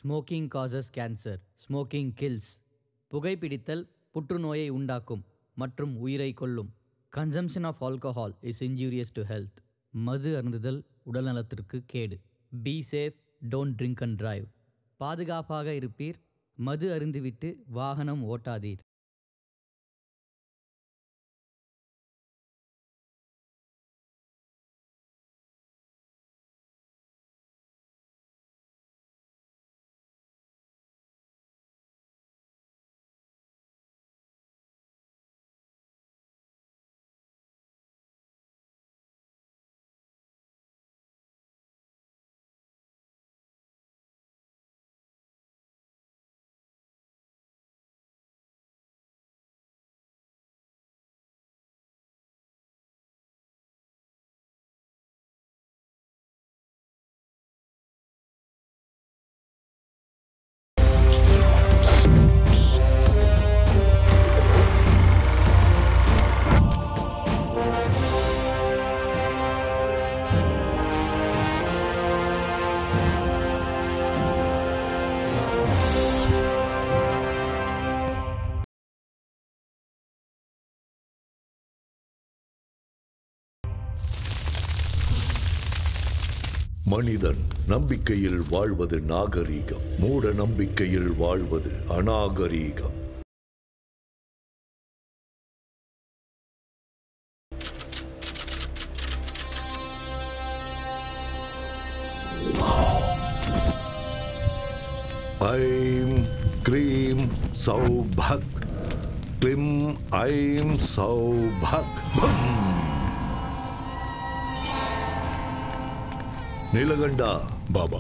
Smoking causes cancer. Smoking kills. புகைப்பிடித்தல் புற்றுநோயை உண்டாக்கும் மற்றும் உயிரை கொல்லும். Consumption of alcohol is injurious to health. மது அருந்துதல் உடல்நலத்திற்கு கேடு. Be safe, don't drink and drive. பாதுகாப்பாக இருப்பீர், மது அருந்திவிட்டு வாகனம் ஓட்டாதீர். மனிதன் நம்பிக்கையில் வாழ்வது நாகரீகம், மூட நம்பிக்கையில் வாழ்வது அநாகரீகம். ஐம் க்ரீம் சௌபக், க்ளிம் ஐம் சௌபக். நீலகண்டா பாபா,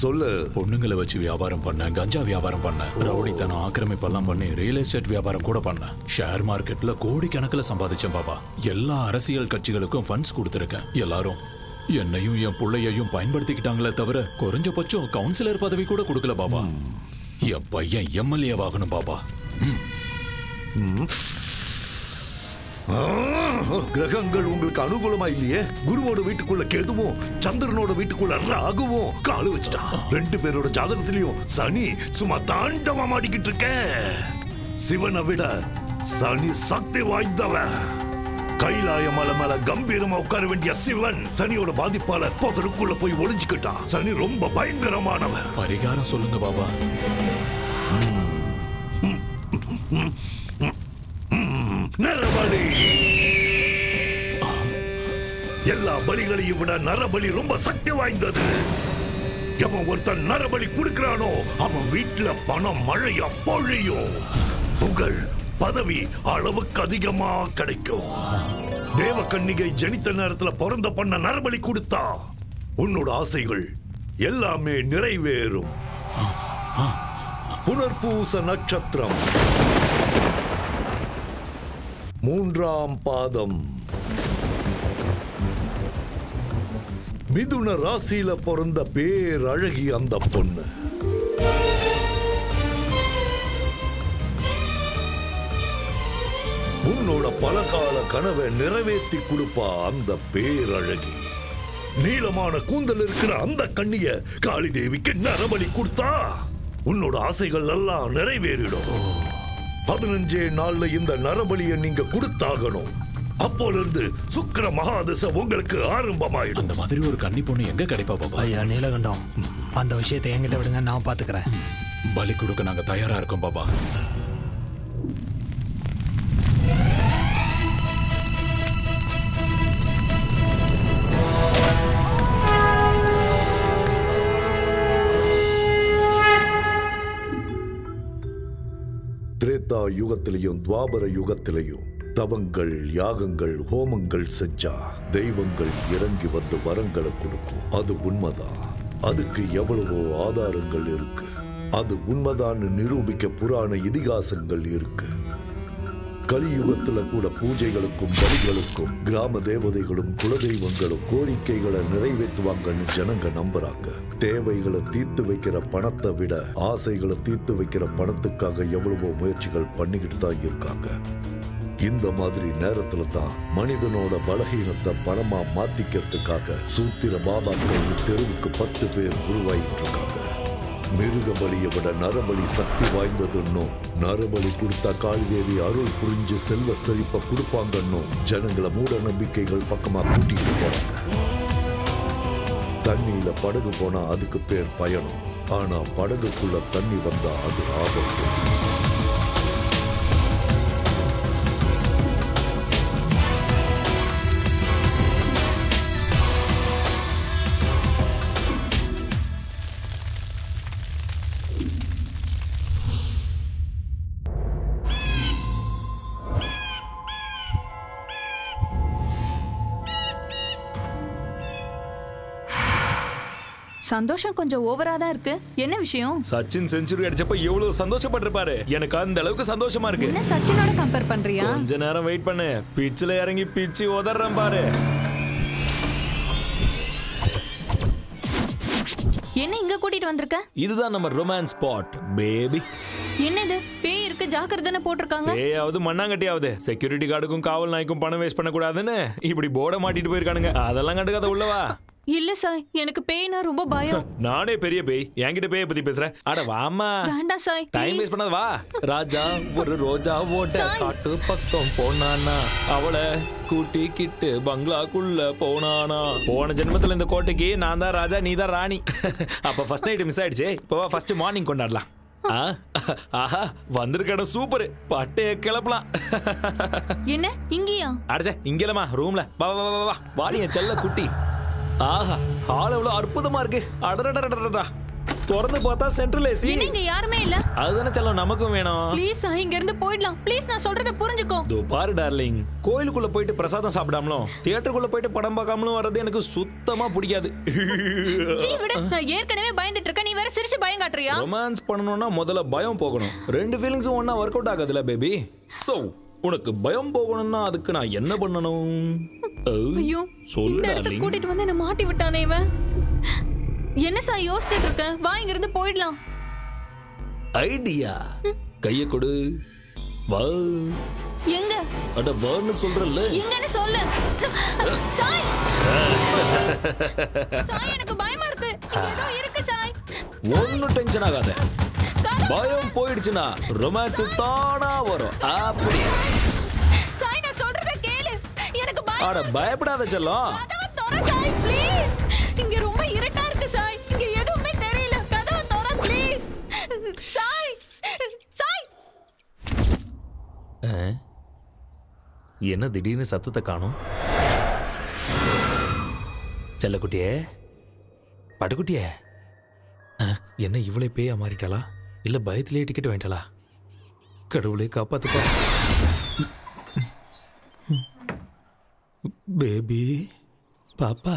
சொல்லு. பொண்ணுங்களை வச்சு வியாபாரம் பண்ண, கஞ்சா வியாபாரம் பண்ண, ரவுடித்தனம் ஆக்கிரமிப்பெல்லாம் பண்ணி ரியல் எஸ்டேட் வியாபாரம் கூட பண்ண, ஷேர் மார்க்கெட்ல கோடிக்கணக்கில் சம்பாதிச்சேன் பாபா. எல்லா அரசியல் கட்சிகளுக்கும் ஃபண்ட்ஸ் கொடுத்துருக்கேன். எல்லாரும் என்னையும் என் பிள்ளையையும் பயன்படுத்திக்கிட்டாங்களே தவிர குறைஞ்சபட்சம் கவுன்சிலர் பதவி கூட கொடுக்கல பாபா. என் பையன் எம்எல்ஏ ஆகணும் பாபா. கிரகங்கள் உங்களுக்கு அனுகூலமா இல்லையே. குருவோட வீட்டுக்குள்ள கேதுவும் சந்திரனோட வீட்டுக்குள்ள ராகுவும் காலு வச்சுட்டான். ரெண்டு பேரோட ஜாதகத்திலையும் சனி சும்மா தாண்டவம் ஆடிக்கிட்டு இருக்க. சிவனை விட சனி சக்தி வாய்ந்தவன். கைலாய மலை மேல கம்பீரமா உட்கார வேண்டிய சிவன் சனியோட பாதிப்பால பொதருக்குள்ள போய் ஒளிஞ்சுக்கிட்டான். சனி ரொம்ப பயங்கரமானவன். பரிகாரம் சொல்லுங்க பாபா. நரபலி. எல்லா பலிகளையும் விட நரபலி ரொம்ப சக்தி வாய்ந்தது. எவன் ஒருத்தன் நரபலி கொடுக்கிறானோ அவன் வீட்டுல பணம் மழையா பொழியும். புகழ் பதவி அளவுக்கு அதிகமா கிடைக்கும். தேவகன்னிகை ஜனித்த நேரத்துல பிறந்த பண்ண நரபலி கொடுத்தா உன்னோட ஆசைகள் எல்லாமே நிறைவேறும். புனர்பூச நட்சத்திரம் 3ஆம் பாதம். மிதுன ராசியில பிறந்த பேரழகி அந்த பொண்ணு. உன்னோட பலகால கனவை நிறைவேற்றி கொடுப்பா அந்த பேரழகி. நீளமான கூந்தல் இருக்கிற அந்த கண்ணிய காளி தேவிக்கு நரபலி கொடுத்தா உன்னோட ஆசைகள் எல்லாம் நிறைவேறிடும். 15 நாள்ல இந்த நரபலியை நீங்க கொடுத்தாகணும். அப்போல இருந்து சுக்கிர மகாதசை உங்களுக்கு ஆரம்பமாயிடும். அந்த மாதிரி ஒரு கன்னி பொண்ணு எங்க கிடைப்பா பாபா? ஐயா நீலகண்டம், அந்த விஷயத்தை என்கிட்ட விடுங்க, நான் பாத்துக்கிறேன். பலி கொடுக்க நாங்க தயாரா இருக்கோம் பாபா. திரேதா யுகத்திலையும் துவாபர யுகத்திலையும் தவங்கள், யாகங்கள், ஹோமங்கள் செஞ்சா தெய்வங்கள் இறங்கி வந்து வரங்களை கொடுக்கும். அது உண்மைதான். அதுக்கு எவ்வளவோ ஆதாரங்கள் இருக்கு. அது உண்மைதான் நிரூபிக்க புராண இதிகாசங்கள் இருக்கு. கலியுகத்துல கூட பூஜைகளுக்கும் பலிகளுக்கும் கிராம தேவதைகளும் குலதெய்வங்களும் கோரிக்கைகளை நிறைவேற்றுவாங்கன்னு ஜனங்க நம்புறாங்க. தேவைகளை தீர்த்து வைக்கிற பணத்தை விட ஆசைகளை தீர்த்து வைக்கிற பணத்துக்காக எவ்வளவோ முயற்சிகள் பண்ணிக்கிட்டு தான் இருக்காங்க. இந்த மாதிரி நேரத்துல தான் மனிதனோட பலகீனத்தை பணமா மாத்திக்கிறதுக்காக சூத்திர பாபாக்கள் தெருவுக்கு 10 பேர் உருவாயிட்டு இருக்காங்க. மிருக பலியை விட நரபலி சக்தி வாய்ந்ததுன்னும் நரபலி கொடுத்தா காளிதேவி அருள் புரிஞ்சு செல்வ செழிப்ப கொடுப்பாங்கன்னும் ஜனங்களை மூட நம்பிக்கைகள் பக்கமா கூட்டிட்டு போறாங்க. தண்ணியில படகு போனா அதுக்கு பேர் பயணம். ஆனா படகுக்குள்ள தண்ணி வந்தா அது ஆபத்து. சந்தோஷம் கொஞ்சம் ஓவரா தான் இருக்கு. என்ன விஷயம்? சச்சின் செஞ்சுரி அடிச்சப்ப எவ்வளவு சந்தோஷப்பட்டிருப்பாரு. எனக்கு அந்த அளவுக்கு சந்தோஷமா இருக்கு. என்ன சச்சினோட கம்பேர் பண்றியா? கொஞ்ச நேரம் வெயிட் பண்ணு. பிச்சில இறங்கி பிச்சி உதறேன் பாரு. என்ன இங்க கூட்டிட்டு வந்திருக்க? இதுதான் நம்ம ரொமான்ஸ் ஸ்பாட் பேபி. என்னது பேய் இருக்கு ஜாக்கிரதைன்னு போட்டிருக்காங்க. பேயாவது மண்ணாங்கட்டியாவது செக்யூரிட்டி கார்டுக்கும் காவல் நாய்க்கும் பணம் வேஸ்ட் பண்ண கூடாதுன்னு இப்படி போர்டை மாட்டிட்டு போயிருக்கானுங்க. அதெல்லாம் கண்டுக்காத உள்ளவா. இல்ல சாய், எனக்கு பேய்னா ரொம்ப பயம். நானே பெரிய பேய், என்கிட்ட பேயை பத்தி பேசுறேன். அட வாமா. வேண்டாம் சாய், டைம் வேஸ்ட் பண்ணாத வா. ராஜா ஒரு ரோஜா ஓட்ட காட்டு பக்கம் போனானா, அவளை கூட்டிக்கிட்டு பங்களாக்குள்ள போனானா. போன ஜென்மத்துல இந்த கோட்டைக்கு நான் தான் ராஜா, நீ தான் ராணி. அப்ப ஃபர்ஸ்ட் நைட் மிஸ் ஆயிடுச்சு. இப்போ ஃபர்ஸ்ட் மார்னிங் கொண்டாடலாம். ஆஹா வந்திருக்க சூப்பர். பட்டைய கிளப்பலாம். என்ன இங்கயா? அடச்சே இங்கலமா ரூம்ல. வா வா வா வா. வாடி என் செல்ல குட்டி. ஆஹா ஹால் எவ்வளவு அற்புதமா இருக்கு. அடடடடடடா. திறந்து பார்த்தா சென்ட்ரல் ஏசி. இங்க யாருமே இல்ல. அதுதானே செல்லம் நமக்கும் வேணும். ப்ளீஸ் இங்க இருந்து போய்டலாம். ப்ளீஸ் நான் சொல்றத புரிஞ்சுக்கோ. தோ பாரு டார்லிங், கோயிலுக்குள்ள போயிட்டு பிரசாதம் சாப்பிடாமலும் தியேட்டருக்குள்ள போயிட்டு படம் பார்க்காமலும் வர்றது எனக்கு சுத்தமா பிடிக்காது. ஜீ விடு, நான் ஏற்கனவே பயந்துட்டு இருக்கேன். நீ வேற சிரிச்சு பயம் காட்டுறியா? ரொமான்ஸ் பண்ணனும்னா முதல்ல பயம் போகணும். ரெண்டு ஃபீலிங்ஸும் ஒண்ணா வொர்க் அவுட் ஆகாதுல பேபி. சோ உனக்கு பயம் போகணும்னா அதுக்கு நான் என்ன பண்ணணும்? ஐயோ இந்த இடத்துக்கு கூட்டிட்டு வந்து என்ன மாட்டி விட்டானே இவன். என்ன சார் யோசிச்சுட்டு இருக்க? வா இங்க இருந்து போயிடலாம். ஐடியா. கைய கொடு. வா. எங்க? அட வான்னு சொல்றல்ல. எங்கன்னு சொல்லு. சாய். சாய் எனக்கு பயமா இருக்கு. இங்க ஏதோ இருக்கு சாய். ஒண்ணும் டென்ஷன் ஆகாத. பயம் போயிடுச்சுனா ரொமான்ஸ் தானா வரும். அப்படி. சாய் நான் சொல்றத கேளு. எனக்கு பயம். அட பயப்படாத செல்லம். கதவை தர சாய் ப்ளீஸ். இங்க ரொம்ப இருட்டா இருக்கு சாய். இங்க எதுவுமே தெரியல. கதவை தர ப்ளீஸ். சாய். சாய். என்ன திடீர்னு சத்தத்தை காணோம்? செல்லக்குட்டியே, பட்டுக்குட்டியே, என்ன இவ்வளவு பேயா மாறிட்டாளா? இல்ல பயத்திலேயே டிக்கெட் வாங்கிட்டாளா? கடவுளே காப்பாத்துப்பா. பேபி பாப்பா.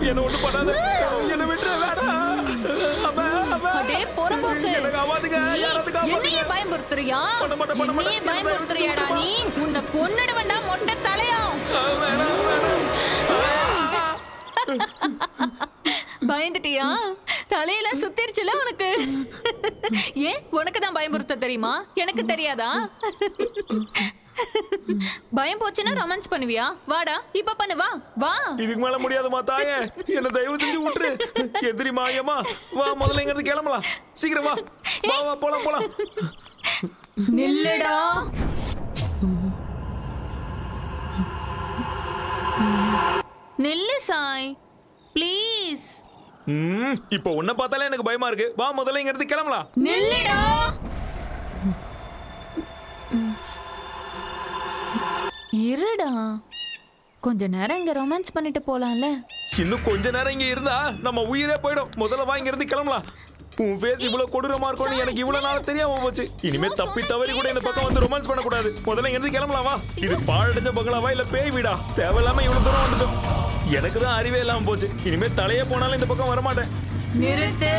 என்ன ஒண்ணு பண்ணாத. என்ன விட்டுற வேணாம். அடே பொறம்போக்கு. என்னையே பயமுறுத்துறியா? என்னையே பயமுறுத்துறியாடா நீ? உன்னை கொன்னுடுவேன்டா மொட்டை தலையா. பயந்துட்டியா? தலையில சுத்திருச்சுல உனக்கு. ஏன் உனக்கு தான் பயமுறுத்த தெரியுமா? எனக்கு தெரியாதா? பயம் போச்சுன்னா ரொமான்ஸ் பண்ணுவியா? வாடா இப்ப பண்ணு. வா வா. இதுக்கு மேல முடியாதுமா தாயே. என்ன தயவு செஞ்சு விட்டுரு. எதிரி மாயமா. வா முதல்ல இங்க இருந்து கிளம்பலாம். சீக்கிரம் வா. வா வா போலாம் போலாம். நில்லுடா. நில்லு சாய் ப்ளீஸ். இப்போ உன்னை பார்த்தாலே எனக்கு பயமா இருக்கு. வா முதல்ல இங்க இருந்து கிளம்பலாம். நில்லுடா. இருடா கொஞ்ச நேரம் இங்க ரொமான்ஸ் பண்ணிட்டு போலாம்ல. இன்னும் கொஞ்ச நேரம் இங்க இருந்தா நம்ம உயிரே போயிடும். முதல்ல வா இங்க இருந்து கிளம்பலாம். உன் ஃபேஸ் இவ்வளவு கொடூரமா இருக்கும்னு எனக்கு இவ்வளவு நாள் தெரியாம போச்சு. இனிமே தப்பி தவறி கூட இந்த பக்கம் வந்து ரொமான்ஸ் பண்ண கூடாது. முதல்ல இங்க இருந்து கிளம்பலாம் வா. இது பாழடைஞ்ச பங்களாவா இல்ல பேய் வீடா? தேவையில்லாம இவ்வளவு தூரம் வந்துட்டோம். எனக்கு தான் அறிவே இல்லாம போச்சு. இனிமே தலையே போனாலும் இந்த பக்கம் வர மாட்டேன். நிறுத்து.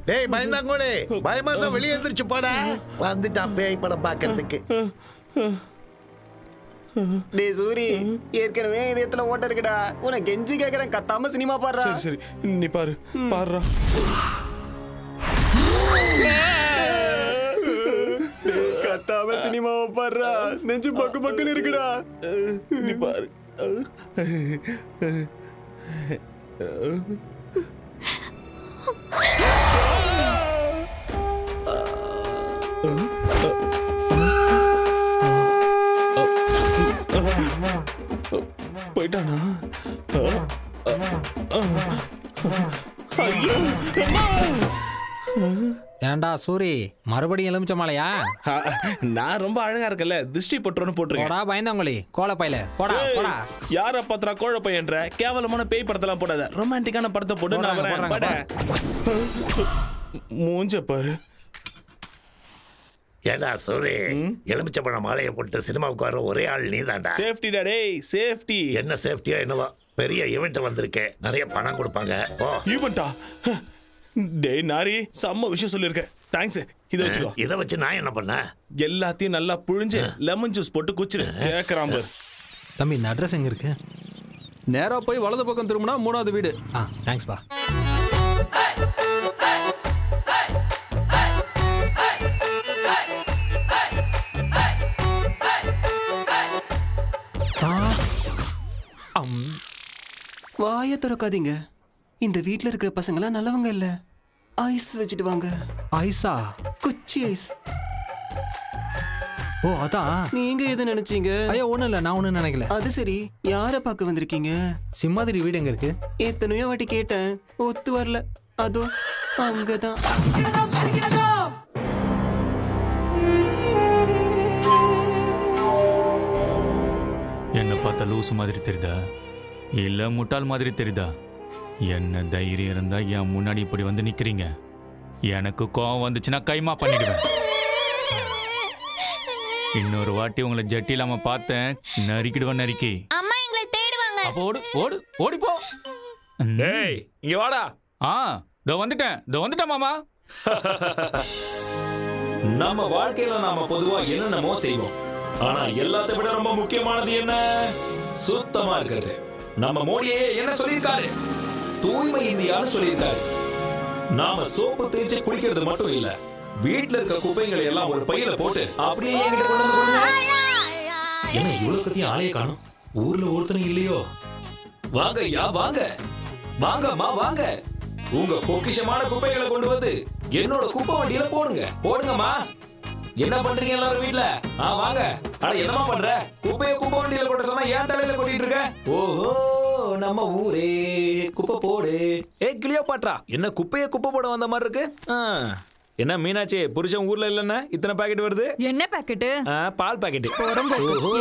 டேய் பயந்தாங்கோலே, பயமா இருந்தா வெளியே எந்திரிச்சு போடா. வந்துட்டான் பேய் படம் பாக்குறதுக்கு. டேய் சூரி, ஏற்கனவே இதயத்துல ஓட்ட இருக்குடா. உனக்கு கெஞ்சி கேக்குறேன், கத்தாம சினிமா பாடுறா. சரி நீ பாரு. பாடுறா. கத்தாம சினிமாவை பாடுறா, நெஞ்சு பக்கு பக்குன்னு இருக்குடா. நீ பாரு. போயிட்டானா? ஏன்டா சூரி, மறுபடியும் எலுமிச்ச மாலையா? நான் ரொம்ப அழகா இருக்கல, திருஷ்டி பட்டுறோன்னு போட்டிருக்கேன். போடா பயந்தாங்கொழி, கோலப்பையில போடா போடா. யார பாத்திரா கோழ பையன்ற? கேவலமான பேய் படத்தெல்லாம் போடாத, ரொமான்டிக்கான படத்தை போட்டு நான் வரேன். பட மூஞ்ச பாரு. ஏடா சூரி, எலுமிச்சப்பழ மாலையை போட்டு சினிமாவுக்கு வர ஒரே ஆள் நீ தான்டா. Safety day, safety. என்ன சேஃப்டியா என்னவா? பெரிய ஈவெண்ட் வந்திருக்கேன், நிறைய பணம் கொடுப்பாங்க. ஈவெண்டா? டேய் நாரி, செம்ம விஷயம் சொல்லிருக்க. தேங்க்ஸ். இதை வச்சுக்கோ. இதை வச்சு நான் என்ன பண்ண? எல்லாத்தையும் நல்லா புழிஞ்சு லெமன் ஜூஸ் போட்டு குச்சிரு. கேக்குறான் பாரு. தம்பி, இந்த அட்ரஸ் எங்க இருக்கு? நேரா போய் வலது பக்கம் திரும்பினா 3வது வீடு. தேங்க்ஸ் பா. வாயை திறக்காதீங்க. இந்த வீட்ல இருக்கிற பசங்களாம் நல்லவங்க இல்ல. ஐஸ் வச்சுட்டு வாங்க. ஐஸா? குச்சி ஐஸ். ஓ அதான். நீங்க எதை நினைச்சீங்க? ஐயோ ஒண்ணும் இல்ல, நான் ஒண்ணும் நினைக்கல. அது சரி, யாரை பார்க்க வந்திருக்கீங்க? சிம்மாதிரி வீடு எங்க இருக்கு? எத்தனையோ வாட்டி கேட்டேன், ஒத்து வரல. அதோ அங்கதான். என்ன பார்த்தா லூசு மாதிரி தெரியுதா, இல்ல முட்டாள் மாதிரி தெரியுதா? என்ன தைரியம் இருந்தா என் முன்னாடி இப்படி வந்து நிக்கிறீங்க? எனக்கு கோவம் வந்துச்சுன்னா கைமா பண்ணிடுவேன். இன்னொரு வாட்டி உங்களை ஜட்டி இல்லாம பார்த்தேன், நறுக்கிடுவேன் நறுக்கி. அம்மா எங்களை தேடுவாங்க. அப்போ ஓடு ஓடு ஓடி போ. டேய் இங்க வாடா. இதோ வந்துட்டேன் மாமா. நம்ம வாழ்க்கையில நாம பொதுவா என்னென்னமோ செய்வோம், ஆனா எல்லாத்தை விட ரொம்ப முக்கியமானது என்ன? சுத்தமா இருக்கிறது. நம்ம மோடியே என்ன சொல்லியிருக்காரு? தூய்மை இந்தியான்னு சொல்லியிருக்காரு. நாம சோப்பு தேய்ச்சி குளிக்கிறது மட்டும் இல்ல, வீட்டுல இருக்க குப்பைகளை எல்லாம் ஒரு பையில போட்டு அப்படியே என்கிட்ட கொண்டு வந்து கொடுங்க. என்ன இவ்வளவு கத்தியும் ஆளைய காணும்? ஊர்ல ஒருத்தனும் இல்லையோ? வாங்க ஐயா, வாங்க வாங்கம்மா, வாங்க. உங்க பொக்கிஷமான குப்பைகளை கொண்டு வந்து என்னோட குப்பை வண்டியில போடுங்கம்மா. என்ன பண்றீங்க எல்லாரும் வீட்ல? வாங்க. அட என்னமா பண்ற? குப்பைய குப்பை வண்டியில கொட்ட சொன்னா ஏன் தலையில கொட்டிட்டு இருக்க? ஓஹோ, நம்ம ஊரே குப்பை போடு. கிளியோபாட்ரா, என்ன குப்பைய குப்பை போட வந்த மாதிரி இருக்கு? என்ன மீனாட்சி, புருஷன் ஊர்ல இல்லன்னா இத்தனை பாக்கெட் வருது? என்ன பாக்கெட்? பால் பாக்கெட்.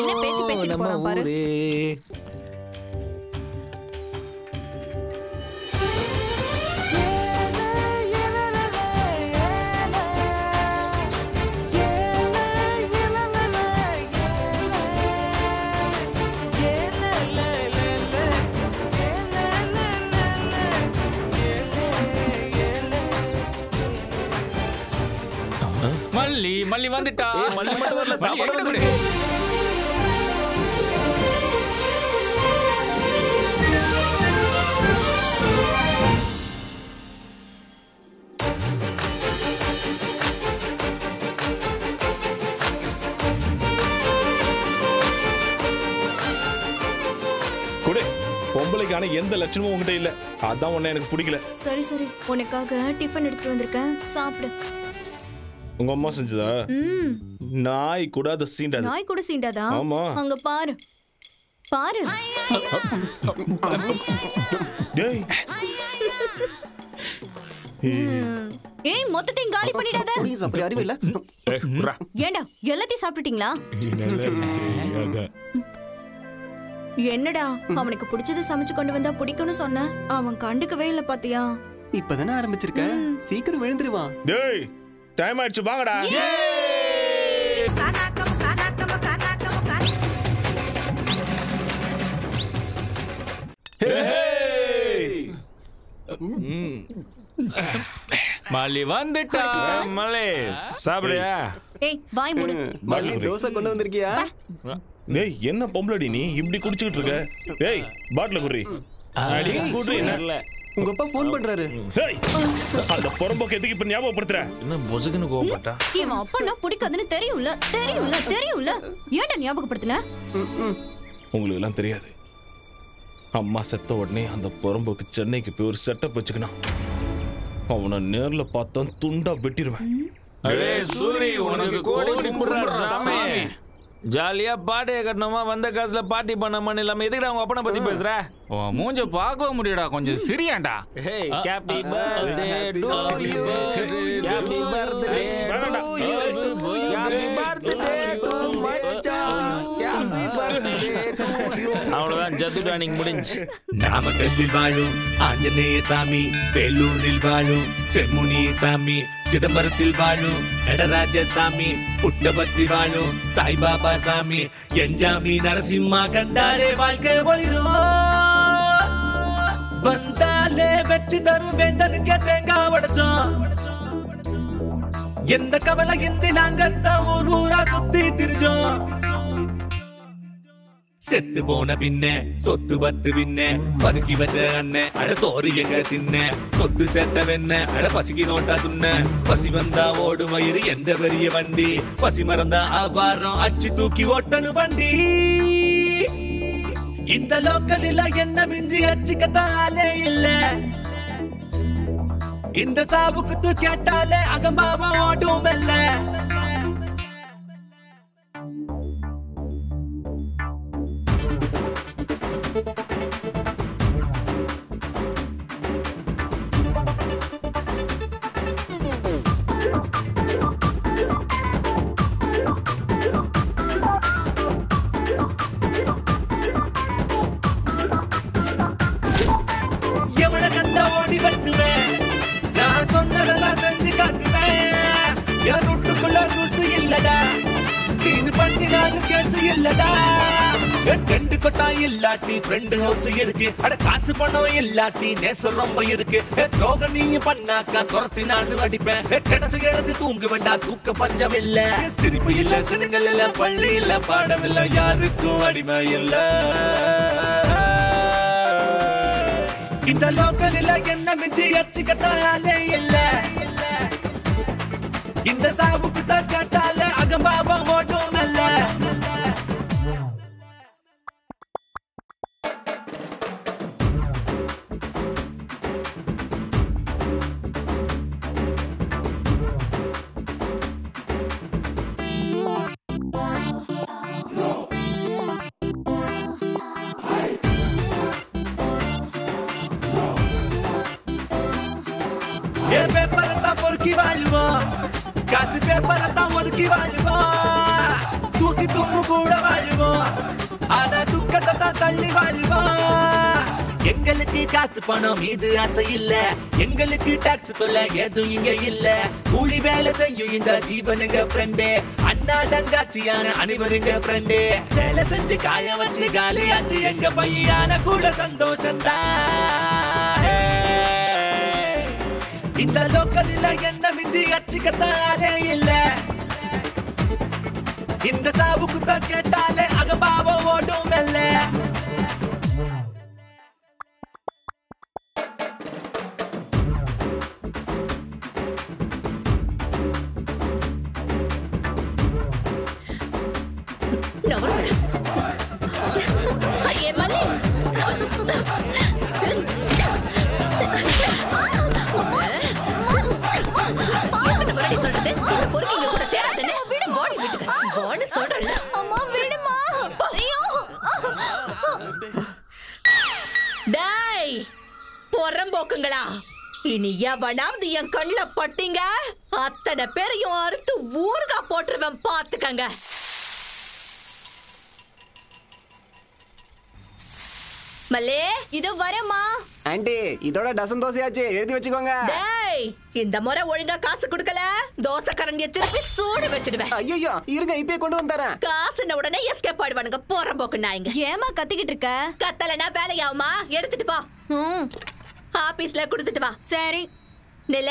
என்ன பேச்சு பேசிட்டு போறான் பாரு. மல்லி வந்துட்டா. மல்லி மட்டும் வரல, சாப்பாடு வந்து. குடு. பொம்பளைக்கான எந்த லட்சணமும் உங்ககிட்ட இல்ல, அதான் உன்னை எனக்கு பிடிக்கல. சரி சரி, உனக்காக டிஃபன் எடுத்துட்டு வந்திருக்கேன், சாப்பிடு. உங்க அம்மா செஞ்சதா? நாய் கூட அதை சீண்டாது. நாய் கூட சீண்டாதா? ஆமா. அங்க பாரு பாரு. டேய் ஏய், மொத்தத்தையும் காலி பண்ணிடாத. அப்படி அறிவு இல்ல. ஏண்டா எல்லாத்தையும் சாப்பிட்டுட்டீங்களா? என்னடா, அவனுக்கு பிடிச்சது சமைச்சு கொண்டு வந்தா பிடிக்கும்னு சொன்ன, அவன் கண்டுக்கவே இல்ல பாத்தியா? இப்பதானே ஆரம்பிச்சிருக்க, சீக்கிரம் எழுந்துருவான். டேய் டைம் ஆயிடுச்சு, வாங்கடா. மல்லி வந்துட்டா. மல்லி சாப்பிடுறியா? ஏய் வாய் மூடு. மல்லி தோசை கொண்டு வந்திருக்கியா? டேய் என்ன பொம்பளடி நீ இப்படி குடிச்சிட்டு இருக்க? டேய் பாட்டில குடி. அடி குடி. உங்க அப்பா ஃபோன் பண்றாரு. அந்த பொறம்போக்கு எதுக்கு இப்ப ஞாபகப்படுத்துற? என்ன பொசுக்குன்னு கோவப்பட்டா? இவன் அப்பா பிடிக்காதுன்னு தெரியும்ல. ஏன்டா ஞாபகப்படுத்தல? உங்களுக்கு எல்லாம் தெரியாது. அம்மா செத்த உடனே அந்த பொறம்போக்கு சென்னைக்கு போய் ஒரு செட்டப் வச்சுக்கணும். அவனை நேர்ல பார்த்தா துண்டா வெட்டிடுவேன். ஜாலியா பாட்டியை கட்டணுமா, வந்த காசுல பார்ட்டி பண்ணாம இல்லாம எதுக்கு அவங்க அப்பனை பத்தி பேசுற? மூஞ்ச பார்க்க முடியடா, கொஞ்சம் சிரியாண்டா. Happy birthday to you, happy birthday to you, happy birthday to மச்சான், ஹாப்பி பர்த்டே டு யூ. அவ்வளவுதான், ஜத்து டானிங் முடிஞ்சு. நாமக்கல்லில் வாழும் ஆஞ்சநேய சாமி, வேலூரில் வாழும் செம்முனி சாமி, சிதம்பரத்தில் வாழும் நடராஜ சாமி, புட்டபர்த்தி வாழும் சாய்பாபா சாமி, என்ஜாமி நரசிம்மா கண்டாரே வாழ்க்கை ஒளிரும். வந்தாலே வெற்றி தரும் வேந்தனுக்கு தேங்காய் உடைச்சோம். எந்த கவலை இன்றி நாங்கத்தான் ஊரா சுத்தி திரிஞ்சோம். செத்து போன பின்ன சொத்து பத்து பின்ன பதுக்கி வச்ச அண்ணன் அட சோறு எங்க தின்ன, சொத்து சேர்த்த வெண்ண அட பசிக்கு நோட்டா துண்ண, பசி வந்தா ஓடு மயிறு எந்த பெரிய வண்டி, பசி மறந்தா ஆபாரம் அச்சு தூக்கி ஓட்டனு வண்டி. இந்த லோக்கலில என்ன மிஞ்சி அச்சுக்கத்தாலே இல்ல, இந்த சாவுக்கு தூ கேட்டாலே அகம்பாவா ஓடும் இல்ல. இல்லாட்டி ஃப்ரெண்ட் ஹவுஸ் இருக்கு, அட காசு பணம் இல்லாட்டி நேசம் ரொம்ப இருக்கு. ரோக நீயும் பண்ணாக்கா துரத்தி நான் அடிப்பேன், கிடச்சு எழுதி தூங்க வேண்டாம் தூக்க பஞ்சம் இல்ல. சிரிப்பு இல்ல, சினுங்கள் இல்ல, பள்ளி இல்ல, பாடம் இல்ல, யாருக்கும் அடிமை இல்ல. இந்த லோக்கலில என்ன மிஞ்சி அச்சுக்கத்தாலே இல்ல, இந்த சாவுக்கு தான் கேட்டாலே அகம்பாவம் ஓட்டும் அல்ல. காசு பேப்பரத்தான் ஒதுக்கி வாழ்வோம், தூசி தும்மு கூட வாழ்வோம், ஆனா துக்கத்தை தான் தள்ளி வாழ்வோம். எங்களுக்கு காசு பணம் மீது ஆசை இல்ல, எங்களுக்கு டாக்ஸ் தொல்லை எதுவும் இங்க இல்ல. கூலி வேலை செய்யும் இந்த ஜீவனுங்க ஃப்ரெண்டு, அண்ணா தங்காச்சியான அனைவருங்க ஃப்ரெண்டு. வேலை செஞ்சு காய வச்சு காலியாச்சு எங்க பையான கூட சந்தோஷம்தான். இந்த லோக்கலில என்ன மிஞ்சி அச்சுக்கத்தாலே இல்ல, இந்த சாவுக்கு தான் கேட்டாலே அகம்பாவம் ஓடும் இல்ல. பொறம்போக்குங்களா, இனி எவனாவது என் கண்ணுல பட்டீங்க அத்தனை பேரையும் அறுத்து ஊர்கா போட்டுருவேன் பாத்துக்கங்க. மல்லே இதோ வரேம்மா. ஆண்டி இதோட டசன் தோசையாச்சு, எழுதி வச்சுக்கோங்க. டேய், இந்த முறை ஒழுங்கா காசு கொடுக்கல தோசை கரண்டிய திருப்பி சூடு வச்சிடுவேன். ஐயோ இருங்க, இப்பயே கொண்டு வந்துறேன். காசுன உடனே எஸ்கேப் ஆடுவானுங்க போறம்போக்கு நாய்ங்க. ஏமா கத்திக்கிட்டு இருக்க? கத்தலனா வேலையாவுமா, எடுத்துட்டு போ. ஆபீஸ்ல கொடுத்துட்டு வா. சரி. நில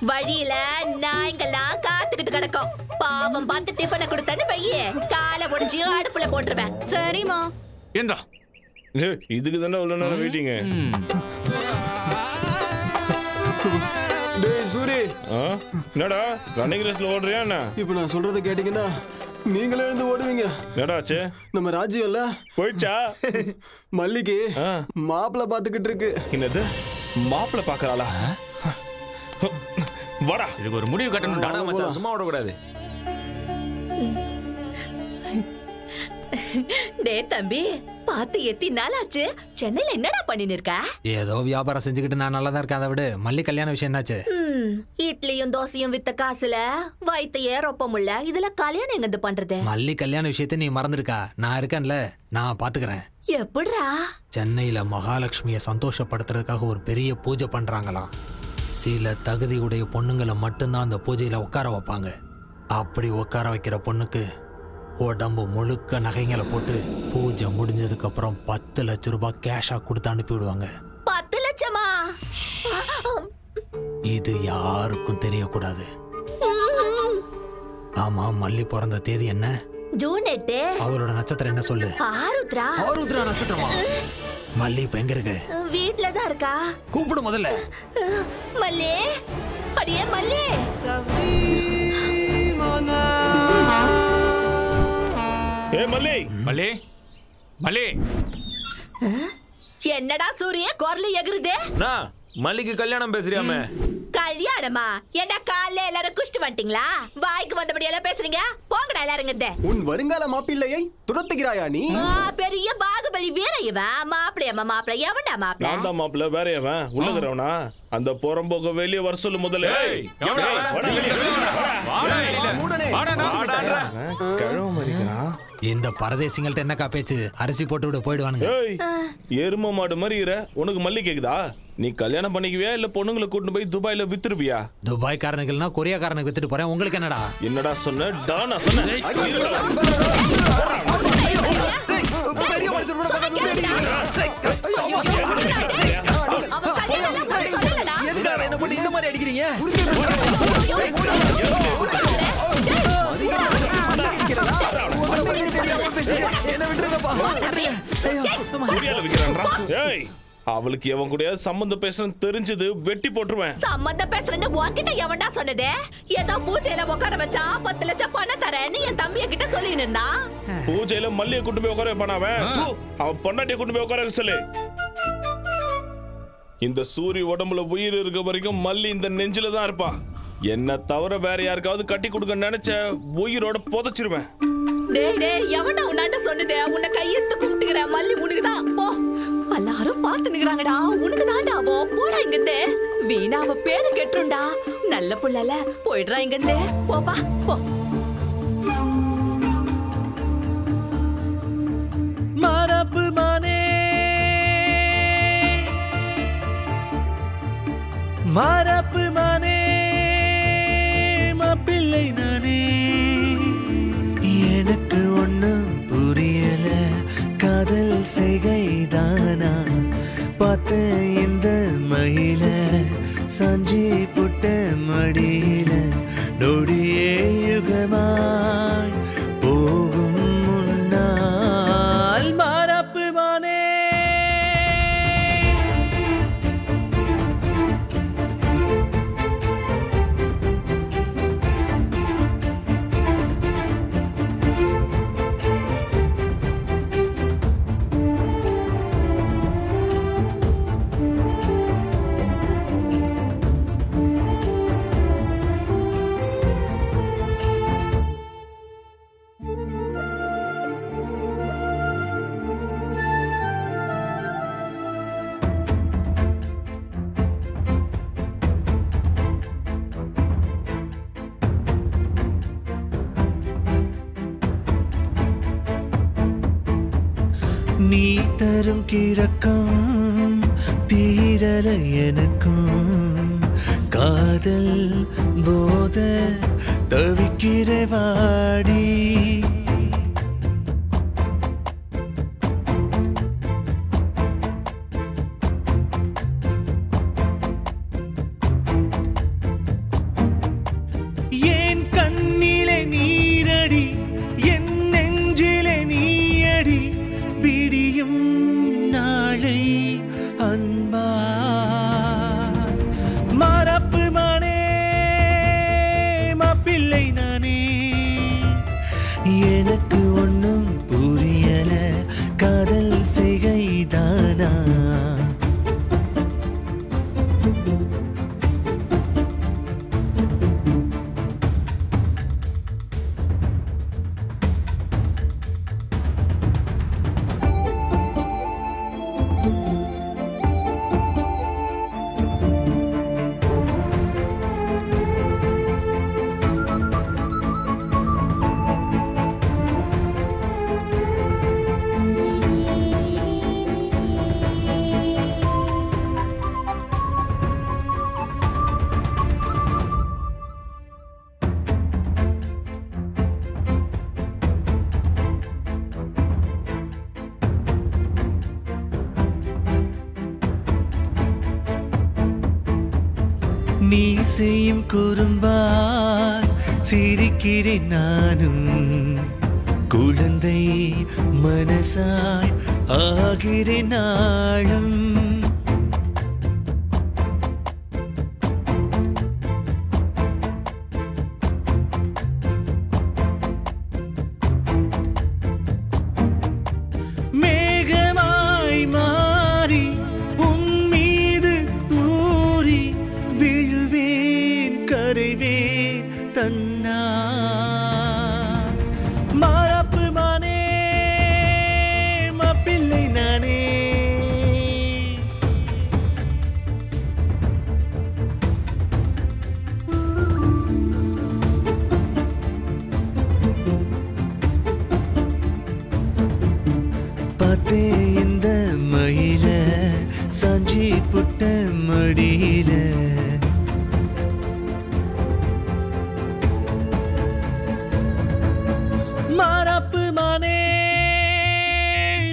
வழியில நாய்ங்கெல்லாம் காத்துக்கிட்டு கிடக்கும். பாவம் பார்த்து டிஃபனை கொடுத்தேன்னு வையே, காலை ஒடிஞ்சு அடுப்புல போட்டுருவேன். சரிம்மா. ஏண்டா இதுக்கு தானே உள்ள நேரம் வெயிட்டிங்க. என்னடா ரன்னிங் ரேஸ்ல ஓடுறியா என்ன? இப்போ நான் சொல்றதை கேட்டீங்கன்னா நீங்களே எழுந்து ஓடுவீங்க. என்னடாச்சு? நம்ம ராஜ்யம் இல்ல போயிடுச்சா? மல்லிக்கு மாப்பிள்ளை பார்த்துக்கிட்டு இருக்கு. என்னது மாப்பிள்ளை பார்க்கறாளா? வாடா, இதுக்கு ஒரு முடிவு கட்டணும். டாடா மச்சான், சும்மா ஓடக்கூடாது. டே தம்பி, பார்த்து எத்தனை நாள் ஆச்சு? சென்னையில என்னடா பண்ணின்னு இருக்க? ஏதோ வியாபாரம் செஞ்சுக்கிட்டு நான் நல்லா தான் இருக்கேன். அதை விட மல்லி கல்யாண விஷயம் என்னாச்சு? இட்லியும் தோசையும் வித்த காசுல வயித்தையே ரொப்ப முடியல. இதுல கல்யாணம் எங்க பண்றது? மல்லி கல்யாண விஷயத்தை நீ மறந்துருக்கா? நான் இருக்கேன்ல, நான் பாத்துக்கிறேன். எப்படிரா? சென்னையில மகாலட்சுமியை சந்தோஷப்படுத்துறதுக்காக ஒரு பெரிய பூஜை பண்றாங்களாம். சில தகுதியுடைய பொண்ணுங்களை மட்டும்தான் அந்த பூஜையில உட்கார வைப்பாங்க. அப்படி உட்கார வைக்கிற பொண்ணுக்கு உடம்பு முழுக்க நகைங்களை போட்டு பூஜை முடிஞ்சதுக்கு அப்புறம் 10 லட்சம் ரூபாய் கேஷா கொடுத்து அனுப்பி விடுவாங்க. 10 லட்சமா? இது யாருக்கும் தெரியக்கூடாது. ஆமா, மல்லி பிறந்த தேதி என்ன? ஜூன் 8. அவரோட நட்சத்திரம் என்ன சொல்லு? ஆருத்ரா. ஆருத்ரா நட்சத்திரமா? மல்லி இப்ப எங்க இருக்கு? வீட்ல தான் இருக்கா. கூப்பிடு முதல்ல. மல்லி, அடியே மல்லி. ஏ மல்லி, மல்லி, மல்லி. என்னடா சூரிய குரல் எகுறுதே? நான் மல்லிக்கு கல்யாணம் பேசுறியாமே? கல்யாணமா? என்ன காலைல எல்லாரும் குஷ்டு வந்துட்டீங்களா? வாய்க்கு வந்தபடி எல்லாம் பேசுறீங்க. போங்கடா எல்லாருங்க. உன் வருங்கால மாப்பிள்ளையை துரத்துகிறாயா நீ? பெரிய பாகுபலி வீர இவன். மாப்பிள்ளையம்மா மாப்பிள்ளை. எவன்டா மாப்பிள்ளை? நான் தான் மாப்பிள்ளை. வேற எவன்? உள்ளகிறவனா? அந்த புறம்போக்க வெளியே வர சொல்லு முதல்ல. கழுவ மறிக்கிறான். இந்த பரதேசிங்கள்ட்ட என்னக்கா பேச்சு? அரிசி போட்டு விட போயிடுவானுங்க. எரும மாடு மாதிரி உனக்கு மல்லி கேக்குதா? நீ கல்யாணம் பண்ணிக்குவியா இல்ல பொண்ணுங்களை கூட்டு போய் துபாயில வித்துருப்பியா? துபாய் காரனுக்குன்னா கொரியா காரனுக்கு வித்துட்டு போறேன். உங்களுக்கு என்னடா? என்னடா சொன்ன? டானா சொன்ன? என்ன பண்ணி இந்த மாதிரி அடிக்கிறீங்க? அவளுக்கு எவன் கூட சம்பந்தம் பேசுறேன்னு தெரிஞ்சது வெட்டி போட்டுருவேன். சம்பந்தம் பேசுறேன்னு உன்கிட்ட எவன்டா சொன்னதே? ஏதோ பூஜையில உட்கார வச்சா 10 லட்சம் பணம் தரேன்னு என் தம்பிய கிட்ட சொல்லின்னு இருந்தான். பூஜையில மல்லியை கூட்டு போய் உட்கார வைப்பான் அவன் பொண்டாட்டியை கூட்டு போய் உட்கார சொல்லு. இந்த சூரிய உடம்புல உயிர் இருக்க வரைக்கும் மல்லி இந்த நெஞ்சில தான் இருப்பா. என்ன தவிர வேற யாருக்காவது கட்டி கொடுக்க நினைச்ச உயிரோட புதைச்சிருவேன். டேய் டேய், எவன்டா உன்னாண்ட சொன்னதே? உன்னை கையெடுத்து கும்பிட்டுக்கிற மல்லி உனக்குதான். போ, எல்லாரும் பார்த்து நிக்கிறாங்கடா. உனக்கு தான்டா. போடா இங்கிருந்தே. வீணா அவ பேரு கெட்டுருண்டா. நல்ல புள்ளல, போயிடுறா இங்கிருந்தே. போப்பா போ. மரப்பு மானே, மரப்பு மானே, மாப்பிள்ளை நானே. எனக்கு ஒண்ணும் புரியல, காதல் செய்கைதானா? பார்த்த இந்த மயில சாஞ்சி புட்ட மடியில நொடியே யுகமாய் போகும் முன்னால் மரப்பு மானே. நீ தரும் கிறக்கம் தீரல எனக்கும், காதல் போத தவிக்கிற வாடி. என் கண்ணிலே நீரடி, என் நெஞ்சிலே நீயடி. விடியும் நாளை அன்பா மரப்பு மானே. செய்யும் குறும்பால் சிரிக்கிறேன் நானும் குழந்தை மனசாய் ஆகிறேன் நாளும் மேகமாய் மாறி உன் மீது தூறி விழுவேன் கரைவேன் தன்னா மாறாப்பு மானே மாப்பிள்ளை நானே பார்த்தே இந்த மயில சாஞ்சி புட்ட மடியில மாறாப்பு மானே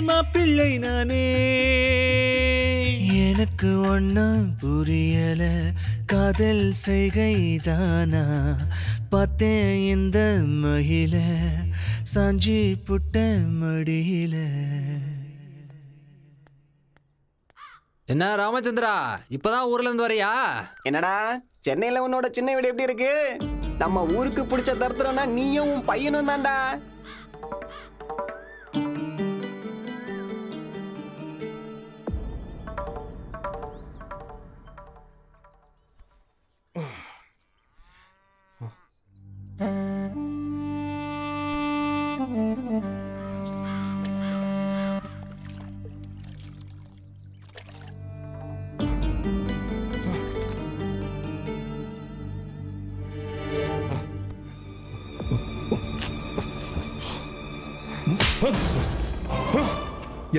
மாப்பிள்ளை நானே எனக்கு ஒன்னும் புரியல காதல் செய்கைதானா பார்த்தேன் இந்த மகிழ சாஞ்சி புட்ட மடியில என்ன ராமச்சந்திரா இப்பதான் ஊர்ல இருந்து வரையா? என்னடா சென்னையில உன்னோட சின்ன வீடு எப்படி இருக்கு? நம்ம ஊருக்கு பிடிச்ச தருத்திரம்னா நீயும் உன் பையனும் தான்டா.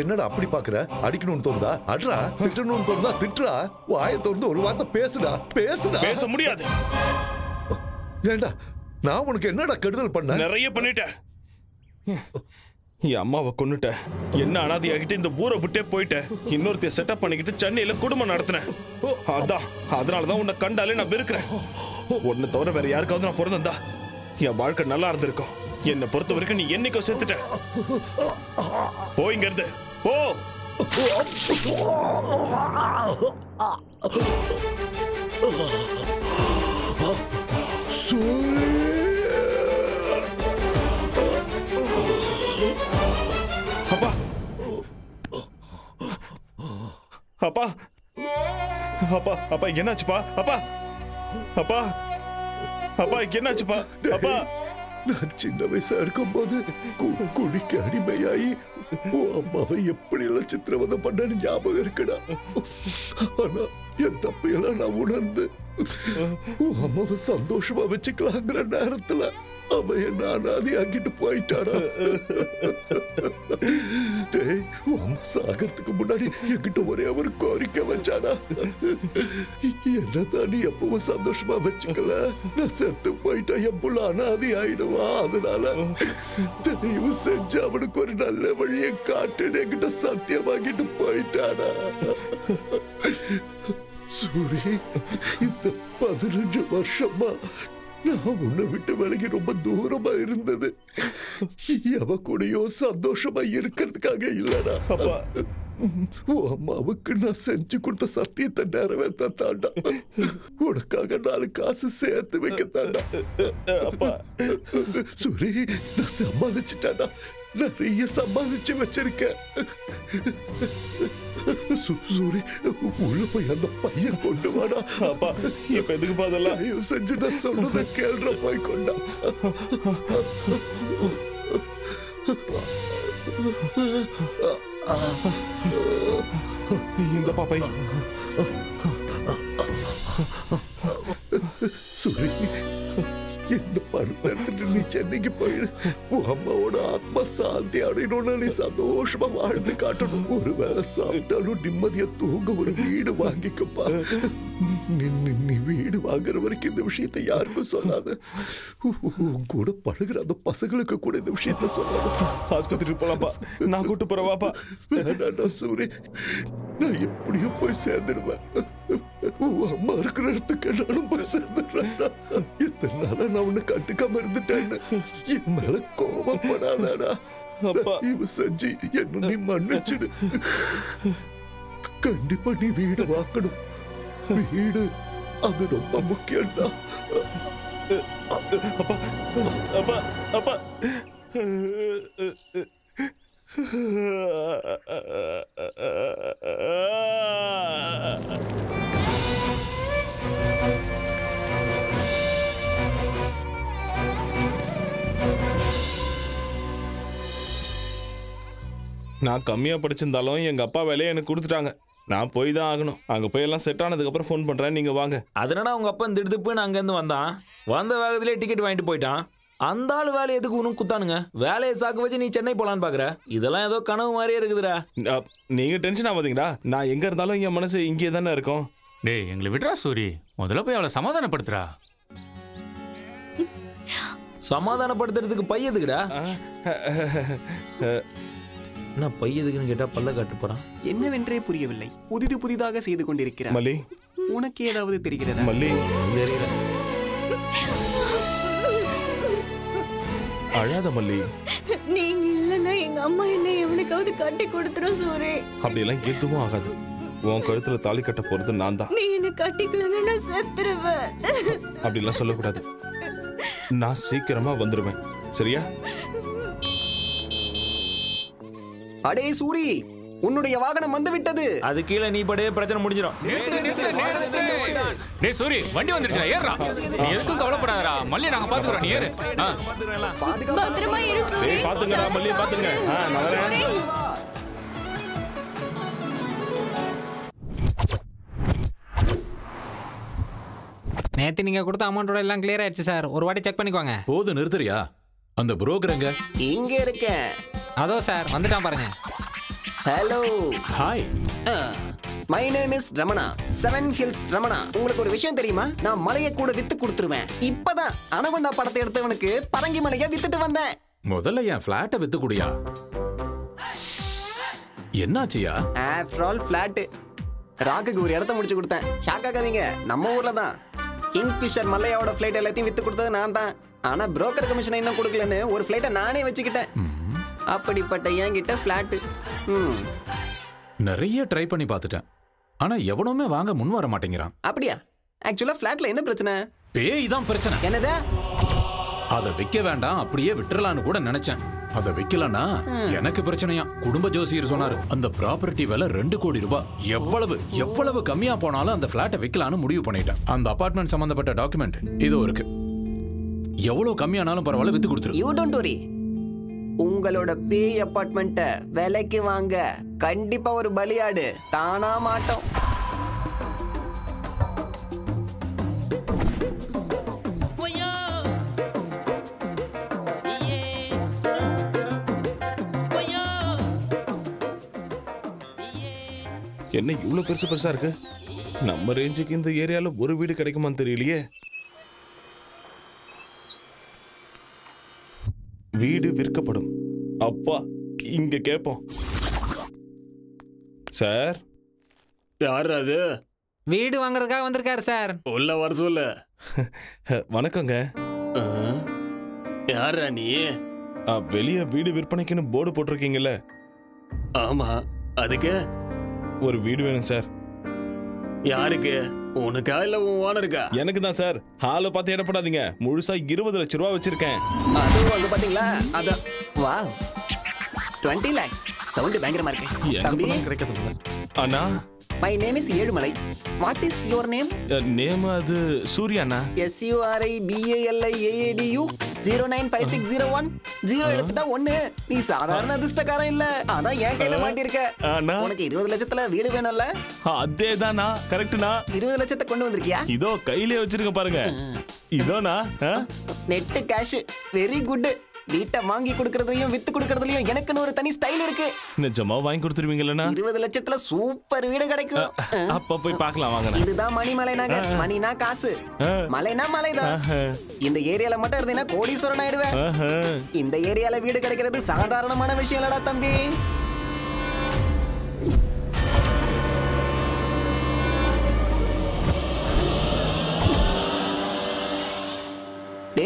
என்னடா அப்படி பாக்குற? அடிக்கணும்னு தோணுதா அட்ரா, திட்டணும்னு தோணுதா திட்டுறா. வாயை திறந்து ஒரு வார்த்தை பேசுடா. பேச முடியாது. ஏண்டா நான் உனக்கு என்னடா கெடுதல் பண்ண? நிறைய பண்ணிட்டேன். என் அம்மாவை கொன்னுட்டேன். என்ன அனாதையாகிட்டு இந்த ஊரை விட்டே போயிட்டேன். இன்னொருத்தைய செட்டப் பண்ணிக்கிட்டு சென்னையில குடும்பம் நடத்தினேன். அதனாலதான் உன்னை கண்டாலே நான் வெறுக்கிறேன். ஒன்னு தவிர வேற யாருக்காவது நான் பிறந்தா என் வாழ்க்கை நல்லா இருந்திருக்கும். என்னை பொறுத்த வரைக்கும் நீ என்னைக்கோ செத்துட்ட. போயிங்க இருந்து போ. அப்பா அப்பா அப்பா அப்பா என்னாச்சுப்பா? அப்பா அப்பா அப்பா என்னாச்சுப்பா? அப்பா நான் சின்ன வயசா இருக்கும் போது குடிக்க அடிமையாயி உன் அம்மாவை எப்படி எல்லாம் சித்திரவதை பண்ணு ஞாபகம் இருக்குடா. ஆனா என் தப்பையெல்லாம் நான் உணர்ந்து உன் அம்மாவை சந்தோஷமா வச்சுக்கலாங்கிற நேரத்துல அவ என்ன அனாதையாக்கிட்டு போயிட்டாடா. டேய், உன் அம்மா சாகிறதுக்கு முன்னாடி என்கிட்ட ஒரே ஒரு கோரிக்கை வச்சாடா. என்னதான் நீ எப்பவும் சந்தோஷமா வச்சுக்கல, நான் செத்து போயிட்டா என் புள்ள அனாதை ஆயிடுவா. அதனால தயவு செஞ்சு அவனுக்கு ஒரு நல்ல வழியை காட்டுன்னு என்கிட்ட சத்தியமாக்கிட்டு போயிட்டாடா. சூரி, இந்த 15 வருஷமா நான் உன்னை விட்டு விலகி ரொம்ப தூரமா இருந்தது எவ கூடயோ சந்தோஷமா இருக்கிறதுக்காக இல்லடா. உன் அம்மாவுக்கு நான் செஞ்சு கொடுத்த சத்தியத்தை நிறைவேற்றாண்டா. உனக்காக 4 காசு சேர்த்து வைக்கத்தாண்டா. சூரி, நான் சம்பாதிச்சுட்டாடா. நிறைய சம்பாதிச்சு வச்சிருக்கேன். சூரி, உள்ள போய் அந்த பையன் கொண்டு வாடா. அப்பா இப்ப எதுக்கு பாதெல்லாம் செஞ்சு நான் சொன்னதை கேள்ற போய் கொண்டா. இந்த பாப்பை சூரி, இந்த பணத்தை எடுத்துட்டு நீ சென்னைக்கு போயிடு. உன் அம்மாவோட ஆத்மா சாந்தி அடையணும்னு நீ சந்தோஷமா வாழ்ந்து காட்டணும். ஒரு வேளை சாப்பிட்டாலும் நிம்மதியா தூங்க ஒரு வீடு வாங்கிக்கப்பா. நீ வீடு வாங்குற வரைக்கும் இந்த விஷயத்தை யாருக்கும் சொல்லாத. உன் கூட பழகுற அந்த பசங்களுக்கு கூட இந்த விஷயத்த சொல்லாத. ஆஸ்பத்திரி போலாப்பா, நான் கூட்டு போறவாப்பா. வேணாண்டா சூரி, நான் எப்படியும் போய் சேர்ந்துடுவேன். உன் அம்மா இருக்கிற இடத்துக்கு நானும் போய் சேர்ந்துடுறேன்டா. இத்தனை நாளா நான் உன்னை கண்டுக்காம இருந்துட்டேன்னு என் மேல கோபப்படாதடா. தயவு செஞ்சு என்ன நீ மன்னிச்சிடு. கண்டிப்பா நீ வீடு வாக்கணும். வீடு அது ரொம்ப முக்கியம்டா. அப்பா அப்பா அப்பா நான் கம்மியா படிச்சிருந்தாலும் எங்க அப்பா வேலையை எனக்கு கொடுத்துட்டாங்க. நான் போய் தான் ஆகணும். அங்க போய் எல்லாம் செட் ஆனதுக்கு அப்புறம் ஃபோன் பண்றேன், நீங்க வாங்க. அதனால உங்க அப்பா திடுதுப்புன்னு அங்கேருந்து வந்தான். வந்த வேகத்திலே டிக்கெட் வாங்கிட்டு போயிட்டான். அந்த ஆள் வேலை எதுக்கு உனக்கு குத்தானுங்க? வேலையை சாக்கு வச்சு நீ சென்னை போலான்னு பாக்குற? இதெல்லாம் ஏதோ கனவு மாதிரியே இருக்குதுடா. நீங்க டென்ஷன் ஆகாதீங்கடா. நான் எங்க இருந்தாலும் என் மனசு இங்கே தானே இருக்கும். டேய் எங்களை விடுறா சூரி. முதல்ல போய் அவளை சமாதானப்படுத்துறா. சமாதானப்படுத்துறதுக்கு பையதுக்குடா. நான் பையதுக்குன்னு கேட்டா பல்ல காட்டு போறான். என்னவென்றே புரியவில்லை. புதிதாக செய்து கொண்டிருக்கிறார். மல்லி, உனக்கு ஏதாவது தெரிகிறதா? மல்லி, அழாத மல்லி. நீங்க இல்லைன்னா எங்க அம்மா என்ன எவனுக்காவது கட்டி கொடுத்துரும் சூரி. அப்படியெல்லாம் எதுவும் ஆகாது. உன் கழுத்துல தாலி கட்ட போறது நான் தான். நீ என்ன கட்டிக்கலன்னா நான் செத்துருவேன். அப்படிலாம் சொல்லக்கூடாது. நான் சீக்கிரமா வந்துருவேன், சரியா? அடே சூரி, உன்னுடைய வாகனம் வந்து விட்டது. அது கீழே நீ படே பிரச்சனை முடிஞ்சிடும். டேய் சூரி, வண்டி வந்துருச்சு, ஏறுடா. நீ எதுக்கும் கவலைப்படாதடா. மல்லி நாங்க பாத்துக்கறோம், நீ ஏறு. பத்திரமா இரு சூரி. டேய் பாத்துங்கடா மல்லி, பாத்துங்க. நான் வரேன். நேத்து நீங்க கொடுத்த அமௌண்டோட எல்லாம் கிளியர் ஆயிடுச்சு சார். ஒரு வாட்டி செக் பண்ணிக்கோங்க. போது நிறுத்துறியா? அந்த புரோக்கர் எங்க? இங்க இருக்க. அதோ சார் வந்துட்டான் பாருங்க. Hello. Hi. My name is Ramana. 7 hills Ramana. உங்களுக்கு ஒரு விஷயம் தெரியுமா? நான் மலையை கூட வித்து கொடுத்துருவேன். இப்பதான் அனகொண்டா படத்தை எடுத்தவனுக்கு பரங்கி மலையை வித்துட்டு வந்தேன். முதல்ல என் பிளாட்டை வித்து குடியா. என்னாச்சியா? After all flat. ராக்குக்கு ஒரு இடத்த முடிச்சு கொடுத்தேன். ஷாக் ஆகாதீங்க, நம்ம ஊர்ல தான். கிங்ஃபிஷர் மல்லையாவோட ஃபிளைட் எல்லாத்தையும் வித்து கொடுத்தது நான் தான். ஆனா புரோக்கர் கமிஷன் இன்னும் கொடுக்கலன்னு ஒரு ஃபிளைட்டை நானே வச்சுக்கிட்டேன். அப்படிப்பட்ட என்கிட்ட பிளாட். நிறைய ட்ரை பண்ணி பார்த்துட்டேன். ஆனா எவனுமே வாங்க முன் வர மாட்டேங்கிறான். அப்படியா? ஆக்சுவலா பிளாட்ல என்ன பிரச்சனை? பேய் தான் பிரச்சனை. என்னது? அதை விற்க வேண்டாம், அப்படியே விட்டுறலான்னு கூட நினைச்சேன். அதை விற்கலன்னா எனக்கு பிரச்சனையா. குடும்ப ஜோசியர் சொன்னாரு, அந்த ப்ராப்பர்ட்டி விலை 2 கோடி ரூபாய். எவ்வளவு கம்மியா போனாலும் அந்த பிளாட்டை விற்கலான்னு முடிவு பண்ணிட்டேன். அந்த அபார்ட்மெண்ட் சம்பந்தப்பட்ட டாக்குமெண்ட் இதோ இருக்கு. எவ்வளவு கம்மியானாலும் பரவாயில்ல, வித்து கொடுத்துரு. You don't worry. உங்களோட பேய் அபார்ட்மெண்ட்டை விலைக்கு வாங்க கண்டிப்பா ஒரு பலியாடு தானா மாட்டோம். என்ன இவ்வளவு பெருசா இருக்கு? நம்ம ரேஞ்சுக்கு இந்த ஏரியால ஒரு வீடு கிடைக்குமான்னு தெரியலையே. வீடு விற்கப்படும். அப்பா இங்க கேட்போம். சார், யார் அது? வீடு வாங்குறதுக்காக வந்திருக்காரு சார். உள்ள வர சொல்லு. வணக்கங்க. யாரா நீ? வெளியே வீடு விற்பனைக்குன்னு போர்டு போட்டிருக்கீங்கல்ல? ஆமா. அதுக்கு ஒரு வீடு வேணும் சார். யாருக்கு? உனக்கா இல்ல உன் ஓனருக்கா? எனக்கு தான் சார். ஹாலை பார்த்து இடப்படாதீங்க. முழுசா 20 லட்சம் ரூபாய் வச்சிருக்கேன். அதுவும் வந்து பாத்தீங்களா? அத வாவ் 20 lakhs. சவுண்ட் பயங்கரமா இருக்கு. தம்பி கிடைக்காது. அண்ணா, my name is Ezhumalai. What is your name? Name அது சூர்யா அண்ணா. SURIBALIAADU 095601 0 எடுத்துட்டா 1. நீ சாதாரண அதிர்ஷ்டக்காரன் இல்ல. அதான் என் கையில மாட்டிருக்க. உனக்கு 20 லட்சத்துல வீடு வேணும்ல? அதேதானா? கரெக்ட்னா? 20 லட்சத்தை கொண்டு வந்திருக்கியா? இதோ கையிலே வச்சிருக்க பாருங்க. இதோனா நெட் கேஷ். Very good. வீட்டை வாங்கி கொடுக்கறதுலயும் வித்து கொடுக்கறதுலயும் எனக்குன்னு ஒரு தனி ஸ்டைல் இருக்கு. நிஜமா வாங்கி கொடுத்துருவீங்களா? 20 லட்சத்துல சூப்பர் வீடு கிடைக்கும். அப்ப போய் பார்க்கலாம் வாங்க. இதுதான் மணிமலை நகர். மணினா காசு, மலைனா மலைதான். இந்த ஏரியால மட்டும் இருந்தீங்கன்னா கோடீஸ்வரன் ஆயிடுவேன். இந்த ஏரியால வீடு கிடைக்கிறது சாதாரணமான விஷயம் இல்லடா தம்பி.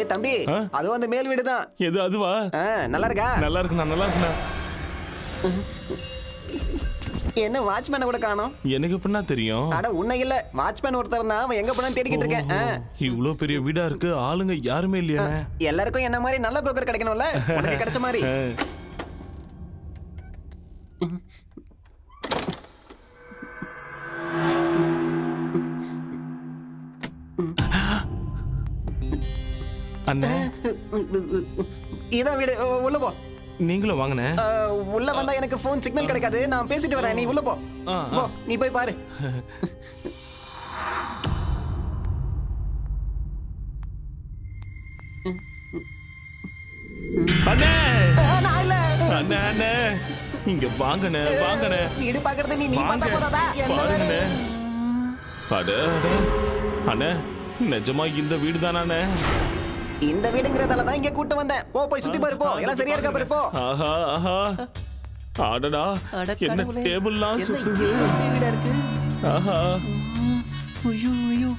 டேய் தம்பி, அதுவும் அந்த மேல் வீடு தான். எது அதுவா? நல்லா இருக்கா? நல்லா இருக்குண்ணா, நல்லா இருக்குண்ணா. என்ன வாட்ச்மேனை கூட காணோம்? எனக்கு எப்படின்னா தெரியும்? அட உன்னை இல்ல, வாட்ச்மேன் ஒருத்தர் தான். அவன் எங்க போனான்னு தேடிக்கிட்டு இருக்கேன். இவ்வளவு பெரிய வீடா இருக்கு, ஆளுங்க யாருமே இல்லையா? எல்லாருக்கும் என்ன மாதிரி நல்ல புரோக்கர் கிடைக்கணும்ல, உனக்கு கிடைச்ச மாதிரி. அண்ணே, இதான் வீடு, உள்ள போ. நீங்களும் வாங்கண்ணே. உள்ள வந்தா எனக்கு போன் சிக்னல் கிடைக்காது, நான் பேசிட்டு வரேன், நீ உள்ள போ. நீ போய் பாரு. அண்ணே, நான் இல்ல. அண்ணே, அண்ணே, இங்க வாங்கண்ணே, வாங்கண்ணே. வீடு பாக்குறது நீ பார்த்தா போதாதா? பாருங்கண்ணே. அட அண்ணே, நிஜமா இந்த வீடு தானே? இந்த வீடுங்கறதால தான் இங்க கூட்டி வந்தேன். போய் சுத்தி பாரு, போ. எல்லாம் சரியா இருக்கா பாரு, போ. ஆஹா ஆஹா, அடடா, என்ன டேபிள்லாம் சுத்துது. வீடா இருக்கு. ஆஹா, ஐயோ ஐயோ,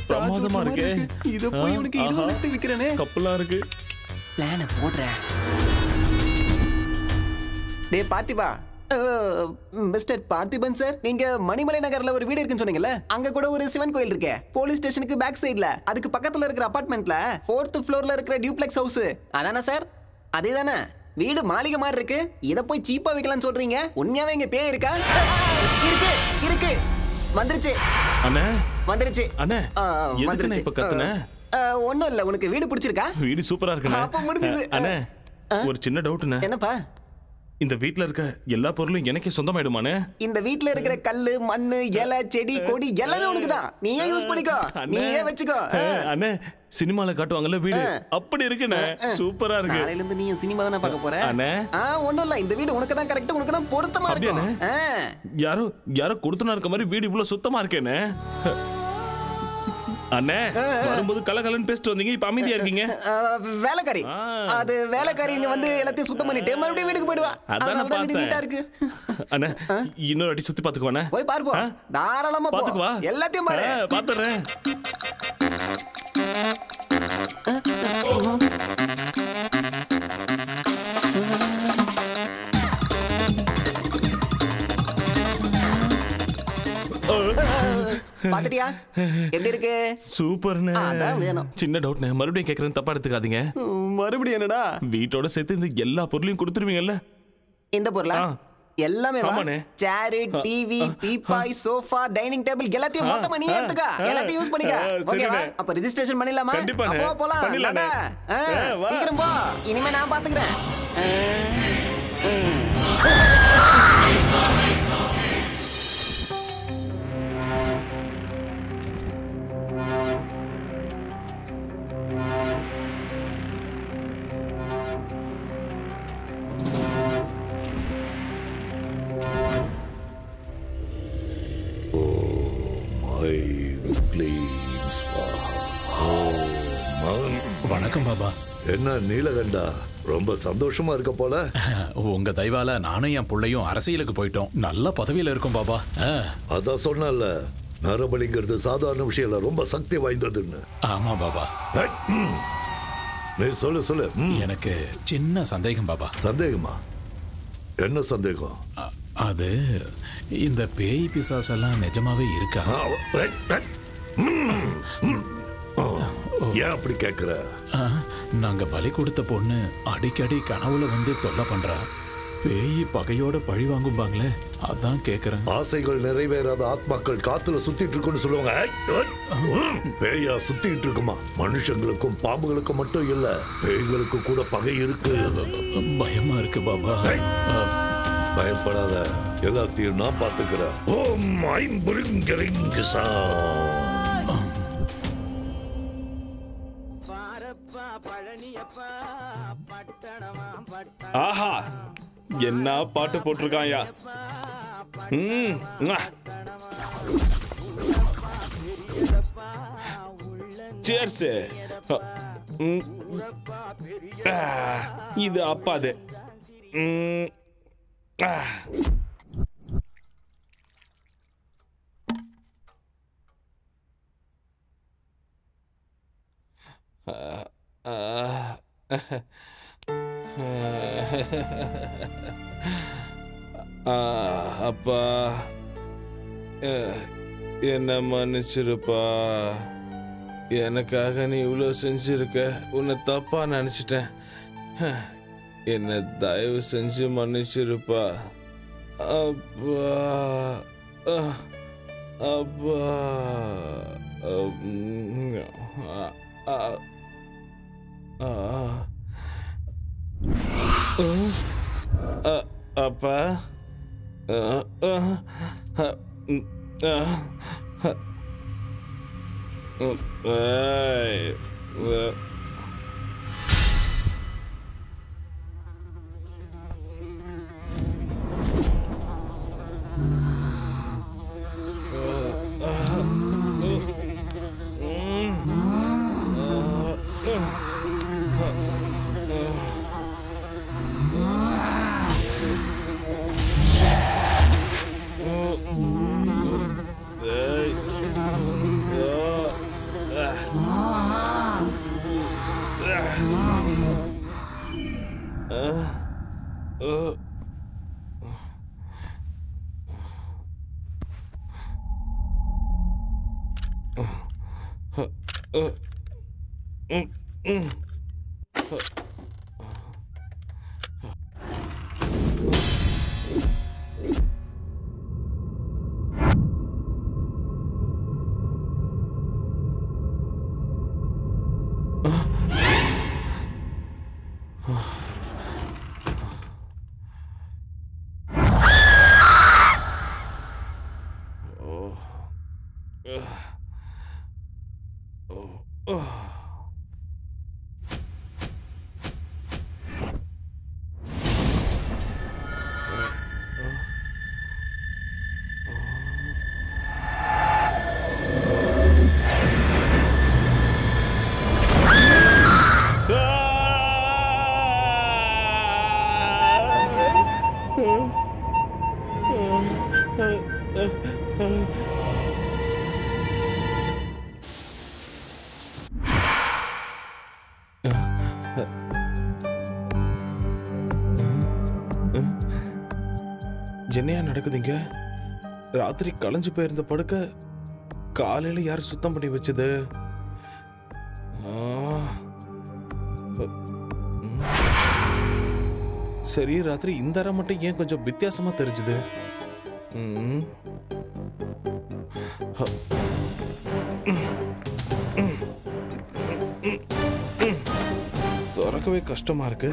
பிரமாதமா இருக்கே. இத போய் உனக்கு 20 லட்சத்துக்கு விக்கிறனே. கப்பலா இருக்கு. பிளான போடுறேன். டேய் பார்த்திபா, மிஸ்டர் பார்த்திபன் சார், நீங்க மணிமலை நகர்ல ஒரு வீடு இருக்குன்னு சொன்னீங்கல்ல, அங்க கூட ஒரு சிவன் கோயில் இருக்கு. போலீஸ் ஸ்டேஷனுக்கு பேக் சைடுல, அதுக்கு பக்கத்துல இருக்கிற அபார்ட்மெண்ட்ல 4th ஃப்ளோர்ல இருக்கிற டியூப்ளெக்ஸ் ஹவுஸ் அதானே சார்? அதேதானே? வீடு மாளிகை மாதிரி இருக்கு. இத போய் சீப்பா விக்கலாம்னு சொல்றீங்க? உண்மையாவே இங்க பேய் இருக்கா? இருக்கு இருக்கு, வந்துருச்சு அண்ணே, வந்துருச்சு அண்ணே. வந்துருச்சு. இப்ப கத்துனே ஒண்ணும் இல்ல. உனக்கு வீடு பிடிச்சிருக்கா? வீடு சூப்பரா இருக்குண்ணே. அப்ப முடிஞ்சது. அண்ணே, ஒரு சின்ன டவுட்ண்ணே. என்னப்பா? இந்த வீட்ல இருக்க எல்லா பொருளும் எனக்கே சொந்தமாயிடுமானே? இந்த வீட்ல இருக்கிற கல்லு, மண்ணு, இலை, செடி, கொடி எல்லாமே உனக்கு தான். நீயே யூஸ் பண்ணிக்கோ, நீயே வச்சுக்கோ. அண்ணே, சினிமால காட்டுவாங்கல்ல வீடு, அப்படி இருக்குண்ணே. சூப்பரா இருக்கு. நாளையில இருந்து நீ சினிமா தானே பார்க்க போற? அண்ணே, ஒண்ணும் இல்ல, இந்த வீடு உனக்கு தான் கரெக்ட், உனக்கு தான் பொருத்தமா இருக்கும். யாரோ யாரோ கொடுத்தனா இருக்க மாதிரி வீடு இவ்வளவு சுத்தமா இருக்கேனே. அண்ணே, வரும்போது கலகலன்னு பேசிட்டு வந்தீங்க, இப்ப அமைதியா இருக்கீங்க. வேலைக்காரி, அது வேலைக்காரி இங்க வந்து எல்லாத்தையும் சுத்தம் பண்ணிட்டு மறுபடியும் வீட்டுக்கு போயிடுவா. அதான் வீடு நீட்டா இருக்கு. அண்ணே, இன்னொரு அடி சுத்தி பாத்துக்குவானே. போய் பாரு, போ. தாராளமா பாத்துக்குவா. எல்லாத்தையும் பாரு. பாத்துறேன். பாத்துட்டியா எப்படி இருக்கு? சூப்பர்ண்ணே. அதான் வேணும். சின்ன டவுட்ண்ணே, மறுபடியும் கேக்குறேன், தப்பா எடுத்துக்காதீங்க. மறுபடியும் என்னடா? வீட்டோட சேர்த்து இந்த எல்லா பொருளையும் கொடுத்துருவீங்கல்ல? இந்த பொருளா? எல்லாமே சேர், டிவி, பீப்பாய், சோஃபா, டைனிங் டேபிள் எல்லாத்தையும் மொத்தமா நீ எடுத்துக்க. எல்லாத்தையும் யூஸ் பண்ணிக்க. ஓகேவா? அப்ப ரெஜிஸ்ட்ரேஷன் பண்ணிடலாமா? அப்போ போலாம். சீக்கிரம் போ, இனிமே நான் பாத்துக்கிறேன். வணக்கம் பாபா. என்ன நீலகண்டா, ரொம்ப சந்தோஷமா இருக்க போல. உங்க தயவால நானும் என் பிள்ளையும் அரசியலுக்கு போயிட்டோம். நல்ல பதவியில இருக்கும் பாபா. அதான் சொன்னல, நரபலிங்கிறது சாதாரண விஷயம் இல்ல, ரொம்ப சக்தி வாய்ந்ததுன்னு. ஆமா பாபா. நீ சொல்லு சொல்லு. எனக்கு சின்ன சந்தேகம் பாபா. சந்தேகமா? என்ன சந்தேகம்? அது இந்த பேய் பிசாசெல்லாம் நிஜமாவே இருக்கா? ஏன் அப்படி கேக்குற? நாங்க பலி கொடுத்த பொண்ணு அடிக்கடி கனவுல வந்து தொல்லை பண்றா. பேய் பகையோட பழி வாங்கும்பாங்களே, அதான் கேக்குறேன். ஆசைகள் நிறைவேறாத ஆத்மாக்கள் காத்துல சுத்திட்டு இருக்குன்னு சொல்லுவாங்க. பேயா சுத்திட்டு இருக்குமா? மனுஷங்களுக்கும் பாம்புகளுக்கும் மட்டும் இல்ல, பேய்களுக்கு கூட பகை இருக்கு. பயமா இருக்கு பாபா. பயப்படாத, எல்லாத்தையும் நான் பாத்துக்கிறேன். ஓம் ஐம்புரிங்கரிங்கசா. ஆஹா, என்ன பாட்டு போட்டிருக்காயா. சேர்ஸ். இது அப்பாது. அப்பா என்ன மன்னிச்சிருப்பா. எனக்காக நீ இவ்வளோ செஞ்சிருக்க. உன்னை தப்பா நினச்சிட்டேன். என்னை தயவு செஞ்சு மன்னிச்சிருப்பா. அப்பா அப்பா அப்பா என்னையா நடக்குதுங்க? ராத்திரி களைஞ்சு போயிருந்த படுக்க காலையில யார் சுத்தம் பண்ணி வச்சது? சரி, ராத்திரி இந்த அறை மட்டும் ஏன் கொஞ்சம் வித்தியாசமா தெரிஞ்சுது? திறக்கவே கஷ்டமா இருக்கு.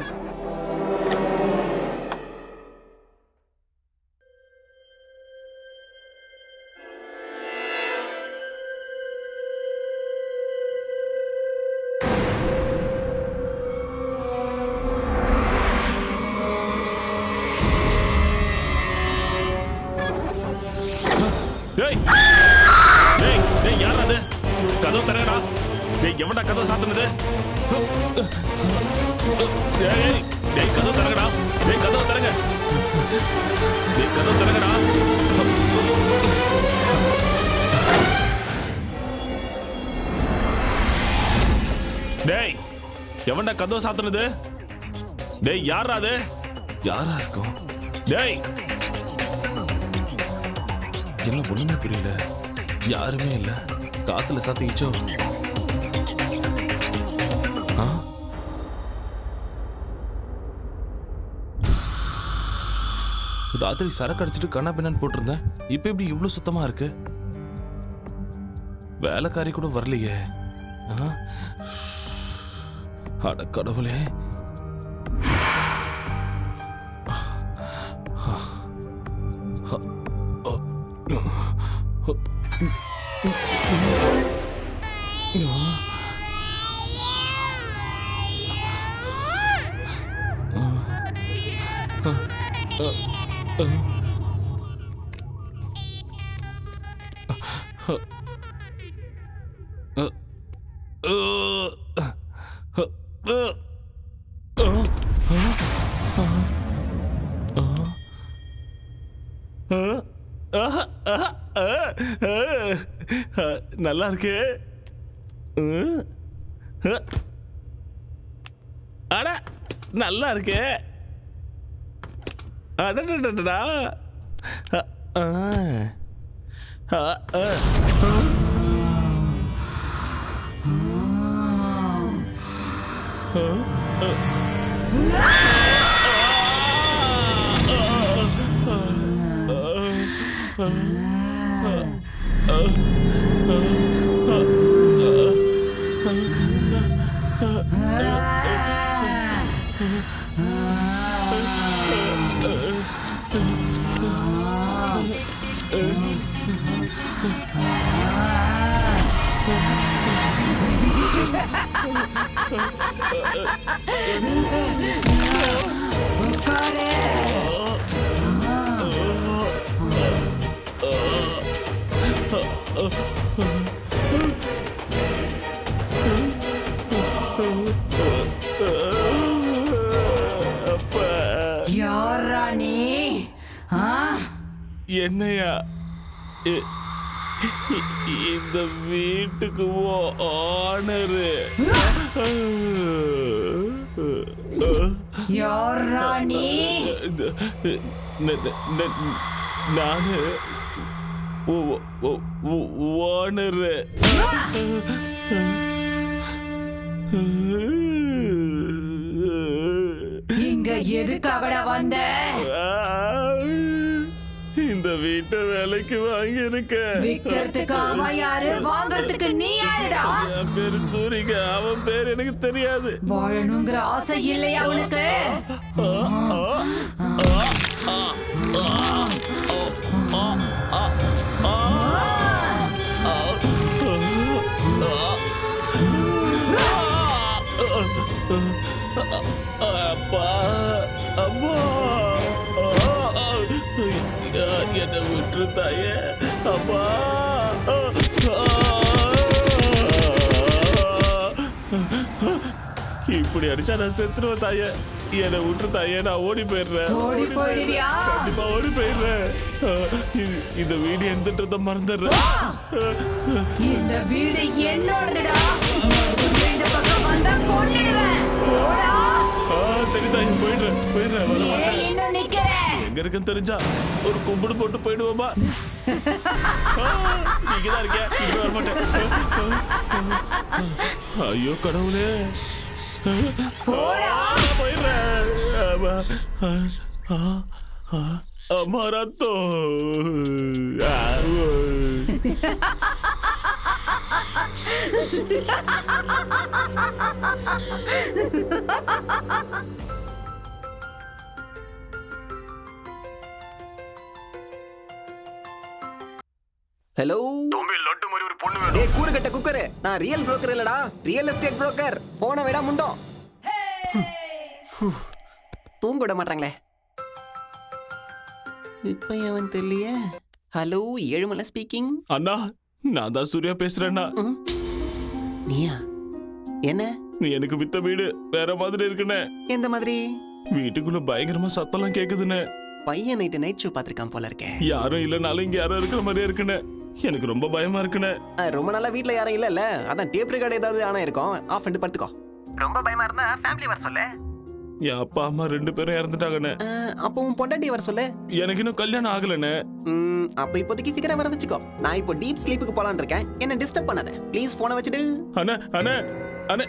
எவன்டா கதவை சாத்துனது? கதவு திறங்கடா. கதவு திறங்க. கதவு திறங்கடா. டேய், எவன்டா கதவை சாத்துனது? டேய், யாரா அது? யாரா இருக்கும்? டேய், என்ன ஒண்ணுமே புரியல. யாருமே இல்ல. காத்துல சாத்திச்சோ. ராத்திரி சரக்கு அடிச்சுட்டு கண்ணா பின்னான்னு போட்டிருந்தேன். இப்ப எப்படி இவ்வளவு சுத்தமா இருக்கு? வேலைக்காரி கூட வரலையே. அட கடவுளே. நல்லா இருக்கு. நல்லா இருக்கு. அடடடடா. என்னையா இந்த வீட்டுக்கு ஓனரு? நானு ஓனரு. இங்க எதுக்காகடா வந்த? இந்த வீட்டை வேலைக்கு வாங்கி இருக்க. விக்கிறதுக்கு அவன் யாரு, வாங்கறதுக்கு நீ யாருடா? என் பேரு சூரிங்க. அவன் பேர் எனக்கு தெரியாது. வாழணுங்கிற ஆசை இல்லையா உனக்கு? அப்பா, அம்மா, என்னை விட்டு தாயே. அப்பா, இப்படி அடிச்சா நான் செத்துருவேன் தாயே. என்னை விட்டு தாயே, நான் ஓடி போயிடுறேன். கண்டிப்பா ஓடி போயிடுறேன். இந்த வீடு எந்தன்றத மறந்துடுறேன். இந்த வீடு என்னோடதுடா. இந்த பக்கம் வந்தா கொன்னுடுவேன். போடா. சரி தாயே, போயிடுறேன் போயிடுறேன். இன்னும் நிக்கிறேன். எங்க இருக்குன்னு தெரிஞ்சா ஒரு கும்பிடு போட்டு போயிடுவோமா? நீங்கதான் இருக்கியா? இங்க வர மாட்டேன். ஐயோ கடவுளே, போயிடுறேன். அம்மா ரத்தோ. ஹலோ தம்பி, லட்டு மாதிரி ஒரு பொண்ணு வேணும். ஏய் கூறுகட்ட குக்கர், நான் ரியல் புரோக்கர் இல்லடா, ரியல் எஸ்டேட் புரோக்கர். போன விட முண்டோம். தூங்க விட மாட்டாங்களே. இப்ப அவன் தெரியலையே. Hello, Ezhumalai speaking. அண்ணா, நான் தான் சூர்யா பேசுறேன்னா. நீயா? என்ன? நீ எனக்கு வித்த வீடு வேற மாதிரி இருக்குன்னு. எந்த மாதிரி? வீட்டுக்குள்ள பயங்கரமா சத்தம்லாம் கேக்குதுன்னு. பையன் நைட் ஷோ பாத்திருக்கான் போல இருக்கேன். யாரும் இல்லனாலும் இங்க யாரும் இருக்கிற மாதிரியே இருக்குன்னு. எனக்கு ரொம்ப பயமா இருக்குன்னு. ரொம்ப நாளா வீட்ல யாரும் இல்லல்ல, அதான் டேப் ரெக்கார்ட் ஏதாவது ஆனா இருக்கும். ஆஃப் பண்ணிட்டு படுத்துக்கோ. ரொம்ப பயமா இருந்தா ஃபேமிலி வர சொல்லு. என் அப்பா அம்மா 2 பேரும் இறந்துட்டாங்கன்னு. அப்போ உன் பொண்டாட்டி வர சொல்லு. எனக்கு இன்னும் கல்யாணம் ஆகலன்னு. அப்ப இப்போதைக்கு ஃபிகரை வர வச்சுக்கோ. நான் இப்போ டீப் ஸ்லீப்புக்கு போலான்னு இருக்கேன். என்ன டிஸ்டர்ப் பண்ணாத ப்ளீஸ். போனை வச்சுடு. அண்ணே அண்ணே அண்ணே.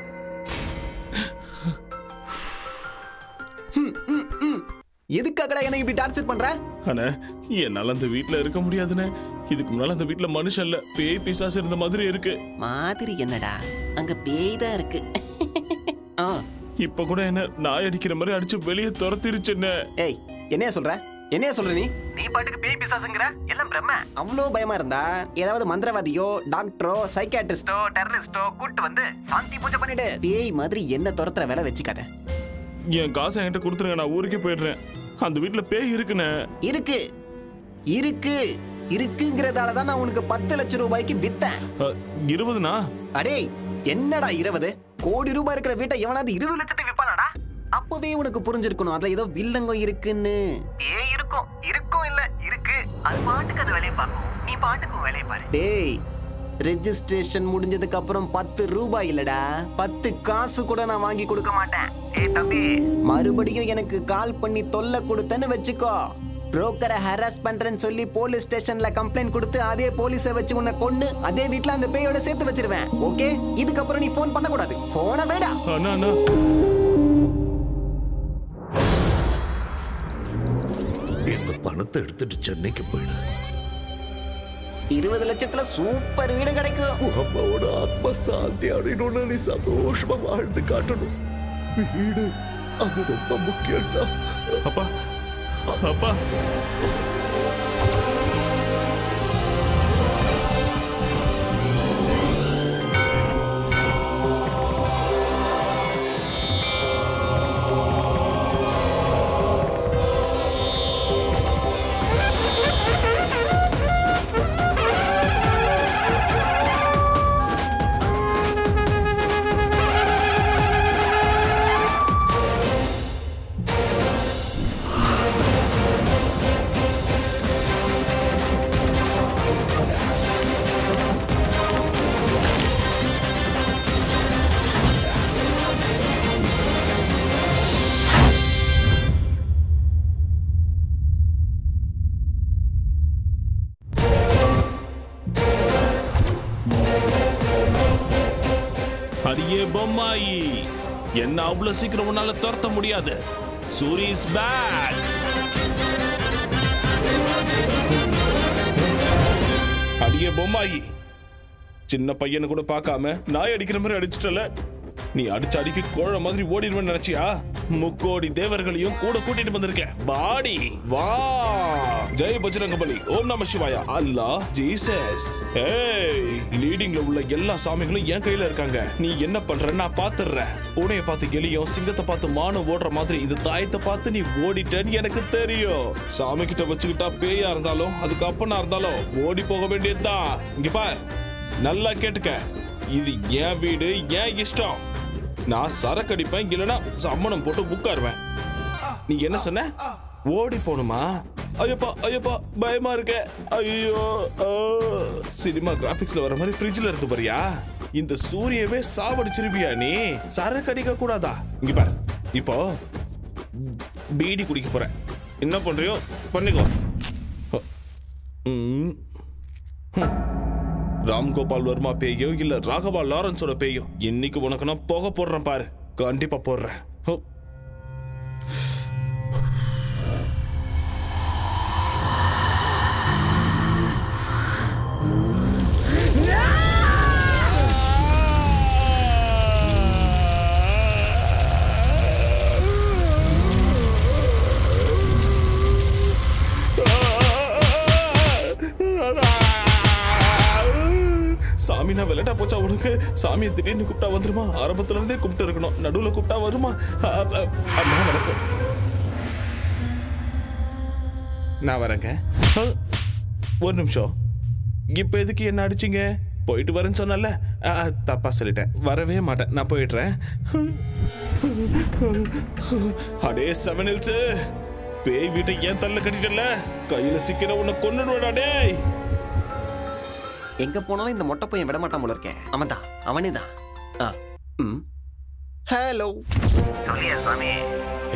எதுக்காகடா என்ன இப்படி டார்ச்சர் பண்ற? அண்ணே, என்னால அந்த வீட்ல இருக்க முடியாதுன்னு. இதுக்கு முன்னால அந்த வீட்ல மனுஷன் இல்ல, பேய் பிசாசு இருந்த மாதிரி இருக்கு. மாதிரி என்னடா, அங்க பேய் தான் இருக்கு. இப்ப கூட என்ன நாய் அடிக்கிற மாதிரி அடிச்சு வெளியே துரத்திருச்சுன்னு. ஏய், என்னையா சொல்ற? என்னையா சொல்ற நீ? நீ பாட்டுக்கு பேய் பிசாசுங்கற, எல்லாம் பிரம்ம. அவ்வளோ பயமா இருந்தா ஏதாவது மந்திரவாதியோ, டாக்டரோ, சைக்கியாட்ரிஸ்டோ, டெரரிஸ்டோ கூட்டு வந்து சாந்தி பூஜை பண்ணிடு. பேய் மாதிரி என்ன துரத்துற வேலை வச்சுக்காத. என் காசை என்கிட்ட கொடுத்துருங்க, நான் ஊருக்கே போயிடுறேன். அந்த வீட்டுல பேய் இருக்குன்னு. இருக்கு இருக்கு இருக்குங்கிறதால தான் நான் உனக்கு 10 லட்சம் ரூபாய்க்கு வித்தேன். 20னா? அடே என்னடா 20? கோடி ரூபாய் இருக்கிற வீட்டை எவனாவது 20 லட்சத்துக்கு விப்பானாடா? அப்பவே உனக்கு புரிஞ்சிருக்கணும் அதுல ஏதோ வில்லங்கம் இருக்குன்னு. பேய் இருக்கும் இல்ல இருக்கு. அது பாட்டுக்கு அது வேலையை பார்க்கும், நீ பாட்டுக்கும் வேலையை பாரு. டேய், ரெஜிஸ்ட்ரேஷன் முடிஞ்சதுக்கு அப்புறம் 10 ரூபாய் இல்லடா 10 காசு கூட நான் வாங்கி கொடுக்க மாட்டேன். ஏய் தம்பி, மறுபடியும் எனக்கு கால் பண்ணி தொல்லை கொடுத்தேன்னு வச்சுக்கோ, புரோக்கரை ஹராஸ் பண்றேன்னு சொல்லி போலீஸ் ஸ்டேஷன்ல கம்ப்ளைண்ட் கொடுத்து அதே போலீஸை வச்சு உன்னை கொன்னு அதே வீட்ல அந்த பேயோட சேர்த்து வச்சிருவேன். ஓகே, இதுக்கப்புறம் நீ ஃபோன் பண்ண கூடாது. போன வேடா. அண்ணா இந்த பணத்தை எடுத்துட்டு சென்னைக்கு போயிடு. 20 லட்சத்துல சூப்பர் வீடு கிடைக்கும். அம்மாவோட ஆத்மா சாந்தி அடையணும்னு நீ சந்தோஷமா வாழ்ந்து காட்டணும். வீடு அது ரொம்ப முக்கியம்டா. அப்பா அப்பா அடியே பொம்மாயி, என்ன அவ்வளவு சீக்கிரம் உன்னால துரத்த முடியாது. Soori is back. அடியே பொம்மாயி, சின்ன பையனை கூட பார்க்காம நாய் அடிக்கிற மாதிரி அடிச்சிட்டல. நீ அடிச்ச அடிக்கு கோழ மாதிரி ஓடிடுவேன்னு நினைச்சியா? முக்கோடி தேவர்களையும் கூட கூட்டிட்டு வந்திருக்கேன். பாடி வா. ஜெய் பஜ்ரங்கபலி, ஓம் நம சிவாயா, அல்லாஹ், ஜீசஸ். ஏய், லீடிங்ல உள்ள எல்லா சாமிகளும் என் கையில இருக்காங்க. நீ என்ன பண்ற நான் பாத்துறேன். பூனையை பார்த்து எலியும் சிங்கத்தை பார்த்து மானும் ஓடுற மாதிரி இந்த தாயத்தை பார்த்து நீ ஓடிட்டேன்னு எனக்கு தெரியும். சாமி கிட்ட வச்சுக்கிட்டா பேயா இருந்தாலும் அதுக்கு அப்பனா இருந்தாலும் ஓடி போக வேண்டியதுதான். இங்க பார், நல்லா கேட்டுக்க, இது என் வீடு, என் இஷ்டம். நான் சரக்கு அடிப்பேன், இல்லைன்னா சம்மணம் போட்டு உட்காருவேன். நீ என்ன சொன்ன? ஓடி போணுமா? ஐயப்பா ஐயப்பா பயமா இருக்க. ஐயோ, சினிமா கிராபிக்ஸ்ல வர மாதிரி ஃப்ரிட்ஜ்ல இருந்து பாரியா? இந்த சூரியவே சாவடிச்சிருப்பியா நீ? சரக்கு அடிக்க கூடாதா? இங்க பாரு, இப்போ பீடி குடிக்க போறேன். என்ன பண்றியோ பண்ணிக்கோ. ராம்கோபால் வர்மா பேயோ இல்ல ராகவா லாரன்ஸோட பேயோ, இன்னைக்கு உனக்கு நான் போக போடுறேன் பாரு. கண்டிப்பா போடுறேன். சாமினா விளையாட்டா போச்சா உனக்கு? சாமியை திடீர்னு கூப்பிட்டா வந்துருமா? ஆரம்பத்துல இருந்தே கூப்பிட்டு இருக்கணும், நடுவுல கூப்பிட்டா வருமா? அம்மா வணக்கம், நான் வரேங்க. ஒரு நிமிஷம், இப்ப எதுக்கு என்ன அடிச்சிங்க? போயிட்டு வரேன்னு சொன்னல. தப்பா சொல்லிட்டேன், வரவே மாட்டேன், நான் போயிடுறேன். அடே செவனில்ஸ், பேய் வீட்டை ஏன் தள்ள கட்டிட்டல? கையில சிக்கிற உன்னை கொன்னுடுவேடா டேய். எங்க போனாலும் இந்த மொட்டை பையன் விட மாட்டான் போல இருக்கேன். அவன் தான், அவனே தான். ஹலோ சாமி.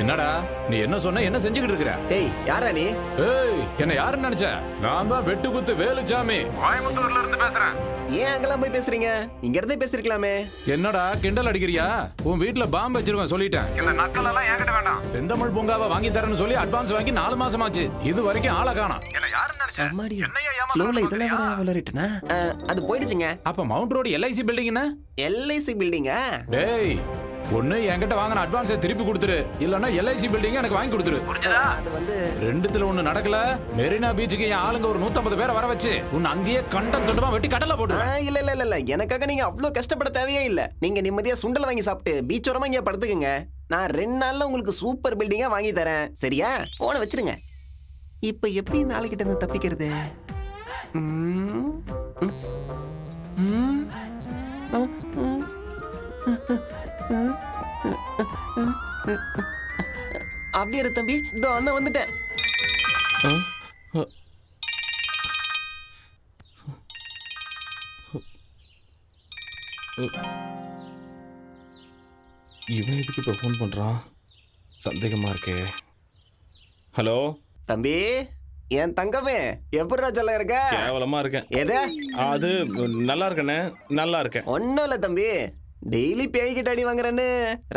என்னடா நீ என்ன சொன்ன? என்ன செஞ்சுக்கிட்டு இருக்கிற? ஏய், யாரா நீ? ஏய், என்ன யாருன்னு நினைச்ச? நான் தான் வெட்டுக்குத்து வேலுச்சாமி, கோயம்புத்தூர்ல இருந்து பேசுறேன். ஏன் அங்கெல்லாம் போய் பேசுறீங்க? இங்க இருந்தே பேசிருக்கலாமே. என்னடா கிண்டல் அடிக்கிறியா? உன் வீட்டுல பாம்பு வச்சிருவேன் சொல்லிட்டேன். இந்த நக்கல் எல்லாம் என்கிட்ட வேண்டாம். செந்தமிழ் பூங்காவை வாங்கி தரேன்னு சொல்லி அட்வான்ஸ் வாங்கி 4 மாசம் ஆச்சு. இது வரைக்கும் ஆளை காணோம். என்ன யாருன்னு நினைச்ச? ஃப்ளோல இதெல்லாம் வர வளரிட்டனா? அது போயிடுச்சுங்க. அப்ப மவுண்ட் ரோடு எல்ஐசி பில்டிங்னா? எல்ஐசி பில்டிங்கா? டேய், ஒண்ணு என்கிட்ட வாங்கின அட்வான்ஸை திருப்பி கொடுத்துரு, இல்லன்னா எல்ஐசி பில்டிங் எனக்கு வாங்கி கொடுத்துரு. அது வந்து ரெண்டுத்துல ஒண்ணு நடக்கல. மெரினா பீச்சுக்கு என் ஆளுங்க ஒரு 150 பேரை வர வச்சு உன்னை அங்கேயே கண்டம் தொண்டமா வெட்டி கடல்ல போட்டு. இல்ல இல்ல இல்ல இல்ல, எனக்காக நீங்க அவ்வளவு கஷ்டப்பட தேவையே இல்ல. நீங்க நிம்மதியா சுண்டல் வாங்கி சாப்பிட்டு பீச் ஓரமா இங்க படுத்துக்குங்க. நான் 2 நாள்ல உங்களுக்கு சூப்பர் பில்டிங்கா வாங்கி தரேன். சரியா? போன வச்சிருங்க. இப்ப எப்படி இந்த ஆளுகிட்ட இருந்து தப்பிக்கிறது? அப்படியே இரு தம்பி, இதோ அண்ணன் வந்துட்டேன். இவன் எதுக்கு இப்போ ஃபோன் பண்ணுறான்? சந்தேகமாக இருக்கே. ஹலோ தம்பி, என் தங்கமே எப்படி ராஜால இருக்க? கேவலமா இருக்கேன். எது? அது நல்லா இருக்கண்ணே, நல்லா இருக்கேன். ஒன்னும் இல்ல தம்பி, டெய்லி பேய்கிட்ட அடி வாங்குறேன்னு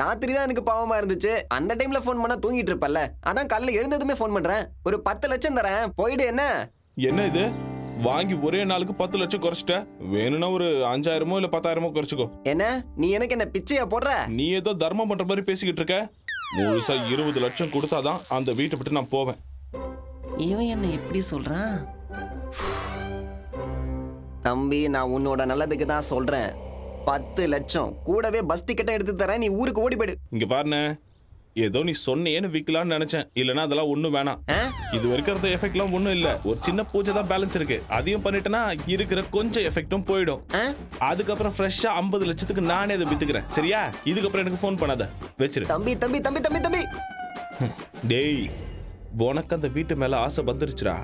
ராத்திரி தான் எனக்கு பாவமா இருந்துச்சு. அந்த டைம்ல ஃபோன் பண்ணா தூங்கிட்டு இருப்பல்ல, அதான் காலைல எழுந்ததுமே ஃபோன் பண்றேன். ஒரு 10 லட்சம் தரேன், போயிடு. என்ன என்ன இது? வாங்கி ஒரே நாளுக்கு 10 லட்சம் குறைச்சிட்ட. வேணும்னா ஒரு 5000மோ இல்ல 10,000மோ குறைச்சிக்கோ. என்ன நீ எனக்கு என்ன பிச்சையா போடுற? நீ ஏதோ தர்மம் பண்ற மாதிரி பேசிக்கிட்டு இருக்க. முழுசா 20 லட்சம் கொடுத்தாதான் அந்த வீட்டை விட்டு நான் போவேன். இவன் என்ன எப்படி சொல்றான்? தம்பி, நான் உன்னோட நல்லதுக்கு தான் சொல்றேன். 10 லட்சம் கூடவே பஸ் டிக்கெட்டை எடுத்து தரேன், நீ ஊருக்கு ஓடி போயிடு. இங்க பாருண்ணே, ஏதோ நீ சொன்னேன்னு விற்கலான்னு நினைச்சேன். இல்லைன்னா அதெல்லாம் ஒன்றும் வேணாம். இது வரைக்கும் அந்த எஃபெக்ட்லாம் ஒன்றும் இல்லை. ஒரு சின்ன பூஜை தான் பேலன்ஸ் இருக்கு. அதையும் பண்ணிட்டேன்னா இருக்கிற கொஞ்சம் எஃபெக்டும் போயிடும். அதுக்கப்புறம் ஃப்ரெஷ்ஷா 50 லட்சத்துக்கு நானே அதை வித்துக்கிறேன். சரியா? இதுக்கப்புறம் எனக்கு ஃபோன் பண்ணாத, வச்சிரு. தம்பி தம்பி தம்பி தம்பி தம்பி டேய், உனக்கு அந்த வீட்டு மேல ஆசை வந்துருச்சுடா.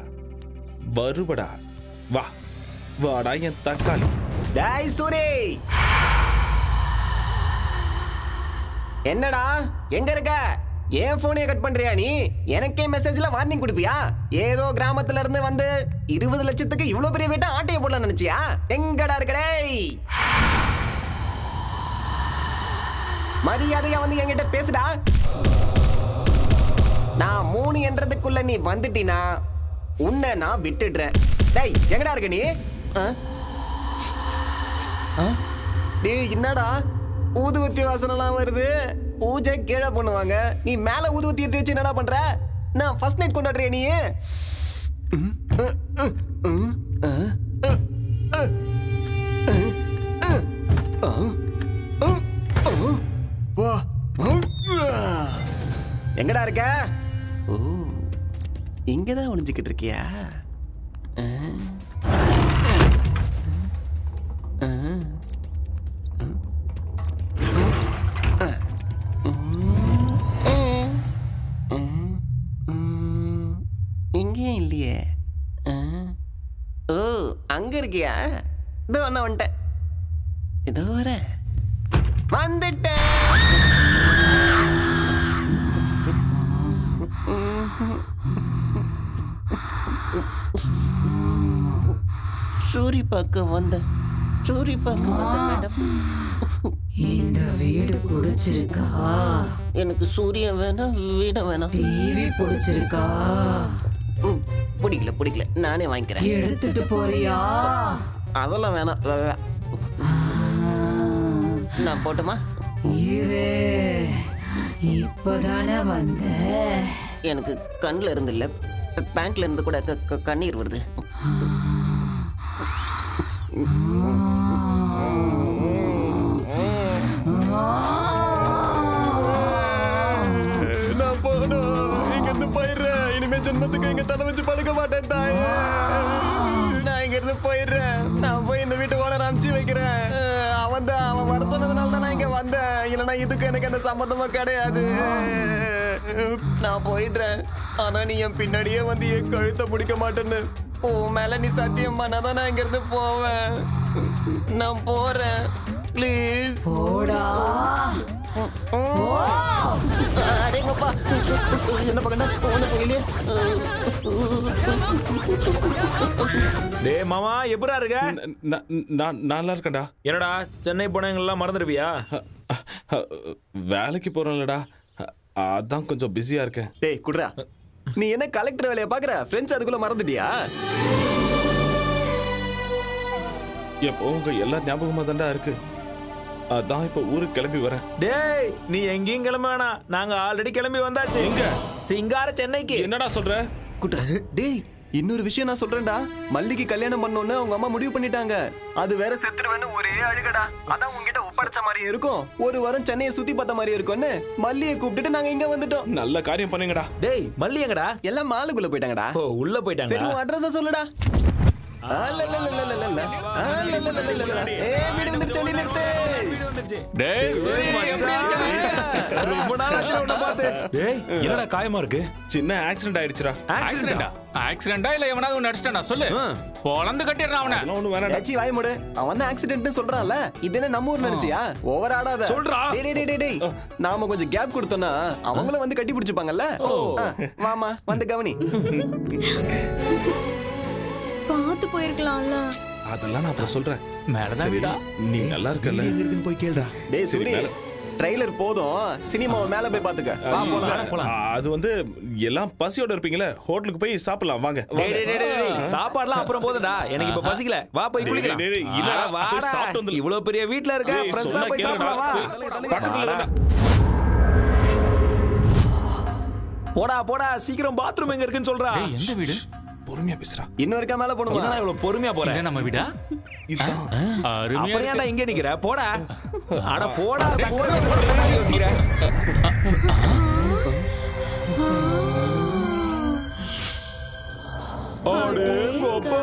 வருவடா, வா வாடா என் தக்காளி. டேய் சூரி, என்னடா எங்க இருக்க? ஏன் போனைய கட் பண்றியா நீ? எனக்கே மெசேஜ்ல வார்னிங் கொடுப்பியா? ஏதோ கிராமத்துல இருந்து வந்து 20 லட்சத்துக்கு இவ்வளவு பெரிய வீட்டை ஆட்டைய போடலாம் நினைச்சியா? எங்கடா இருக்கடே? மரியாதையா வந்து என்கிட்ட பேசுடா. நான் 3 என்றதுக்குள்ள நீ வந்துட்டினா உன்னை நான் விட்டுடுறேன். டேய், எங்கடா இருக்க நீ? டேய், என்னடா ஊதுவத்தி வாசனெல்லாம் வருது? பூஜை கீழே பண்ணுவாங்க, நீ மேல ஊதுவத்தி எடுத்து வச்சு என்னடா பண்ற? நான் ஃபர்ஸ்ட் நைட் கொண்டாடுறியா நீ? எங்கடா இருக்க? ஓ, இங்கதான் ஒளிஞ்சுக்கிட்டு இருக்கியா? இங்கேயும் இல்லையே. ஓ, அங்க இருக்கியா? இதோ நான் வந்துட்டேன். இதோ வரேன், வந்துட்டேன். சூரி பக்கம் வந்த மேடம். இந்த வீடு பிடிச்சிருக்கா? எனக்கு சூரியன் வேணாம், வீடம் வேணாம். டிவி பிடிச்சிருக்கா? பிடிக்கல, நானே வாங்கிக்கிறேன். எடுத்துட்டு போறியா? அதெல்லாம் வேணாம், நான் போட்டுமா? இரு, இப்பதானே வந்த. எனக்கு கண்ணில் இருந்து இல்ல, பேண்ட்ல இருந்து கூட கண்ணீர் வருது. நான் போகணும், இங்க இருந்து போயிடுறேன். இனிமே ஜென்மத்துக்கு இங்க தலை வச்சு படுக்க மாட்டேன் தாயே. நான் இங்க இருந்து போயிடுறேன். நான் போய் இந்த வீட்டு ஓனர் அனுப்பிச்சு வைக்கிறேன். அவன் வர சொன்னதுனால தான் நான் இங்க வந்தேன். இல்லைன்னா இதுக்கு எனக்கு அந்த சம்மந்தமும் கிடையாது. நான் போயிடுறேன். ஆனா நீ என் பின்னாடியே வந்து என் கழுத்தை பிடிக்க மாட்டேன்னு உன் மேல நீ சத்தியம் பண்ணாதான் நான் இங்க இருந்து போவேன். நான் போறேன், ப்ளீஸ் போடா. அடேங்கப்பா, என்ன பக்கம்டா ஒண்ணு புரியலையே. டேய் மாமா, எப்படா இருக்க? நான் நல்லா இருக்கேன்டா. என்னடா சென்னை போனவங்கெல்லாம் மறந்துடுவியா? வேலைக்கு போறேன்லடா, அதான் கொஞ்சம் பிஸியா இருக்கேன். டேய் குட்ரா, நீ என்ன கலெக்டர் வேலையை பாக்குற? ஃப்ரெண்ட்ஸ் அதுக்குள்ள மறந்துட்டியா? எப்போ உங்க எல்லா ஞாபகமா தான்டா இருக்கு. அதான் இப்ப ஊருக்கு கிளம்பி வரேன். டேய், நீ எங்கேயும் கிளம்ப வேணாம், நாங்க ஆல்ரெடி கிளம்பி வந்தாச்சு. எங்க? சிங்கார சென்னைக்கு. என்னடா சொல்ற? குட்ரா, டேய் இன்னொரு விஷயம் நான் சொல்றேன்டா. மல்லிக்கு கல்யாணம் பண்ணோன்னு அவங்க அம்மா முடிவு பண்ணிட்டாங்க. அது வேற செத்துருவேன்னு ஒரே அழுகடா. அதான் உங்ககிட்ட ஒப்படைச்ச மாதிரி இருக்கும். ஒரு வாரம் சென்னையை சுத்தி பார்த்த மாதிரி இருக்கும்னு மல்லியை கூப்பிட்டுட்டு நாங்க இங்க வந்துட்டோம். நல்ல காரியம் பண்ணுங்கடா. டேய், மல்லி எங்கடா? எல்லாம் மாலுக்குள்ள போயிட்டாங்கடா. ஓ, உள்ள போயிட்டாங்க. சரி, உன் அட்ரஸ் சொல்லுடா. வீடு வந்துருச்சு, நிறுத்து. டேய் மச்சான், ரொம்ப நாள் ஆச்சு உன்னை பார்த்து. டேய் என்னடா காயமா இருக்கு? சின்ன ஆக்சிடென்ட் ஆயிடுச்சுடா. ஆக்சிடென்டா இல்ல எவனாவது ஒன்னு அடிச்சிட்டானா சொல்லு. பொளந்து கட்டிடுறான் அவனை. ஒண்ணு வேணாம். ஏச்சி வாய் மூடு. அவன் தான் ஆக்சிடென்ட்னு சொல்றான்ல. இது என்ன நம்ம ஊர் நினைச்சியா? ஓவர் ஆடாத. சொல்றா. டேய் நாம கொஞ்சம் கேப் கொடுத்தோம்னா அவங்களும் வந்து கட்டி பிடிச்சுப்பாங்கல்ல. வாமா வந்து கவனி. பாத்து போயிருக்கலாம்ல. அதெல்லாம் நான் அப்புறம் சொல்றேன். மேலதான் வீடா. நீ நல்லா இருக்கல. எங்க இருக்குன்னு போய் கேளுடா. டேய் சுடி. ட்ரைலர் போதும். சினிமாவை மேல போய் பாத்துக்க. வா போலாம். அது வந்து எல்லாம் பசியோட இருப்பீங்களே. ஹோட்டலுக்கு போய் சாப்பிடலாம் வாங்க. டேய் சாப்பாடுலாம் அப்புறம் போதுடா. எனக்கு இப்ப பசிக்கல. வா போய் குளிக்கலாம். இல்ல வாடா. சாப்பிட்டு வந்து இவ்வளவு பெரிய வீட்ல இருக்க. பிரசா போய் சாப்பிடலாம் வா. பக்கத்துல தான். போடா சீக்கிரம் பாத்ரூம் எங்க இருக்குன்னு சொல்றா. எந்த வீடு? பொறுமையா பேசுறா. இன்னும் இருக்க மேல போணுமா? என்னடா இவ்வளவு பொறுமையா போற? இது நம்ம வீடா? அருமையா அப்படியாடா இங்க நிக்கிற? போடா. அட போடா. யோசிக்கிற. அடே கோப்பா.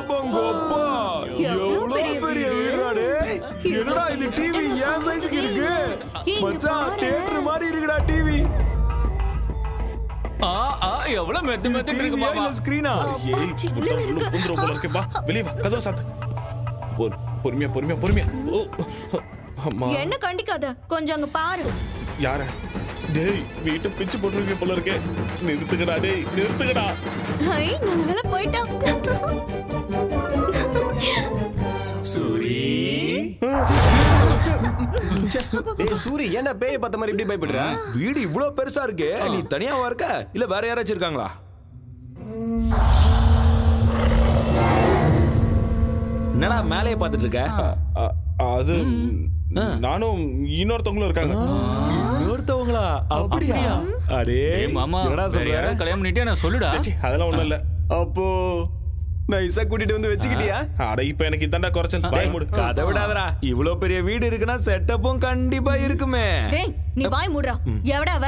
எவ்வளவு பெரிய வீடுடா டேய். என்னடா இது டிவி ஏன் சைஸ்க்கு இருக்கு? மச்சான் தியேட்டர் மாதிரி இருக்குடா டிவி. எவ்வளவு மெத்து இருக்கு மாமா. ஸ்கிரீனா? ஏய் புந்துற போல இருக்கு. வா வெளிய வா. கதவு சாத்து. பொறுமையா. ஓ அம்மா. என்ன கண்டிக்காத. கொஞ்சம் அங்க பாரு. யார? டேய் வீட்டை பிச்சு போட்டுருக்க போல இருக்கே. நிறுத்துக்கடா டேய் நிறுத்துக்கடா. ஹை நல்ல போய்டா. சூரி. டேய் சூரி என்ன பேய் பார்த்த மாதிரி இப்படி பயப்படுற? வீடு இவ்வளவு பெருசா இருக்கு. நீ தனியாவா இருக்க இல்ல வேற யாராச்சும் இருக்காங்களா? என்னடா மேலே பார்த்துட்டு இருக்க? அது நானும் இன்னொருத்தவங்களும் இருக்காங்க. இன்னொருத்தவங்களா? அப்படியா? அடே மாமா கல்யாணம் பண்ணிட்டே நான் சொல்லுடா. அதெல்லாம் ஒண்ணும் இல்ல. அப்போ நைஸா கூட்டிட்டு வந்து வச்சுக்கிட்டியா? அட இப்ப எனக்கு இதாண்டா குறைச்சல். வாய் மூடு. கதை விடாதடா. இவ்வளவு பெரிய வீடு இருக்குன்னா செட்டப்பும் கண்டிப்பா இருக்குமே. டேய் நீ வாய் மூடுடா. எவடா அவ?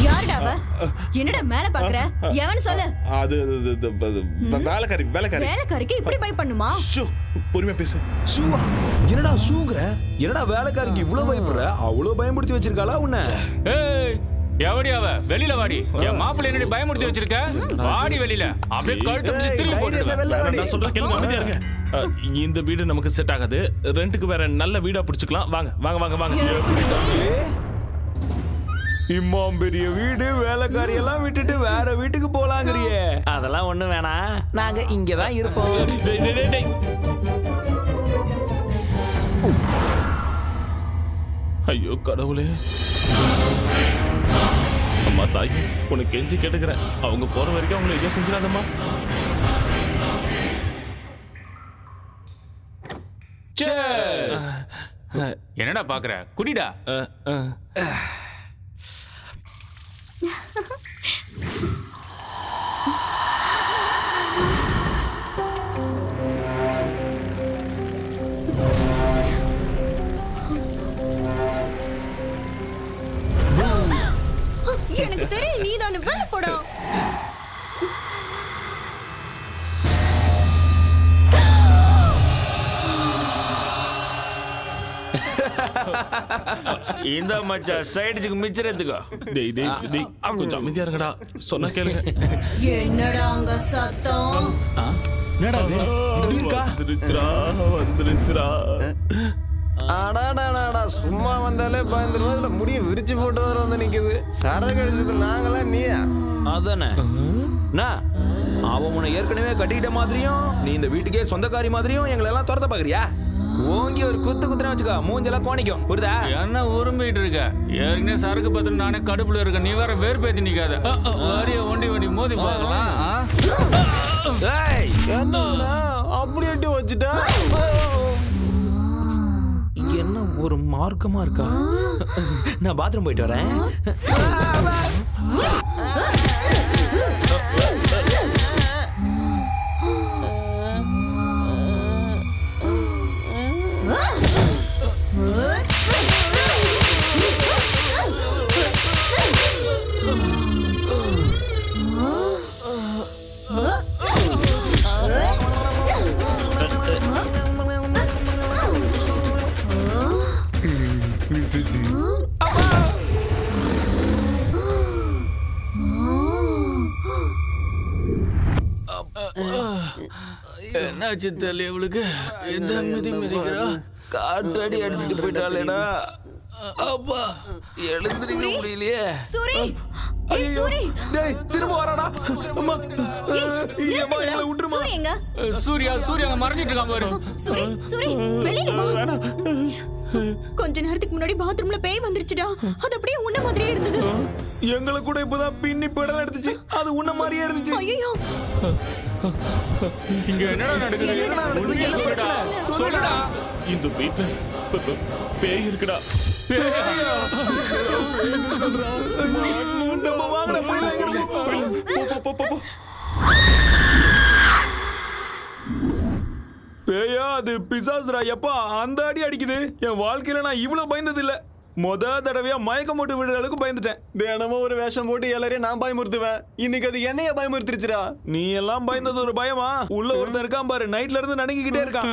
யாருடா அவ? என்னடா மேல பாக்குற? எவன் சொல்லு. அது வேலைக்காரிக்கு இப்படி பை பண்ணுமா? பொறுமையா பேசு. ஷூவா? என்னடா ஷூங்கற? என்னடா வேலைக்காரிக்கு இவ்வளவு பயப்படுற? அவ்வளவு பயமுறுத்தி வச்சிருக்காளா உன்னை? ஏய் எவடி அவ? வெளியில வாடி. என் மாப்பிள்ளை என்னடி பயமுறுத்தி வச்சிருக்க? வாடி வெளியில. அப்படியே கழுத்து பிடிச்சு திரும்பி போட்டுடுவேன். நான் சொல்ற கேளுங்க அமைதியா இருங்க. இந்த வீடு நமக்கு செட் ஆகாது. ரெண்டுக்கு வேற நல்ல வீடா பிடிச்சுக்கலாம். வாங்க. இம்மாம் பெரிய வீடு வேலைக்காரி எல்லாம் விட்டுட்டு வேற வீட்டுக்கு போலாங்கறியே. அதெல்லாம் ஒண்ணு வேணாம். நாங்க இங்கதான் இருப்போம். ஐயோ கடவுளே. அம்மா தாயி உனக்கு கெஞ்சி கேட்டுக்கிறேன். அவங்க போற வரைக்கும் அவங்களை எதுவும் செஞ்சிடாதம்மா. என்னடா பாக்குற? குடிடா. எனக்கு தெரியும் நீதானே. வெளில போடா. இந்த மச்சான் சைடுக்கு மிச்சறதுக்கு. டேய் கொஞ்சம் அமைதியா இருங்கடா. சொன்னா கேளுங்க. என்னடா அங்க சத்தம்? என்னடா இது? இப்படி இருக்கா? வந்துருச்சுடா. அடாடாடாடா சும்மா வந்தாலே பயந்துருவோம். இதுல முடிய விரிச்சு போட்டு வர வந்து நிக்குது. சரக்கு அடிச்சது நாங்களா நீயா? அதானே. அவன் உன்னை ஏற்கனவே கட்டிக்கிட்ட மாதிரியும் நீ இந்த வீட்டுக்கே சொந்தக்காரி மாதிரியும் எங்களை எல்லாம் துரத்த பாக்குறியா? ஓங்கி ஒரு குத்துனா வச்சுக்கோ மூஞ்செல்லாம் கோணிக்கும். புரியுதா? என்ன உரும்பிட்டு இருக்க? ஏற்கனவே சரக்கு பத்திரம் நானே கடுப்புல இருக்க. நீ வேற வேர்பேத்தி நிக்காத. வாரிய ஒண்டி மோதி பார்க்கலாம். என்ன அப்படி எட்டி வச்சுட்டா? என்ன ஒரு மார்க்கமா இருக்கா? நான் பாத்ரூம் போயிட்டு வரேன். விட்டுருச்சு. என்னாச்சு தெரியல இவளுக்கு. எந்த மிதிக்கிறா காற்றடி அடிச்சுட்டு போயிட்டாளேடா. அப்பா எழுந்திருக்க முடியலையே. சூரி ஏய் சூரி டேய் திரும்ப வராடா. அம்மா ஏமா இவளை விட்டுருமா. சூரி எங்க? சூர்யா மறந்துட்டு இருக்கான் பாரு. சூரி வெளியில வா. கொஞ்ச நேரத்துக்கு முன்னாடி பாத்ரூம்ல பேய் வந்துருச்சுடா. அது அப்படியே உன்ன மாதிரியே இருந்தது. எங்களை கூட இப்பதான் பின்னி பெடல் எடுத்துச்சு. அது உன்ன மாதிரியே இருந்துச்சு. ஐயோ இங்க என்னடா நடக்குது? சொல்லுடா. இந்த வீட்டுல பேய் இருக்குடா. நம்ம வாங்கடா போய். பேயா அது பிசாசுரா. எப்பா அந்த அடி அடிக்குது. என் வாழ்க்கையில நான் இவ்வளவு பயந்தது இல்ல. முத தடவையா மயக்கம் போட்டு விடுற அளவுக்கு பயந்துட்டேன். தினமும் ஒரு வேஷம் போட்டு எல்லாரையும் நான் பயமுறுத்துவேன். இன்னைக்கு அது என்னைய பயமுறுத்திருச்சுடா. நீ எல்லாம் பயந்தது ஒரு பயமா? உள்ள ஒருத்தன் இருக்கான் பாரு, நைட்ல இருந்து நடுங்கிக்கிட்டே இருக்கான்.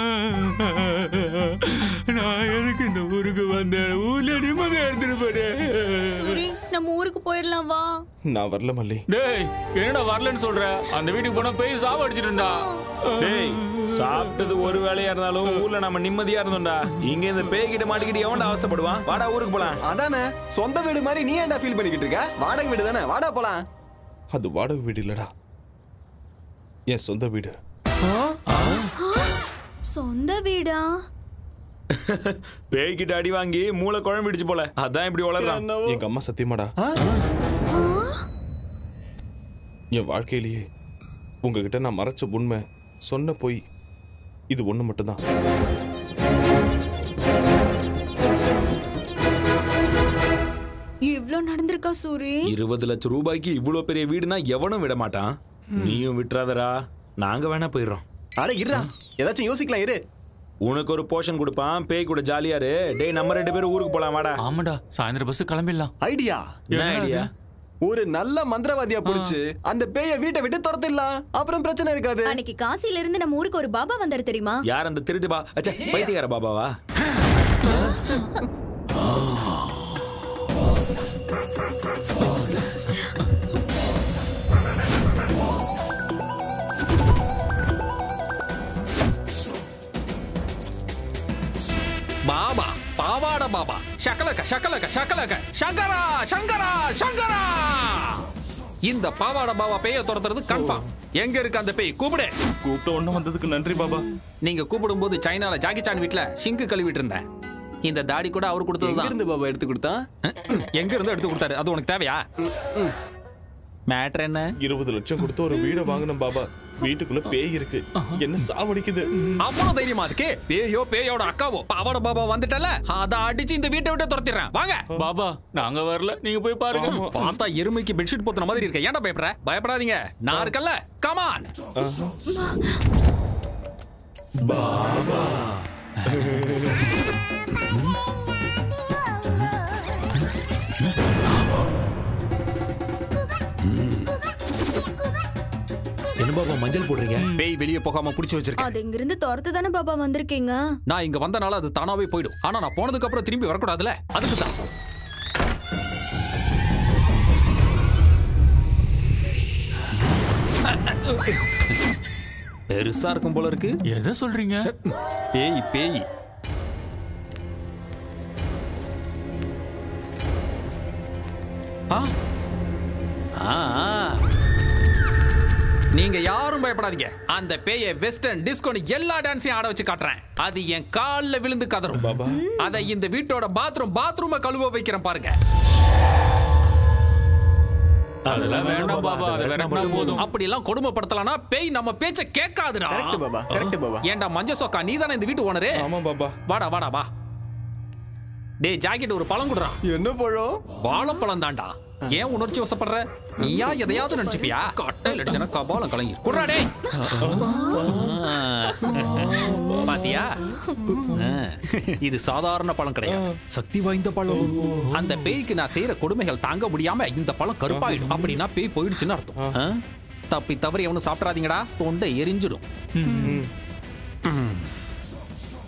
நான் எதுக்கு இந்த ஊருக்கு வந்தேன்? ஊர்ல நிம்மதி எடுத்துட்டு போறேன். சூரி நம்ம ஊருக்கு போயிடலாம் வா. நான் வரல மல்லி. டேய் என்னடா வரலன்னு சொல்ற? அந்த வீட்டுக்கு போனா பேய் சாவ அடிச்சிட்டுடா. டேய் சாப்பிட்டது ஒரு வேலையா இருந்தாலும் ஊர்ல நம்ம நிம்மதியா இருந்தோம்டா. இங்க இந்த பேய் கிட்ட மாட்டிக்கிட்டு எவன்டா அவஸ்தைப்படுவான்? வாடா ஊருக்கு போலாம். அதானே சொந்த வீடு மாதிரி நீ ஏன்டா ஃபீல் பண்ணிக்கிட்டு இருக்க? வாடகை வீடு தானே, வாடா போலாம். அது வாடகை வீடு இல்லடா, என் சொந்த வீடு. சொந்த வீடா? பேய் கிட்ட அடி வாங்கி மூளை குழம்பிடுச்சு போல, அதான் இப்படி வளர்றான். எங்க அம்மா சத்தியமாடா, என் வாழ்க்கையிலேயே உங்ககிட்ட நான் மறைச்ச உண்மை, சொன்ன போய் இது ஒண்ணு மட்டும்தான். இவ்ளோ நடந்திருக்கா சூரி? 20 லட்சம் ரூபாய்க்கு இவ்வளவு பெரிய வீடுனா எவனும் விட மாட்டான். நீயும் விட்டுறாதரா, நாங்க வேணா போயிடுறோம். அட இருடா, ஏதாச்சும் யோசிக்கலாம் இரு. உனக்கு ஒரு போர்ஷன் கொடுப்பான், பேய் கூட ஜாலியா இரு. டேய் நம்ம 2 பேரும் ஊருக்கு போலாம் வாடா. ஆமாடா, சாயந்தரம் பஸ் கிளம்பிடலாம். ஐடியா? என்ன ஐடியா? ஒரு நல்ல மந்திரவாதியா புடிச்சு அந்த பேயை வீட்டை விட்டு துரத்திடலாம். அப்புறம் பிரச்சனை இருக்காது. அன்னைக்கு காசில இருந்து நம்ம ஊருக்கு ஒரு பாபா வந்தாரு தெரியுமா? யார் அந்த திருட்டு பா? அச்சா பைத்தியக்கார பாபாவா? பாபா, பாவாட பாபா, சகலக சகலக சகலக, சங்கரா சங்கரா சங்கரா. இந்த பாவாட பாபா பேயை துரத்துறது கன்ஃபார்ம். எங்க இருக்கு அந்த பேய்? கூப்பிடு. கூப்பிட்ட ஒண்ணு வந்ததுக்கு நன்றி பாபா. நீங்க கூப்பிடும் போது சைனால ஜாக்கி சான் வீட்ல சிங்கு கழுவிட்டு இருந்தேன். இந்த தாடி கூட அவர் கொடுத்ததுதான். இருந்து பாபா எடுத்து கொடுத்தா? எங்க இருந்து எடுத்து கொடுத்தாரு? அது உனக்கு தேவையா? மேட்டர் என்ன? 20 லட்சம் கொடுத்து ஒரு வீடை வாங்கினோம் பாபா. வீட்டுக்குள்ள பேய் இருக்கு, என்ன சாவடிக்குது. அவ்வளவு தைரியமா இருக்கு? பேயோ பேயோட அக்காவோ பாவாட பாபா வந்துட்டல, அத அடிச்சு இந்த வீட்டை விட்டு துரத்திடுறேன். வாங்க பாபா, நாங்க வரல, நீங்க போய் பாருங்க. பார்த்தா எருமைக்கு பெட்ஷீட் போத்துன மாதிரி இருக்க. ஏன்டா பயப்படுற? பயப்படாதீங்க, நான் இருக்கல்ல. கமான் பாபா. என்ன பாபா மஞ்சள் போடுறீங்க? பேய் வெளியே போகாம புடிச்சு வச்சிருக்கேன். அது இங்க இருந்து துரத்து தானே பாபா வந்திருக்கீங்க. நான் இங்க வந்தனால அது தானாவே போயிடும். ஆனா நான் போனதுக்கு அப்புறம் திரும்பி வரக்கூடாதுல, அதுக்கு தான். பெருசா இருக்கும் போல இருக்கு. எதை சொல்றீங்க? பேய் பேய். நீங்க யாரும் பயப்படாதீங்க. அந்த பேயை வெஸ்டர்ன் டிஸ்கோன்னு எல்லா டான்ஸையும் ஆட வச்சு காட்டுறேன். அது என் கால்ல விழுந்து கதறும் பாபா. அதை இந்த வீட்டோட பாத்ரூம கழுவ வைக்கிறேன் பாருங்க. அதெல்லாம் வேண்டாம் பாபா, அது வேணா போதும். அப்படி எல்லாம் கொடுமைப்படுத்தலாம்னா பேய் நம்ம பேச்ச கேட்காதுடா. Correct Baba, correct Baba. ஏண்டா மஞ்ச சோக்கா, நீதானே இந்த வீட்டு ஓனரு? ஆமா பாபா. வாடா வாடா வா. டேய் ஜாக்கெட் ஒரு பழம் குடுறா. என்ன பழம்? வாழைப்பழம் தான்டா. ஏன் உணர்ச்சி வசப்படுற? நீயா எதையாவது நினைச்சுப்பியா? கட்டையில் அடிச்சனா கபாலம் கலங்கி குடுறா. டேய் பாத்தியா, இது சாதாரண பழம் கிடையாது, சக்தி வாய்ந்த பழம். அந்த பேய்க்கு நான் செய்யற கொடுமைகள் தாங்க முடியாம இந்த பழம் கருப்பாயிடும். அப்படின்னா பேய் போயிடுச்சுன்னு அர்த்தம். தப்பி தவறி எவனும் சாப்பிடாதீங்கடா, தொண்டை எரிஞ்சிடும்.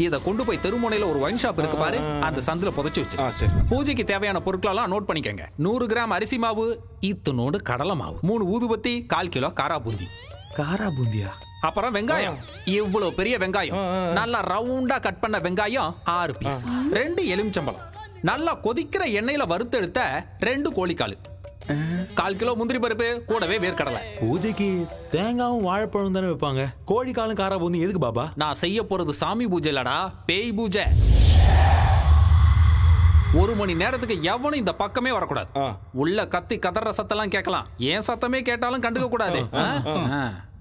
இத கொண்டு போய் தெருமுனையில ஒரு ஒயின் ஷாப் இருக்கு பாரு, அந்த சந்தில புதைச்சு வச்சு. பூஜைக்கு தேவையான பொருட்களெல்லாம் நோட் பண்ணிக்கங்க. 100 கிராம் அரிசி மாவு, இத்தனோடு கடலை மாவு, 3 ஊதுபத்தி, 1/4 கிலோ காரா பூந்தி. காரா பூந்தியா? அப்புறம் வெங்காயம், இவ்வளவு பெரிய வெங்காயம், நல்லா ரவுண்டா கட் பண்ண வெங்காயம் 6 பீஸ், 2 எலுமிச்சம்பழம், நல்லா கொதிக்கிற எண்ணெயில வறுத்தெடுத்த 2 கோழிக்கால், 1/4 கிலோ முந்திரி பருப்பு, கூடவே வேர்க்கடலை. பூஜைக்கு தேங்காவும் வாழைப்பழம் தானே வைப்பாங்க, கோழிக்காலும் காரா பூந்தி எதுக்கு பாபா? நான் செய்ய போறது சாமி பூஜை இல்லடா, பேய் பூஜை. 1 மணி நேரத்துக்கு எவனும் இந்த பக்கமே வரக்கூடாது. உள்ள கத்தி கதற சத்தெல்லாம் கேட்கலாம், ஏன் சத்தமே கேட்டாலும் கண்டுக்க கூடாது.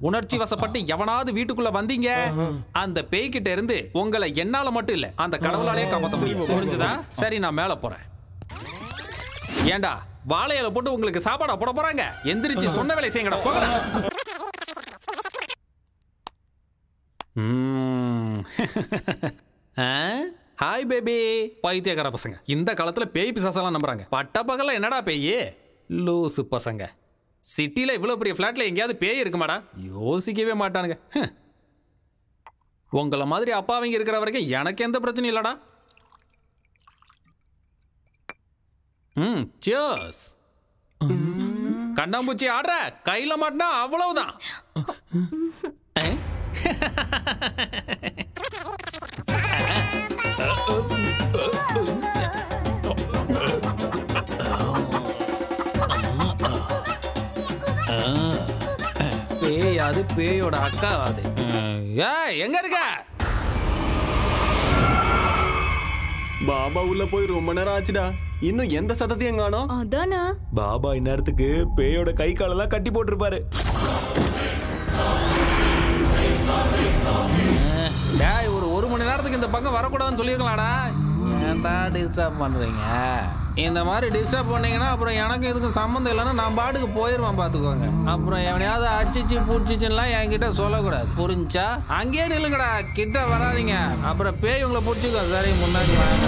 உணர்ச்சி வசப்பட்டு எவனாவது வீட்டுக்குள்ள வந்தீங்க, அந்த பேய்கிட்ட இருந்து உங்களை என்னால மட்டும் இல்ல அந்த கடவுளாலே காப்பாத்த முடியும். புரிஞ்சுதா? சரி, நான் மேல போறேன். ஏண்டா வாழையில போட்டு உங்களுக்கு சாப்பாடா போட போறாங்க? எந்திரிச்சு சொன்ன வேலை செய்யுங்கடா, போங்கடா. Hi baby. பைத்தியக்கார பசங்க இந்த காலத்துல பேய் பிசாசெல்லாம் நம்புறாங்க. பட்ட பகல என்னடா பேய்? லூசு பசங்க. சிட்டில இவ்வளவு பெரிய பிளாட்ல எங்கேயாவது பேய் இருக்குமாடா? யோசிக்கவே மாட்டானுங்க. உங்கள மாதிரி அப்பாவிங்க இருக்கிற வரைக்கும் எனக்கு எந்த பிரச்சனையும் இல்லடா. சியர்ஸ். கண்ணாம்பூச்சி ஆடுற, கையில மாட்டினா அவ்வளவுதான். பேய், அது பேயோட அக்கா. அது எங்க இருக்க? பாபா உள்ள போய் ரொம்ப நேரம் ஆச்சுடா, இன்னும் எந்த சத்தத்தையும் காணோம். அதானா பாபா இந்நேரத்துக்கு பேயோட கை காலெல்லாம் கட்டி போட்டிருப்பாரு. ஒரு மணி நேரத்துக்கு இந்த பக்கம் வரக்கூடாதுன்னு சொல்லியிருக்கலாம்டா. ஏன்டா டிஸ்டர்ப் பண்றீங்க? இந்த மாதிரி டிஸ்டர்ப் பண்ணீங்கன்னா அப்புறம் எனக்கு இதுக்கு சம்மந்தம் இல்லைன்னா நான் பாட்டுக்கு போயிடுவேன், பார்த்துக்கோங்க. அப்புறம் எவனையாவது அடிச்சிச்சு பூச்சிச்சுலாம் என்கிட்ட சொல்லக்கூடாது, புரிஞ்சா? அங்கேயே நில்லுங்கடா, கிட்ட வராதிங்க, அப்புறம் பேய் உங்களை பிடிச்சிக்கோ. சரி, முன்னாடி வாங்க.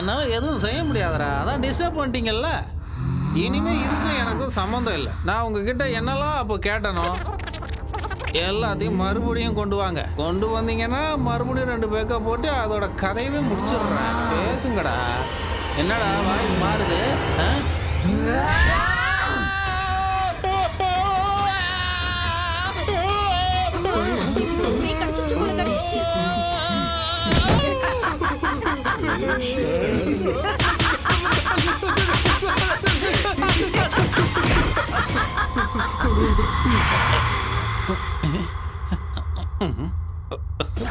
என்னால் எதுவும் செய்ய முடியாதுடா, அதான் டிஸ்டர்ப் பண்ணிட்டீங்கல்ல. இனிமே இதுக்கும் எனக்கும் சம்மந்தம் இல்லை. நான் உங்ககிட்ட என்னெல்லாம் அப்போ கேட்டனோ எல்லாத்தையும் மறுபடியும் கொண்டு வாங்க. கொண்டு வந்தீங்கன்னா மறுபடியும் 2 பேக்கை போட்டு அதோட கதையவே முடிச்சிடுறேன். பேசுங்கடா. என்னடா வாய் மாறுது?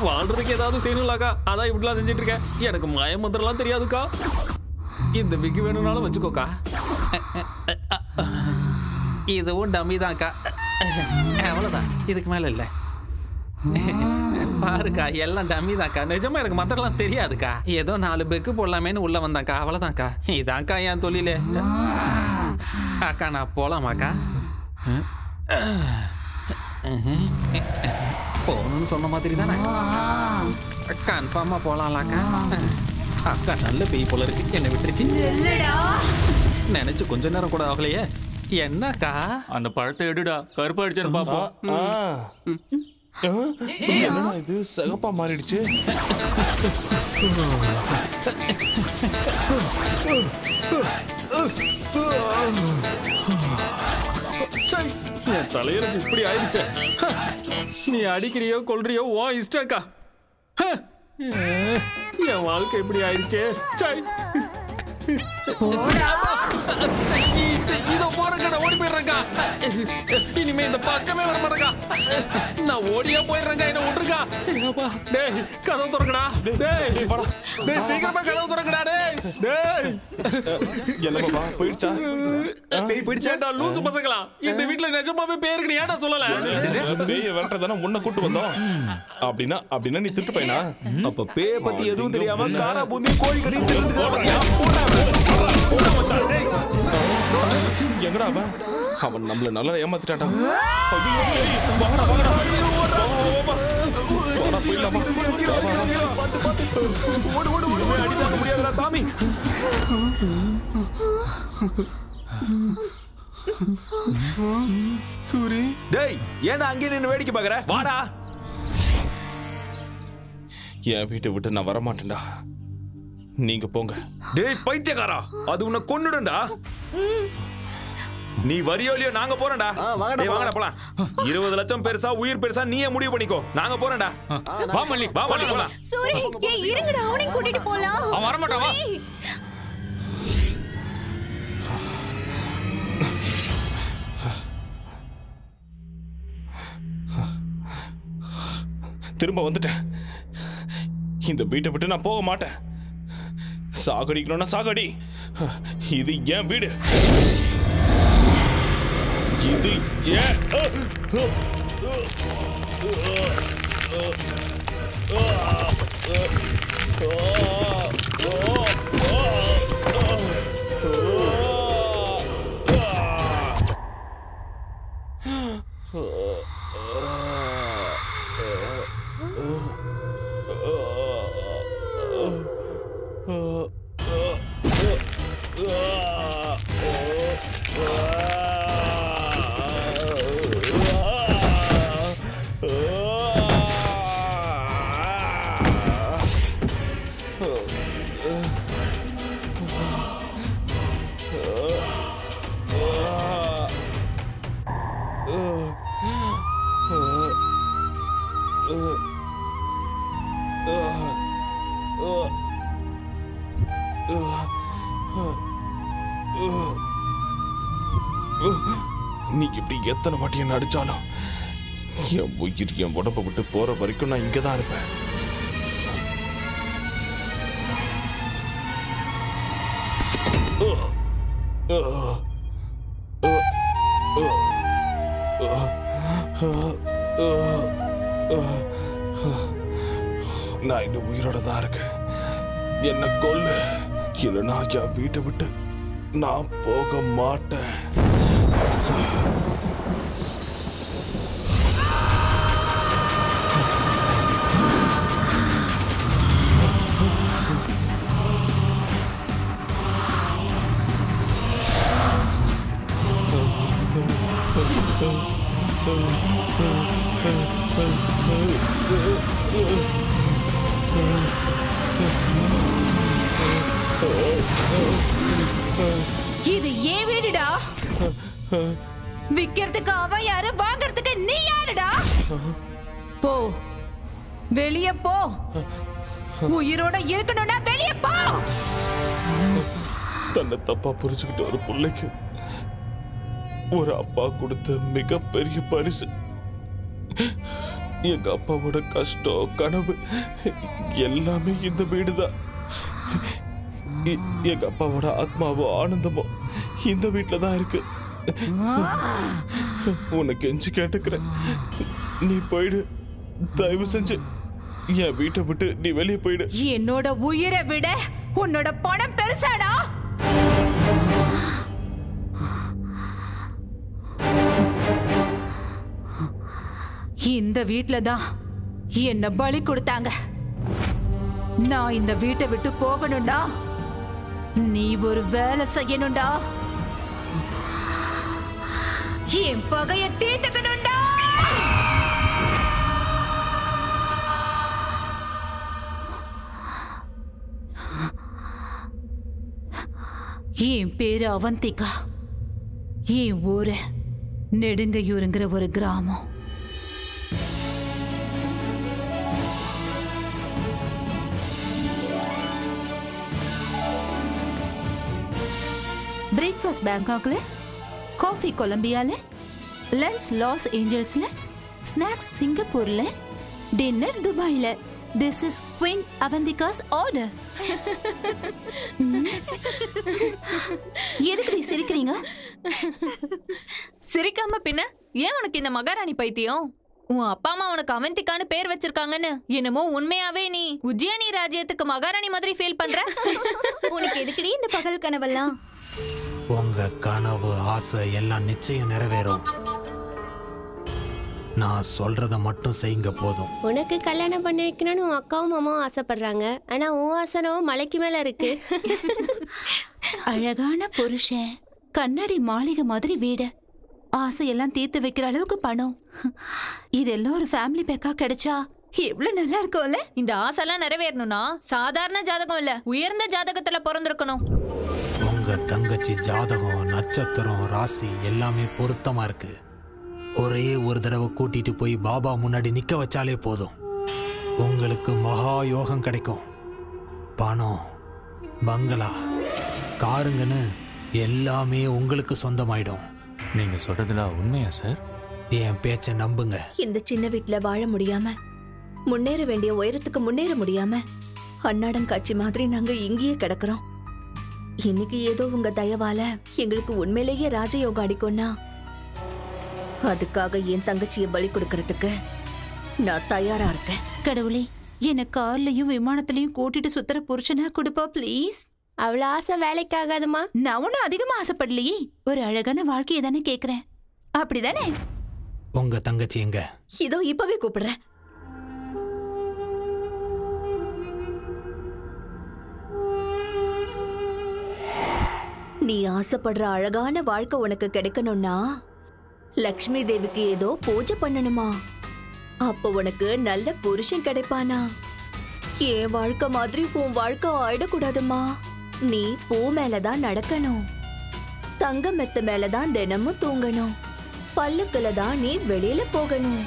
வாழ்றதுக்கு ஏதாவது செய்யணும்லாக்கா, அதான் இப்படிலாம் செஞ்சுட்டு இருக்கேன். எனக்கு மாய மந்திரம்லாம் தெரியாதுக்கா. இந்த விக்கு வேணும்னாலும் வச்சுக்கோக்கா. இதுவும் டம்மி தான்க்கா, அவ்வளோதான், இதுக்கு மேல இல்லை. பாருக்கா, எல்லாம் டம்மி தான்க்கா. நிஜமா எனக்கு மந்திரம்லாம் தெரியாதுக்கா. ஏதோ 4 பெக்கு போடலாமேன்னு உள்ள வந்தாக்கா, அவ்வளோதான்க்கா. இதான்க்கா என் தொழிலே. அக்கா நான் போலாமாக்கா? போகணும்னு சொன்ன மாதிரி தானே? கன்ஃபார்மா போலாம்லாக்கா. அக்கா நல்ல பேய் போல இருக்கு, என்ன விட்டுருச்சு. நினைச்சு கொஞ்ச நேரம் கூட ஆகலையே. என்னக்கா? அந்த பழத்தை எடுடா, கருப்பு அடிச்சேன்னு பாப்போம். என்னடா இது சிகப்பா மாறிடுச்சு? என் தலையெழுத்து இப்படி ஆயிடுச்சே. நீ அடிக்கிறியோ கொல்றியோ ஓ இஷ்டக்கா. என் வாழ்க்கை இப்படி ஆயிடுச்சே. இதோ போறேன், ஓடி போயிடுறேங்கா. இனிமே இந்த பக்கமே வர மாட்டேங்கா. நான் ஓடியா போயிடுறேங்க, என்ன விட்டுருக்கா. டேய் கதவு திறக்கடா. டேய் சீக்கிரமா கதவு திறக்கடா. டேய் என்ன பாபா போயிடுச்சா? பேய் போயிடுச்சேடா லூசு பசங்களா. இந்த வீட்ல நிஜமாவே பேய் இருக்குன்னு ஏன்டா சொல்லல? பேயை விரட்டதானே உன்னை கூட்டு வந்தோம். அப்படின்னா நீ திட்டு பையனா? அப்ப பேயை பத்தி எதுவும் தெரியாம காரா பூந்தி கோழி கறி எங்கடா அவன்? அவன் நம்மள நல்லா ஏமாத்திட்டான்டா. சாமி சூரி, டேய் ஏன்டா அங்கே நின்னு வேடிக்கை பாக்குற? வாடா. என் வீட்டை விட்டு நான் வரமாட்டேன்டா. நீங்க போங்க. டேய் பைத்தியக்காரா, அது உன்னை கொன்னுடும்டா. நீ வரியோ இல்லையோ நாங்க போறோம்டா. டேய் வாங்கடா போலாம். 20 லட்சம் பெருசா உயிர் பெருசா நீயே முடிவு பண்ணிக்கோ. நாங்க போறோம்டா. வா மல்லி போலாம். சூரி ஏய் இருங்கடா, அவனை கூட்டிட்டு போலாம். அவன் வர மாட்டான். வா. திரும்ப வந்துட்டேன். இந்த வீட்டை விட்டு நான் போக மாட்டேன். சாகடிக்கணும்னா சாகடி. இது என் வீடு. இது ஏன் நீ இப்படி எத்தனை வாட்டி என்ன அடிச்சாலும் என் உயிர் என் உடம்பை விட்டு போற வரைக்கும் நான் இங்கதான் இருப்பேன். நான் இன்னும் உயிரோட தான் இருக்கேன். என்ன கொல்லு, இல்லைன்னா என் வீட்டை விட்டு நான் போக மாட்டேன். இது ஏன் வீடுடா? விக்கிறதுக்கு அவன் யாரு, வாங்கறதுக்கு நீ யாருடா? போ, வெளிய போ. உயிரோட இருக்கணும்னா வெளிய போ. தன்னை தப்பா புரிஞ்சுக்கிட்ட ஒரு பிள்ளைக்கு ஒரு அப்பா கொடுத்த மிகப்பெரிய பரிசு. எங்க அப்பாவோட கஷ்டம், கனவு எல்லாமே இந்த வீடுதான். எங்க அப்பாவோட ஆத்மாவோ ஆனந்தமோ இந்த வீட்டுல தான் இருக்கு. உனக்கு கெஞ்சி கேட்டுக்கிறேன், நீ போயிடு. தயவு செஞ்சு என் வீட்டை விட்டு நீ வெளியே போயிடு. என்னோட உயிரை விட உன்னோட பணம் பெருசாடா. இந்த வீட்ல தான் என்ன பலி கொடுத்தாங்க. நான் இந்த வீட்டை விட்டு போகணும்டா. நீ ஒரு வேலை செய்யணும்டா. என் பகைய தீர்த்துக்கணும்டா. என் பேரு அவந்திகா. என் ஊரு நெடுங்கையூருங்கிற ஒரு கிராமம். பிரேக்ஃபாஸ்ட் பேங்காக்ல, காஃபி கொலம்பியால, லஞ்ச் லாஸ் ஏஞ்சல்ஸ்ல, ஸ்நாக்ஸ் சிங்கப்பூர்ல, டின்னர் துபாயில. This is Queen Avantika's order. எதுக்கு சிரிக்கிறீங்க? சிரிக்காம பின்ன ஏன் உனக்கு இந்த மகாராணி பைத்தியம்? உன் அப்பா அம்மா உனக்கு அவந்திகான்னு பேர் வச்சிருக்காங்கன்னு என்னமோ உண்மையாவே நீ உஜ்ஜயினி ராஜ்யத்துக்கு மகாராணி மாதிரி ஃபீல் பண்ற? உனக்கு எதுக்குடி இந்த பகல் கனவெல்லாம்? உங்க கனவு ஆசை எல்லாம் நிச்சயம் நிறைவேறும். நான் சொல்றத மட்டும் செய்யுங்க போதும். உனக்கு கல்யாணம் பண்ணி வைக்கணும்னு உன் அக்காவும் மாமாவும் ஆசைப்படுறாங்க. ஆனா உன் ஆசனம் மலைக்கு மேல இருக்கு. அழகான புருஷன், கண்ணாடி மாளிகை மாதிரி வீடு, ஆசையெல்லாம் தீர்த்து வைக்கிற அளவுக்கு பணம், இதெல்லாம் ஒரு ஃபேமிலி பேக்கா கிடைச்சா எவ்வளவு நல்லா இருக்கும்ல. இந்த ஆசைலாம் நிறைவேறணும்னா சாதாரண ஜாதகம் இல்ல, உயர்ந்த ஜாதகத்துல பிறந்திருக்கணும். உங்க தங்கச்சி ஜாதகம், நட்சத்திரம், ராசி எல்லாமே பொருத்தமா இருக்கு. ஒரே ஒரு தடவை கூட்டிட்டு போய் பாபா முன்னாடி நிக்க வச்சாலே போதும். உங்களுக்கு மகா யோகம் கிடைக்கும். பணம், பங்களா, காருங்கன்னு எல்லாமே உங்களுக்கு சொந்தமாயிடும். நீங்க சொல்றதுல உண்மையா சார்? என் பேச்ச நம்புங்க. இந்த சின்ன வீட்டுல வாழ முடியாம, முன்னேற வேண்டிய உயரத்துக்கு முன்னேற முடியாம அன்னாடம் காட்சி மாதிரி நாங்க இங்கேயே கிடக்குறோம். இன்னைக்கு ஏதோ உங்க தயவால எங்களுக்கு உண்மையிலேயே ராஜயோகம் அடிக்கும்னா அதுக்காக என் தங்கச்சியை பலி கொடுக்கறதுக்கு நான் தயாரா இருக்கேன். கடவுளே, என்ன கார்லயும் விமானத்திலயும் கூட்டிட்டு சுத்துற புருஷனா கொடுப்பா ப்ளீஸ். அவ்வளவு ஆசை வேலைக்காகாதுமா. நான் ஒன்னும் அதிகமா ஆசைப்படலையே, ஒரு அழகான வாழ்க்கையை தானே கேக்குறேன். அப்படிதானே? உங்க தங்கச்சி எங்க? இதோ இப்பவே கூப்பிடுறேன். நீ ஆசைப்படுற அழகான வாழ்க்கை உனக்கு கிடைக்கணும்னா லக்ஷ்மி தேவிக்கு ஏதோ பூஜை பண்ணணுமா? அப்ப உனக்கு நல்ல புருஷன் கிடைப்பானா? என் வாழ்க்கை மாதிரி உன் வாழ்க்கை ஆயிடக்கூடாதுமா. நீ பூ மேலதான் நடக்கணும், தங்க மெத்த மேலதான் தினமும் தூங்கணும், பல்லுக்குல தான் நீ வெளியில போகணும்.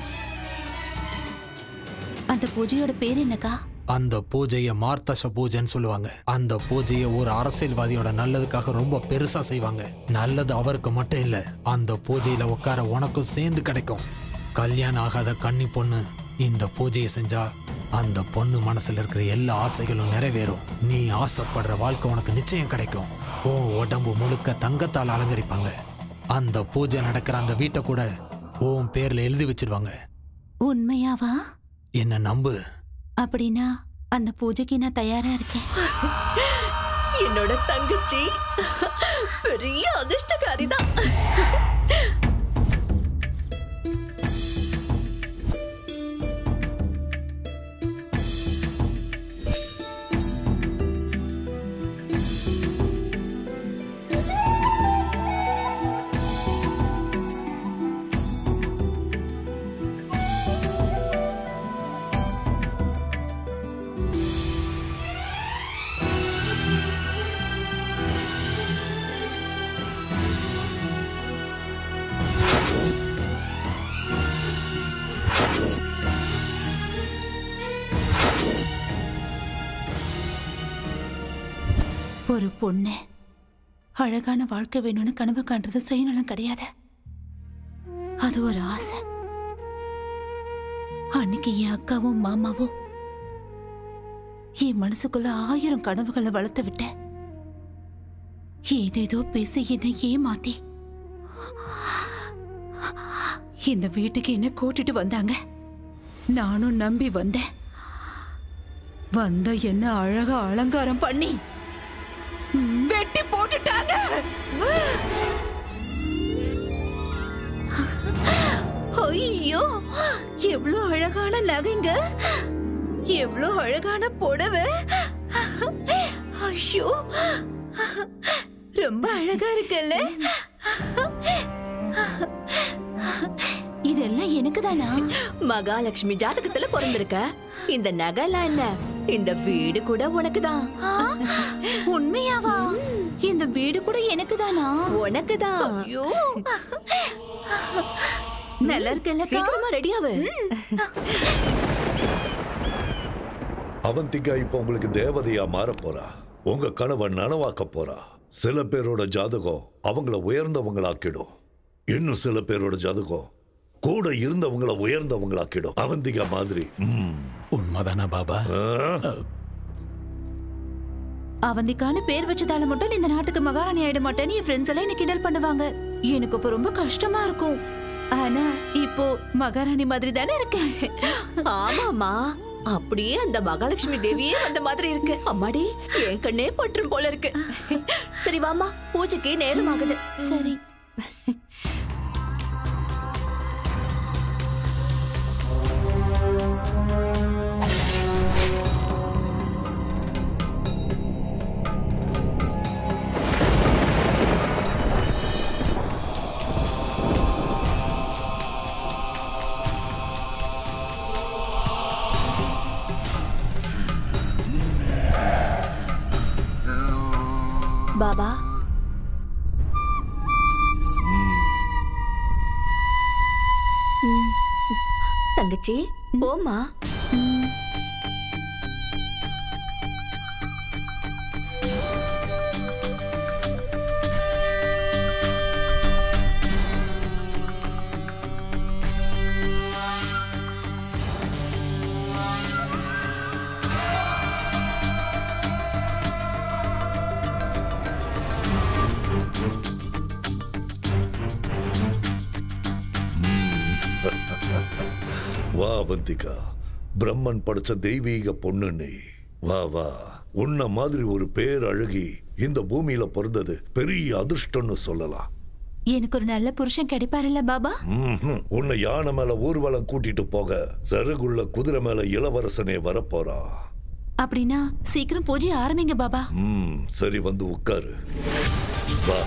அந்த பூஜையோட பேர் என்னக்கா? அந்த பூஜையை மார்த்தச பூஜைன்னு சொல்லுவாங்க. அந்த பூஜையை ஒரு அரசியல்வாதியோட நல்லதுக்காக ரொம்ப பெருசா செய்வாங்க. நல்லது அவருக்கு மட்டும் இல்ல, அந்த பூஜையில உட்கார உனக்கும் சேர்ந்து கிடைக்கும். கல்யாணம் ஆகாத கன்னி பொண்ணு இந்த பூஜையை செஞ்சா அந்த பொண்ணு மனசுல இருக்கிற எல்லா ஆசைகளும் நிறைவேறும். நீ ஆசைப்படுற வாழ்க்கை உனக்கு நிச்சயம் கிடைக்கும். உன் உடம்பு முழுக்க தங்கத்தால் அலங்கரிப்பாங்க. அந்த பூஜை நடக்கிற அந்த வீட்டை கூட உன் பேர்ல எழுதி வச்சிருவாங்க. உண்மையாவா? என்ன நம்பு. அப்படின்னா அந்த பூஜைக்கு நான் தயாரா இருக்கேன். என்னோட தங்கச்சி பெரிய அதிர்ஷ்டக்காரிதான். ஒரு பொண்ணு அழகான வாழ்க்கை வேணும்னு கனவு காண்றது சுயநலம் கிடையாது, அது ஒரு ஆசை. அன்னைக்கு என் அக்காவும் மாமாவும் என் மனசுக்குள்ள 1000 கனவுகளை வளர்த்து விட்ட. ஏதேதோ பேசி என்னை ஏமாத்தி இந்த வீட்டுக்கு என்ன கூட்டிட்டு வந்தாங்க. நானும் நம்பி வந்தேன். வந்த என்ன அழகா அலங்காரம் பண்ணி வெட்டி போட்டுட்டாங்க. ஐயோ, எவ்வளவு அழகான நகைங்க, எவ்வளவு அழகான புடவை. ஐயோ, ரொம்ப அழகா இருக்குல்ல. இதெல்லாம் எனக்கு தானா? மகாலட்சுமி ஜாதகத்துல பிறந்திருக்க. இந்த நகைலாம் என்ன, இந்த வீடு கூட உனக்கு தான். உண்மையாவா? இந்த வீடு கூட எனக்கு தானா? உனக்கு தான். ஐயோ, நல்லா இருக்குல்ல? சீக்கிரமா ரெடியாவு. அவந்திகா இப்ப உங்களுக்கு தேவதையா மாற போறா. உங்க கனவை நனவாக்க போறா. சில பேரோட ஜாதகம் அவங்கள உயர்ந்தவங்களாக்கிடும். இன்னும் சில பேரோட ஜாதகம் கூட இருந்தவங்கள உயர்ந்தவங்களாக்கிடும். அவந்திகா மாதிரி. உண்மைதானா பாபா? அவந்திக்கான பேர் வச்சதால மட்டும் இந்த நாட்டுக்கு மகாராணி ஆயிட மாட்டேன்னு என் ஃப்ரெண்ட்ஸ் எல்லாம் என்ன கிண்டல் பண்ணுவாங்க. எனக்கு இப்ப ரொம்ப கஷ்டமா இருக்கும். ஆனா இப்போ மகாராணி மாதிரி தானே இருக்கேன். ஆமாமா, அப்படியே அந்த மகாலட்சுமி தேவியே அந்த மாதிரி இருக்கு. அம்மாடி, என் கண்ணே பற்றும் போல இருக்கு. சரி வாமா, பூஜைக்கு நேரம் ஆகுது. சரி. பாபா தங்கச்சி போமா. வா அவந்திகா, பிரம்மன் படைச்ச தெய்வீக பொண்ணு நீ. வா வா, உன்ன மாதிரி ஒரு பேர் அழகி இந்த பூமியில பிறந்தது பெரிய அதிர்ஷ்டம்னு சொல்லலாம். எனக்கு ஒரு நல்ல புருஷன் கிடைப்பாருல்ல பாபா? உன்னை யானை மேல ஊர்வலம் கூட்டிட்டு போக சருகுள்ள குதிரை மேல இளவரசனே வரப்போறா. அப்படின்னா சீக்கிரம் பூஜை ஆரம்பிங்க பாபா. சரி, வந்து உட்காரு. வா.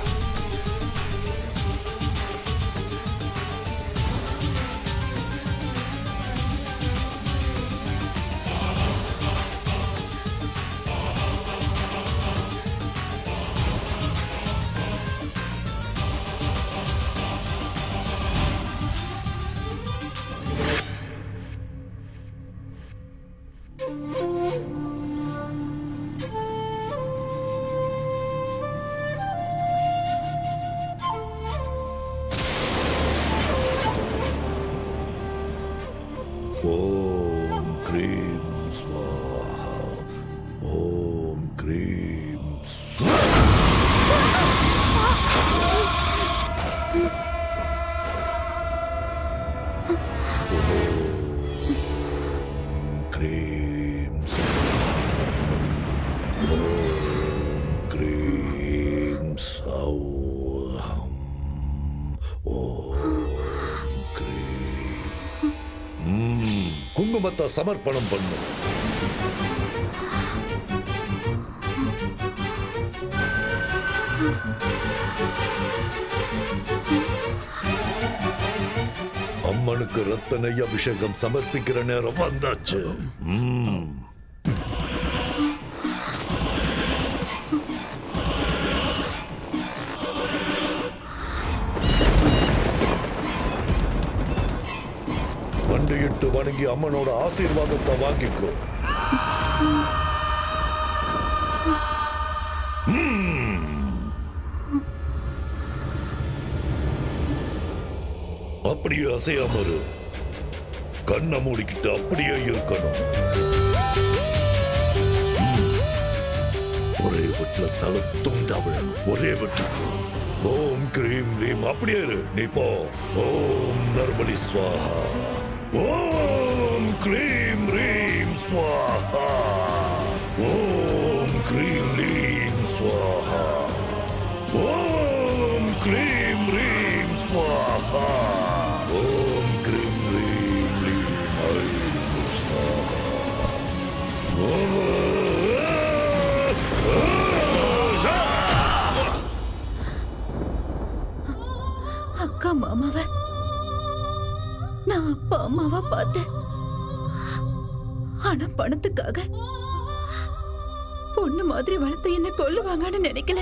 ஓம் க்ரீம் ஸ்வாஹா, ஓம் க்ரீம் க்ரீம் ஓம் க்ரீம் சௌஹம் ஓம் குங்குமத்தை சமர்ப்பணம் பண்ணு. அம்மனுக்கு ரத்த நெய் அபிஷேகம் சமர்ப்பிக்கிற நேரம் வந்தாச்சு. மண்டியிட்டு வணங்கி அம்மனோட ஆசீர்வாதத்தை வாங்கிக்கோ. அப்படியே அசையாம இரு. கண்ணை மூடிக்கிட்டு அப்படியே இருக்கணும். ஒரே வீட்டுல தலை துண்டாவிழணும். ஒரே வீட்டுக்கு ஓம் கிரீம் கிரீம் அப்படியே இரு. நீ போ. ஓம் நர்மலி ஸ்வாஹா, ஓம் கிரீம் ரீம் ஸ்வாஹா, ஓம் கிரீம் ரீம் ஸ்வாஹா, ஓம் கிரீம் ரீம் ஸ்வாஹா, ஓம் கிரீம் ரீம் ரீம் ஐம் ஸ்வாஹா. அக்கா மாமாவை நான் அப்பா அம்மாவா பார்த்தேன். ஆனா பணத்துக்காக பொண்ணு மாதிரி வளர்த்து என்ன கொல்லுவாங்கன்னு நினைக்கல.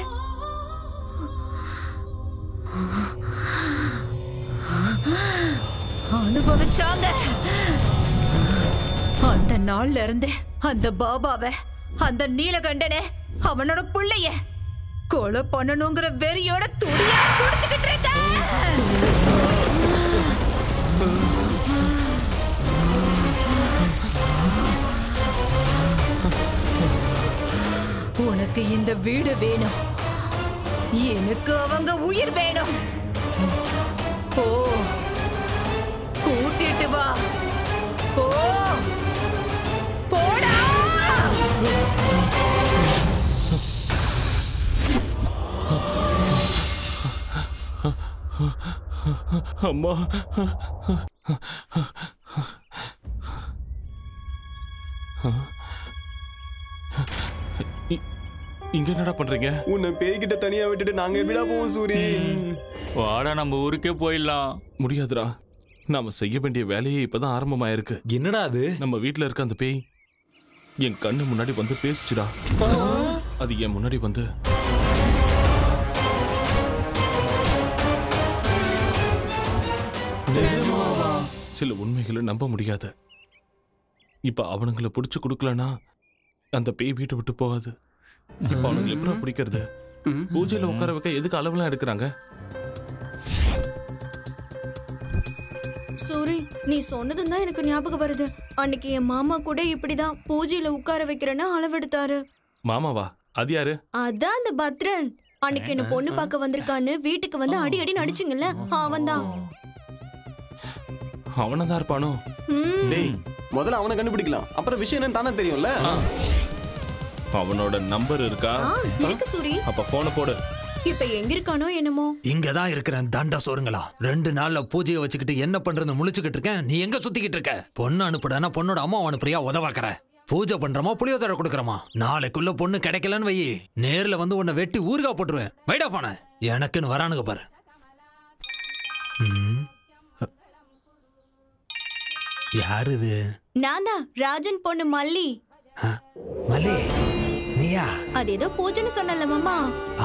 அனுபவிச்சாங்க. அந்த நாள்ல இருந்து அந்த பாபாவை, அந்த நீலகண்டனை, அவனோட பிள்ளைய கொலை பண்ணணுங்கிற வெறியோட துடிச்சுக்கிட்டு இருக்க. உனக்கு இந்த வீடு வேணும், எனக்கு அவங்க உயிர் வேணும். போ, கூட்டிட்டு வா. போ, போடா. அம்மா, இங்க என்னடா பண்றீங்க? உன்னை பேய்கிட்ட தனியா விட்டுட்டு நாங்க எப்படிடா போவோம் சூரி? வாடா நம்ம ஊருக்கே போயிடலாம். முடியாதுடா, நாம செய்ய வேண்டிய வேலையே இப்பதான் ஆரம்பமாயிருக்கு. என்னடா அது? நம்ம வீட்டுல இருக்க அந்த பேய் என் கண்ணு முன்னாடி வந்து பேசிச்சுடா. அது என் முன்னாடி வந்து சில உண்மைகளை நம்ப முடியாது. இப்ப அவனுங்களை பிடிச்சு கொடுக்கலனா அந்த பேய் வீட்டை விட்டு போகாது. இப்ப அவனுங்களை எப்படி பிடிக்கிறது? பூஜையில உட்கார வைக்க எதுக்கு அளவுலாம் எடுக்கிறாங்க? சூரி, நீ சொன்னதும் தான் எனக்கு ஞாபகம் வருது. அன்னைக்கு என் மாமா கூட இப்படிதான் பூஜையில உட்கார வைக்கிறேன்னு அளவெடுத்தாரு. மாமாவா? அது யாரு? அதான் அந்த பத்ரன். அன்னைக்கு என்ன பொண்ணு பார்க்க வந்திருக்கான்னு வீட்டுக்கு வந்து அடி அடி நடிச்சிங்கல்ல, அவன்தான். அவனதான் இருப்பானோ? டேய், முதல்ல அவனை கண்டுபிடிக்கலாம், அப்புறம் விஷயம் என்னன்னு தானே தெரியும்ல. அவனோட நம்பர் இருக்கா? இருக்கு சூரி. அப்ப போனை போடு. இப்ப எங்க இருக்கானோ என்னமோ. இங்கதான் இருக்கிறேன் தண்ட சோறுங்களா. 2 நாள்ல பூஜையை வச்சுக்கிட்டு என்ன பண்றதுன்னு முழிச்சுக்கிட்டு இருக்கேன். நீ எங்க சுத்திக்கிட்டு இருக்க? பொண்ணு அனுப்புடானா பொண்ணோட அம்மா அனுப்புறியா? உதவாக்குற. பூஜை பண்றமா புளியோதரை கொடுக்கறமா? நாளைக்குள்ள பொண்ணு கிடைக்கலன்னு வை, நேர்ல வந்து உன்னை வெட்டி ஊறுகா போட்டுருவேன். வைடா போன. எனக்குன்னு வரானுங்க பாரு. யாரு இது? நான் தான் ராஜன் பொண்ணு மல்லி. மல்லி நீயா? அது ஏதோ பூஜைன்னு சொன்னல மாமா.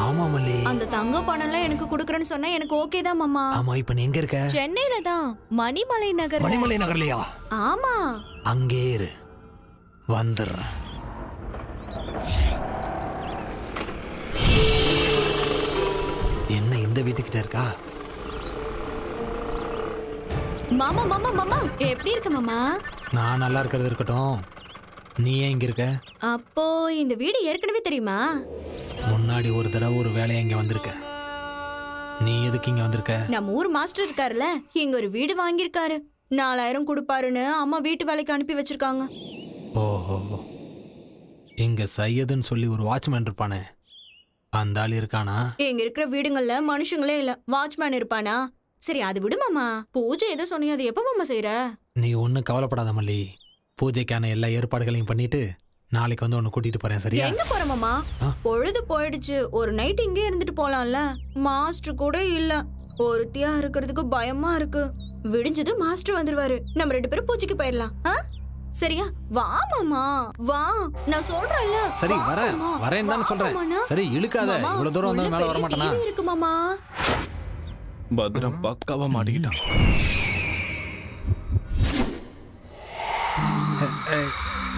ஆமா மல்லி. அந்த தங்க பணம்லாம் எனக்கு குடுக்கறேன்னு சொன்னா எனக்கு ஓகே தான் மாமா. ஆமா, இப்ப நீ எங்க இருக்க? சென்னையில தான், மணிமலை நகர். மணிமலை நகர்லயா? ஆமா. அங்கே இரு, வந்துடுறேன். என்ன இந்த வீட்டுக்கிட்ட இருக்கா? மாமா மாமா மாமா, எப்படி இருக்க மாமா? நான் நல்லா இருக்கிறது இருக்கட்டும், நீ ஏன் இங்க இருக்க? அப்போ இந்த வீடு ஏற்கனவே தெரியுமா? முன்னாடி ஒரு தடவை ஒரு வேலையா இங்க வந்திருக்க. நீ எதுக்கு இங்க வந்திருக்க? நம்ம ஊர் மாஸ்டர் இருக்காருல்ல, இங்க ஒரு வீடு வாங்கியிருக்காரு. 4000 கொடுப்பாருன்னு அம்மா வீட்டு வேலைக்கு அனுப்பி வச்சிருக்காங்க. ஓஹோ, இங்க சையதுன்னு சொல்லி ஒரு வாட்ச்மேன் இருப்பானே, அந்த ஆள் இருக்கானா? இங்க இருக்கிற வீடுங்கள்ல மனுஷங்களே இல்ல, வாட்ச்மேன் இருப்பானா? சரி அது விடு மாமா. பூஜை ஏதோ சொன்னி, அது எப்ப மாமா செய்யற? நீ ஒன்னும் கவலைப்படாத மல்லி. பூஜைக்கான எல்லா ஏற்பாடுகளையும் பண்ணிட்டு நாளைக்கு வந்து உன்னை கூட்டிட்டு போறேன், சரியா? எங்க போற மாமா? பொழுது போயிடுச்சு, ஒரு நைட் இங்கே இருந்துட்டு போலாம்ல. மாஸ்டர் கூட இல்ல, ஒருத்தியா இருக்கிறதுக்கு பயமா இருக்கு. விடிஞ்சது மாஸ்டர் வந்துருவாரு, நம்ம 2 பேரும் பூஜைக்கு போயிடலாம். சரியா? வா மாமா வா, நான் சொல்றேன்ல. சரி வரேன் தானே சொல்றேன். சரி இழுக்காத, இவ்வளவு தூரம் வந்தா மேல வர மாட்டானா? இருக்கு மாமா. பத்ரம் பக்காவா மாட்டிக்கிட்டான்.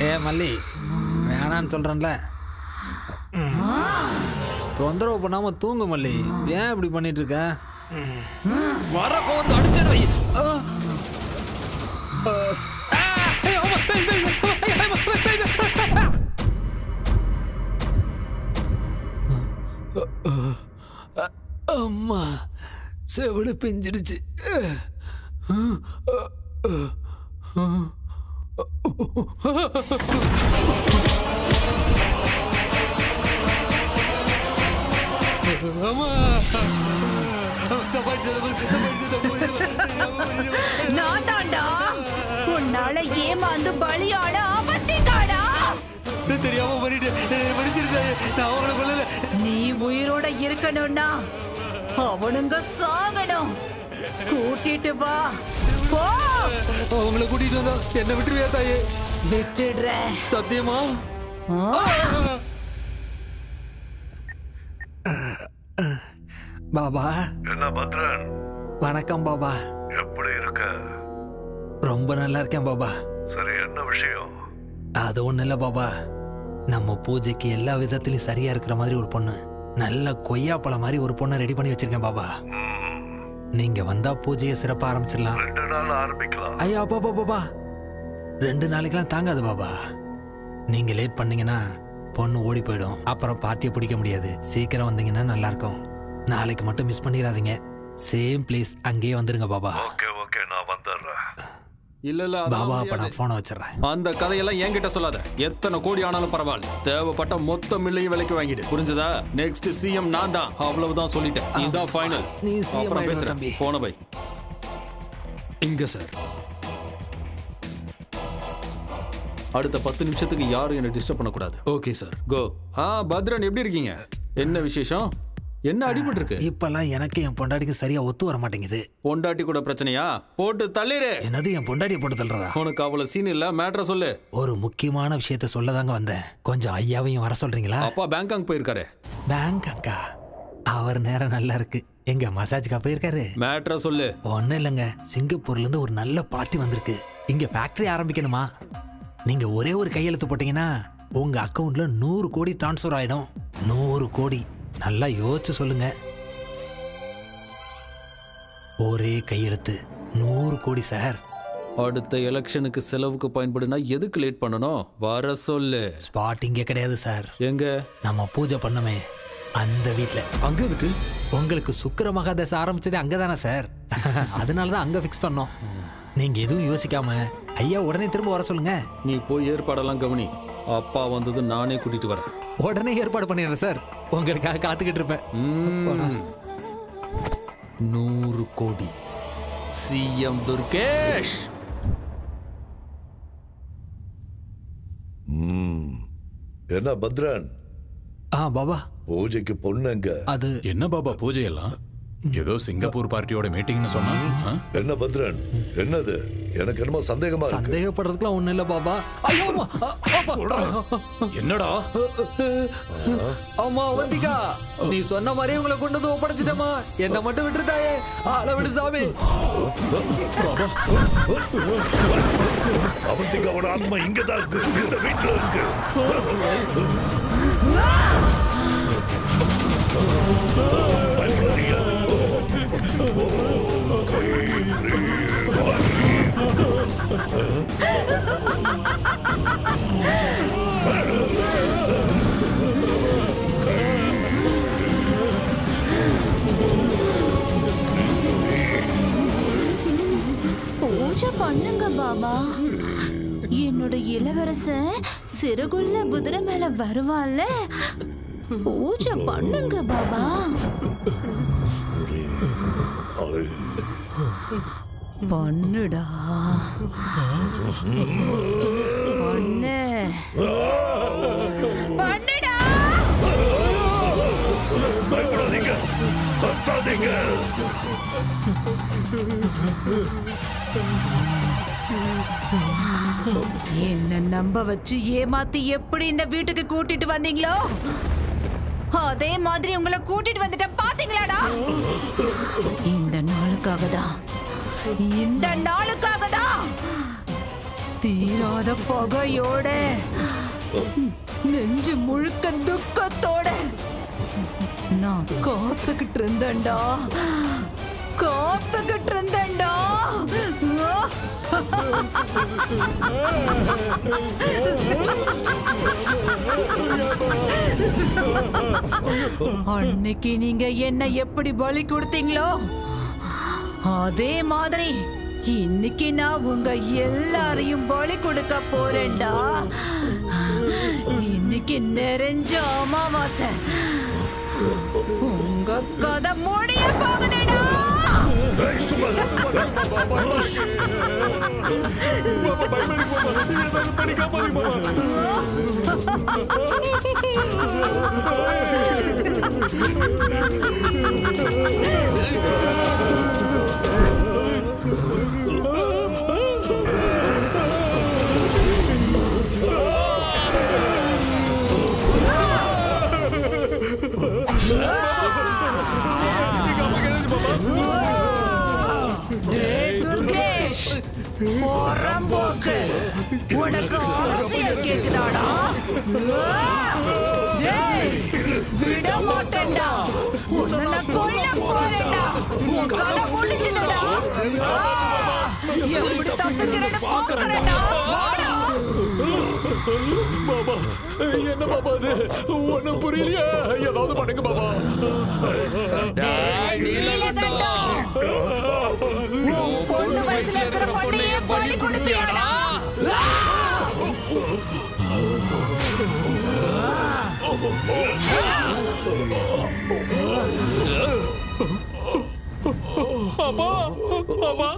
ஏ மல்லி, வேணான்னு சொல்றேன்ல. தொந்தரவு பண்ணாம தூங்கு மல்லி. ஏன் இப்படி பண்ணிட்டு இருக்க? வர கோவத்துக்கு அடிச்சேன் வை. அம்மா, செவிடு பிஞ்சிடுச்சு. நான் தாண்டா உன்னால ஏமாந்து பலியாட ஆபத்திக்காடா. தெரியாம நீ உயிரோட இருக்கணும்னா அவனுங்க சாகணும். கூட்டிட்டு வா போ. அவங்கள கூட்டிட்டு வந்தா என்ன விட்டுருவியா தாயே? விட்டுடுற. சத்தியமா? பாபா. என்ன பத்ரன்? வணக்கம் பாபா. எப்படி இருக்க? ரொம்ப நல்லா இருக்கேன் பாபா. சரி, என்ன விஷயம்? அது ஒண்ணு இல்ல பாபா, நம்ம பூஜைக்கு எல்லா விதத்திலயும் சரியா இருக்கிற மாதிரி ஒரு பொண்ணு, நல்ல கொய்யாப்பழம் மாதிரி ஒரு பொண்ணை ரெடி பண்ணி வச்சிருக்கேன் பாபா. நீங்க வந்தா பூஜையை சிறப்பா ஆரம்பிச்சிடலாம். 2 நாள் ஆரம்பிக்கலாம். ஐயா பாபா பாபா, 2 நாளைக்கெல்லாம் தாங்காது பாபா. நீங்க லேட் பண்ணீங்கன்னா பொண்ணு ஓடி போயிடும், அப்புறம் பார்ட்டியை பிடிக்க முடியாது. சீக்கிரம் வந்தீங்கன்னா நல்லா இருக்கும். நாளைக்கு மட்டும் மிஸ் பண்ணிடாதீங்க. சேம் பிளேஸ், அங்கேயே வந்துருங்க பாபா. ஓகே ஓகே, நான் வந்துடுறேன். இல்ல பாபா, அப்ப நான் போனை வச்சிடறேன். அந்த கதையெல்லாம் என்கிட்ட சொல்லாத. எத்தனை கோடி ஆனாலும் பரவாயில்ல, தேவைப்பட்ட மொத்த மில்லையும் விலைக்கு வாங்கிடு, புரிஞ்சதா? நெக்ஸ்ட் சிஎம் நான் தான், அவ்வளவுதான் சொல்லிட்டேன். இதுதான் ஃபைனல். நீ சிஎம் ஆயிடுவ தம்பி. போன பை இங்க சார். அடுத்த 10 நிமிஷத்துக்கு யாரும் என்ன டிஸ்டர்ப் பண்ணக்கூடாது. ஓகே சார், கோ. பத்ரன் எப்படி இருக்கீங்க? என்ன விசேஷம்? என்ன அடிபட்டு இருக்கு? இப்பெல்லாம் எனக்கு என் பொண்டாட்டிக்கு சரியா ஒத்து வர மாட்டேங்குது. பொண்டாட்டி கூட பிரச்சனையா? போட்டு தள்ளிரு. என்னது என் பொண்டாட்டியை போட்டு தள்ளுறதா? உனக்கு அவ்வளவு சீன் இல்ல, மேட்டரை சொல்லு. ஒரு முக்கியமான விஷயத்த சொல்லதாங்க வந்தேன். கொஞ்சம் ஐயாவையும் வர சொல்றீங்களா? அப்பா பேங்காக் போயிருக்காரு. பேங்காக்கா? அவர் நேரம் நல்லா இருக்கு. எங்க மசாஜ்க்கா போயிருக்காரு? மேட்ரா சொல்லு. ஒன்றும் இல்லைங்க, சிங்கப்பூர்லேருந்து ஒரு நல்ல பார்ட்டி வந்திருக்கு. இங்கே ஃபேக்ட்ரி ஆரம்பிக்கணுமா? நீங்கள் ஒரே ஒரு கையெழுத்து போட்டிங்கன்னா உங்கள் அக்கௌண்ட்டில் 100 கோடி ட்ரான்ஸ்ஃபர் ஆகிடும். 100 கோடி. நல்லா யோசிச்சு சொல்லுங்க. ஒரே கையெழுத்து 100 கோடி சார். அடுத்த எலெக்ஷனுக்கு செலவுக்கு பயன்படுனா எதுக்கு லேட் பண்ணணும்? வர சொல்லு. ஸ்பாட் இங்கே கிடையாது சார். எங்க? நம்ம பூஜை பண்ணமே அந்த வீட்டில். அங்கே எதுக்கு? உங்களுக்கு சுக்கிர மகாதசை ஆரம்பிச்சதே அங்கே தானே சார். அதனால தான் அங்கே ஃபிக்ஸ் பண்ணோம். நீங்கள் எதுவும் யோசிக்காம ஐயா உடனே திரும்ப வர சொல்லுங்க. நீ போய் ஏற்பாடெல்லாம் கவனி. அப்பா வந்தது நானே கூட்டிட்டு வரேன். உடனே ஏற்பாடு பண்ணிடுறேன் சார். உங்களுக்காக காத்துக்கிட்டு இருப்பேன். 100 கோடி. சிஎம் துர்கேஷ். என்ன பத்ரன்? பாபா பூஜைக்கு பொண்ணுங்க. அது என்ன பாபா பூஜை எல்லாம்? ஏதோ சிங்கப்பூர் பார்ட்டியோட மீட்டிங்னு சொன்னா. என்ன பத்ரன், என்னது? எனக்கு என்னமோ சந்தேகமா இருக்கு. சந்தேகப்படுறதுக்குலாம் ஒண்ணும் இல்ல பாபா. என்னடா? அம்மா அவந்திகா, நீ சொன்ன மாதிரி உங்களை கொண்டு வந்து ஒப்படைச்சிட்டமா. என்ன மட்டும் விட்டுருதாயே. ஆள விடு சாமி. அவந்திகாவோட ஆத்மா இங்கதான் இருக்கு, இந்த வீட்டுல இருக்கு. பூஜை பண்ணுங்க பாபா. என்னோட இளவரசன் சிறுகுள்ள குதிரை மேல வருவான்ல, பூஜை பண்ணுங்க பாபா. பண்ணுடா பண்ணு பண்ணுடா. பயப்படாதீங்க, கத்தாதீங்க. என்ன நம்ப வச்சு ஏமாத்தி எப்படி இந்த வீட்டுக்கு கூட்டிட்டு வந்தீங்களோ அதே மாதிரி உங்களை கூட்டிட்டு வந்துட்டேன். பாத்தீங்களாடா? இந்த நாளுக்காக தான் தீராத பகையோட நெஞ்சு முழுக்க துக்கத்தோட நான் காத்துக்கிட்டு இருந்தேன்டா. அன்னைக்கு நீங்க என்ன எப்படி பலி கொடுத்தீங்களோ அதே மாதிரி இன்னைக்கு நான் உங்க எல்லாரையும் பலி கொடுக்க போறேன்டா. இன்னைக்கு நிறைஞ்ச அமாவாசை. உங்க கதை முடிய போகுதுடா. துர்கேஷ், போறம்போக்கு உனக்கு அரசியல் கேக்குதாடா? விட மாட்டேன்டா. உன்னை கொல்ல போறேன்டா. உன் கதை முடிஞ்சுதுடா. எப்படி தப்பிக்கிறேன்னு பாக்குறேன்டா. பாபா, என்ன பாபா அது? ஒண்ணும் புரியலையே. ஏதாவது பண்ணுங்க பாபா. பொண்ணு வயசுல இருக்கிற பொண்ணையே பலி கொடுப்பியாடா? அப்பா, அப்பா,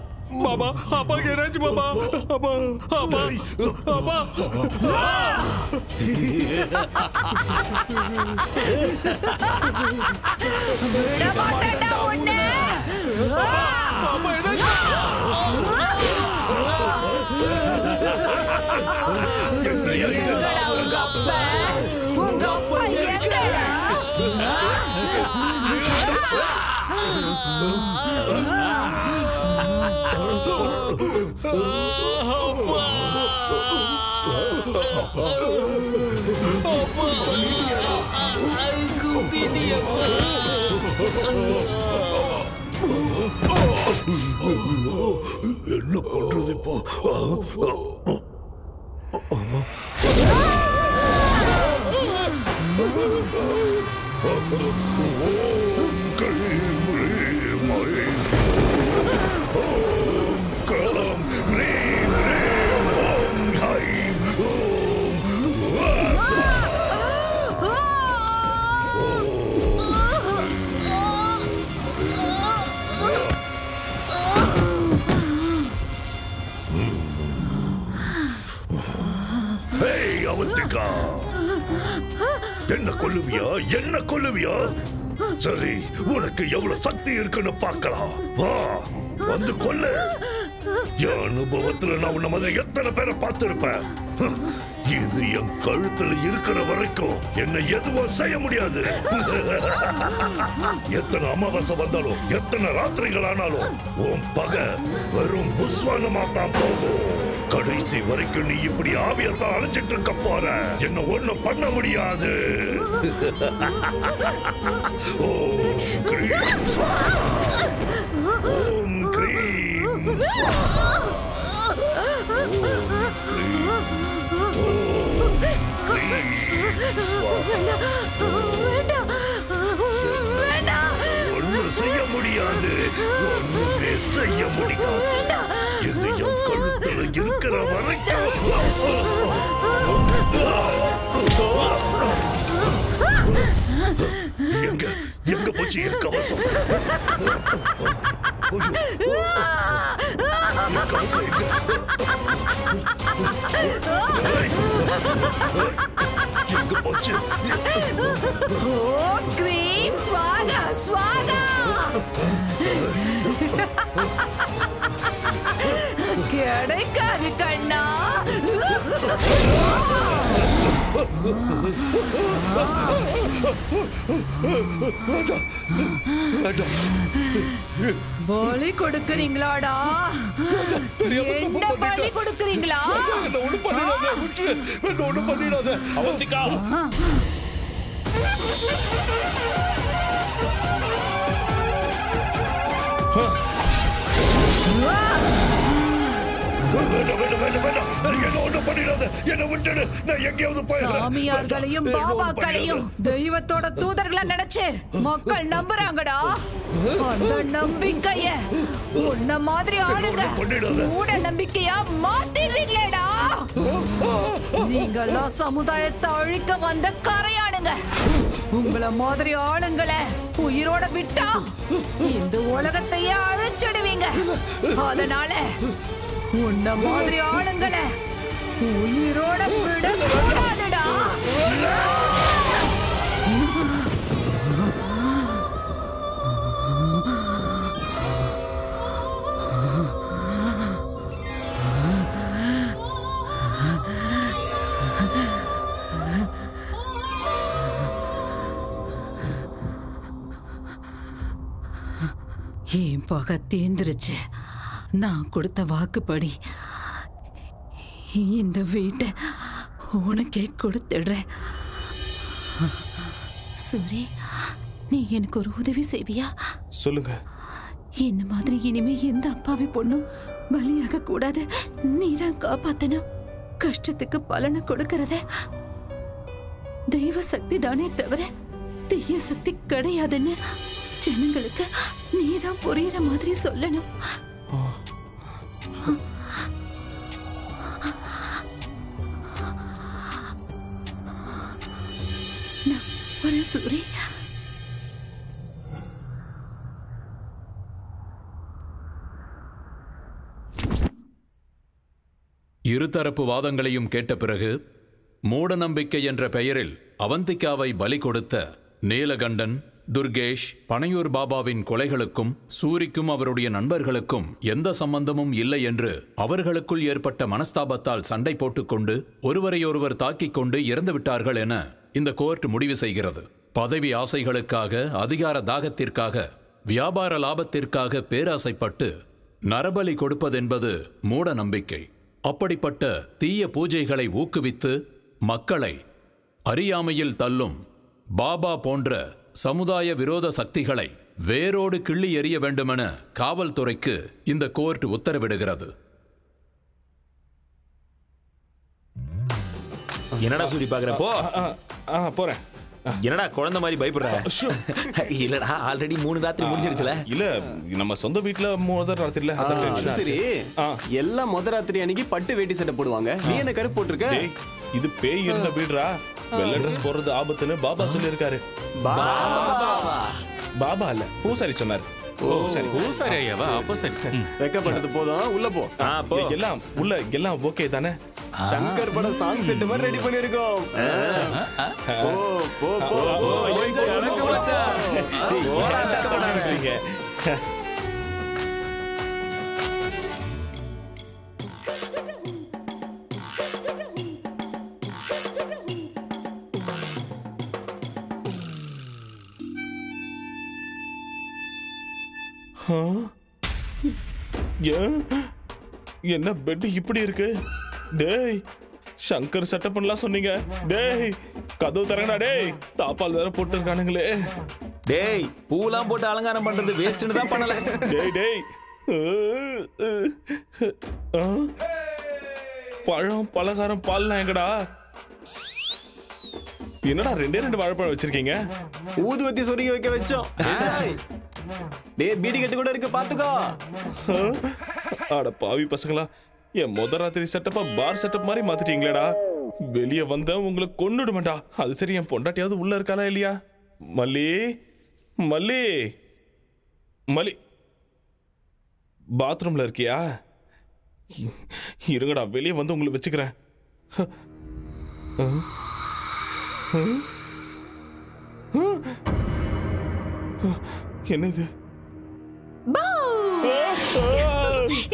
பாபா, அப்பா என்னாச்சு பாபா? அப்பா, அப்பா, அப்பா. விட மாட்டேன்டா உன்னை. அப்பா என்னாச்சு? எங்கடா உங்க அப்பா? உங்க அப்பா எங்கடா? என்ன பண்றது இப்போ? என்ன கொல்லுவியா? என்ன கொல்லுவியா? சரி, உனக்கு எவ்வளவு சக்தி இருக்குன்னு பார்க்கலாம். வந்து கொல்லு. என் அனுபவத்துல நான் உன்ன மாதிரி எத்தனை பேரை பார்த்திருப்பேன். இது என் கழுத்துல இருக்கிற வரைக்கும் என்ன எதுவும் செய்ய முடியாது. எத்தனை அமாவாசை வந்தாலும் எத்தனை ராத்திரிகள் ஆனாலும் உன் பகை வெறும் புஸ்வானமா தான் போகும். கடைசி வரைக்கும் நீ இப்படி ஆவியத்தான் அழைச்சிட்டு இருக்க போற. என்ன ஒண்ணும் பண்ண முடியாது. ஓம் கிரீம் ஸ்வாஹா. ஓம் கிரீம் ஸ்வாஹா. ஒன்னும் செய்ய முடியாது. ஒண்ணுமே செய்ய முடியாது. இது என் கழுத்துல இருக்கிற வரைக்கும். எங்க எங்க போச்சு என் கவசம்? என் கவசம் எங்க? எங்க போச்சு? ஓம் கிரீம் ஸ்வாகா ஸ்வாகா. கிடைக்காது கண்ணா. பலி கொடுக்கறீங்களாடா? என்ன பலி கொடுக்கறீங்களா? ஒண்ணு பண்ணிடாத. அவந்திகா, சாமியார்களையும் பாபாக்களையும் தெய்வத்தோட தூதர்களை நினைச்சு மக்கள் நம்புறாங்கடா. அந்த நம்பிக்கைய உன்ன மாதிரி ஆளுங்க மூட நம்பிக்கையா மாத்திடுறீங்களேடா. நீங்கெல்லாம் சமுதாயத்தை அழிக்க வந்த கரையானுங்க. உங்களை மாதிரி ஆளுங்களை உயிரோட விட்டா இந்த உலகத்தையே அழிச்சிடுவீங்க. அதனால உன்ன மாதிரி ஆளுங்களை உயிரோட விடக்கூடாதுடா. என் பகை தீந்துருச்சு. நான் கொடுத்த வாக்குப்படி இந்த வீட்டை உனக்கே கொடுத்துடுறேன். சரி, நீ எனக்கு ஒரு உதவி செய்வியா? சொல்லுங்க. இந்த மாதிரி இனிமே எந்த அப்பாவி பொண்ணும் பலியாக கூடாது. நீதான் காப்பாத்தணும். கஷ்டத்துக்கு பலனை கொடுக்கறத தெய்வ சக்தி தானே தவிர தீய சக்தி கிடையாதுன்னு ஜனங்களுக்கு நீதான் புரியுற மாதிரி சொல்லணும். ஒரு சூரி, இருதரப்பு வாதங்களையும் கேட்ட பிறகு மூட நம்பிக்கை என்ற பெயரில் அவந்திகாவை பலி கொடுத்த நீலகண்டன், துர்கேஷ், பனையூர் பாபாவின் கொலைகளுக்கும் சூரிக்கும் அவருடைய நண்பர்களுக்கும் எந்த சம்பந்தமும் இல்லை என்று அவர்களுக்குள் ஏற்பட்ட மனஸ்தாபத்தால் சண்டை போட்டுக்கொண்டு ஒருவரையொருவர் தாக்கிக் கொண்டு இறந்து விட்டார்கள் என இந்த கோர்ட் முடிவு செய்கிறது. பதவி ஆசைகளுக்காக, அதிகார தாகத்திற்காக, வியாபார லாபத்திற்காக பேராசைப்பட்டு நரபலி கொடுப்பதென்பது மூட நம்பிக்கை. அப்படிப்பட்ட தீய பூஜைகளை ஊக்குவித்து மக்களை அறியாமையில் தள்ளும் பாபா போன்ற சமுதாய விரோத சக்திகளை வேரோடு கிள்ளி எறிய வேண்டுமென காவல்துறைக்கு இந்த கோர்ட் உத்தரவிடுகிறது. என்னடா சூரி பாக்குற? போ. போறேன். என்னடா குழந்தை மாதிரி பயப்படுற? இல்லடா, ஆல்ரெடி 3 ராத்திரி முடிஞ்சிருச்சுல. இல்ல, நம்ம சொந்த வீட்ல முதல் ராத்திரில அதான் டென்ஷன். சரி, எல்லாம் முதல் ராத்திரி அன்னைக்கு பட்டு வேட்டி சட்டை போடுவாங்க. நீ என்ன கருப்பு போட்டுருக்க? இது பேய் இருந்த வீடுடா. வெள்ளை ட்ரெஸ் போடுறது ஆபத்துன்னு பாபா சொல்லி இருக்காரு. பாபா இல்ல, பூசாரி சொன்னாரு. பூசாரி ஐயாவா? அப்போ சரி. வெக்கப்பட்டது போதும், உள்ள போ. எல்லாம் உள்ள எல்லாம் ஓகே தானே? சங்கர் பட சாங் செட் மாதிரி ரெடி பண்ணிருக்கோம். போ போ போ போ. எனக்கு மச்சான். போறாங்க. என்ன பெட் இப்படி இருக்கு? டேய், சங்கர் செட்டப் பண்ணலாம் சொன்னீங்க. டேய், கதவு தரங்கடா. டேய், தாப்பால் வேற போட்டு இருக்கானுங்களே. டேய், பூலாம் போட்டு அலங்காரம் பண்றது வேஸ்ட்னு தான் பண்ணல. டேய் டேய், பழம் பலகாரம் பால்லாம் எங்கடா? என்னடா 2 வாழைப்பழம் வச்சிருக்கீங்க? ஊதுவத்தி சொருகி வைக்க வச்சோம். டேய், பீடி கட்டு கூட இருக்கு, பாத்துக்கோ. அட பாவி பசங்களா, என் முதல் ராத்திரி செட்டப்பா பார் செட்டப் மாதிரி மாத்திட்டீங்களேடா. வெளியே வந்த உங்களை கொன்னுடுமாண்டா. அது சரி, என் பொண்டாட்டியாவது உள்ள இருக்காளா இல்லையா? மல்லி மல்லி மல்லி, பாத்ரூம்ல இருக்கியா? இருங்கடா, வெளியே வந்து உங்களை வச்சுக்கிறேன். என்ன இது?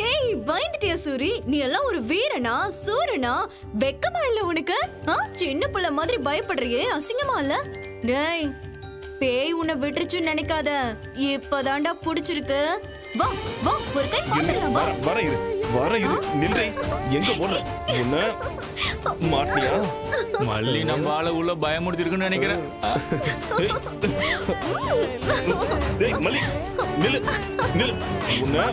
ஏய், பயந்துட்டியா சூரி? நீ எல்லாம் ஒரு வீரனா, சூரனா? வெக்கமா இல்ல உனக்கு? சின்ன புள்ள மாதிரி பயப்படுறியே, அசிங்கமா இல்ல? டேய், பேய் உன்னை விட்டுருச்சுன்னு நினைக்காத. இப்பதான்டா புடிச்சிருக்கு. வா வா, ஒரு கை பாத்துடலாம். வர இரு நில்லை. எங்க போன? உன்ன மாட்டியா? மல்லி நம்ம ஆள உள்ள பயமுடுத்திருக்குன்னு நினைக்கிறேன். டேய் மல்லி, நில்லு நில்லு. உன்ன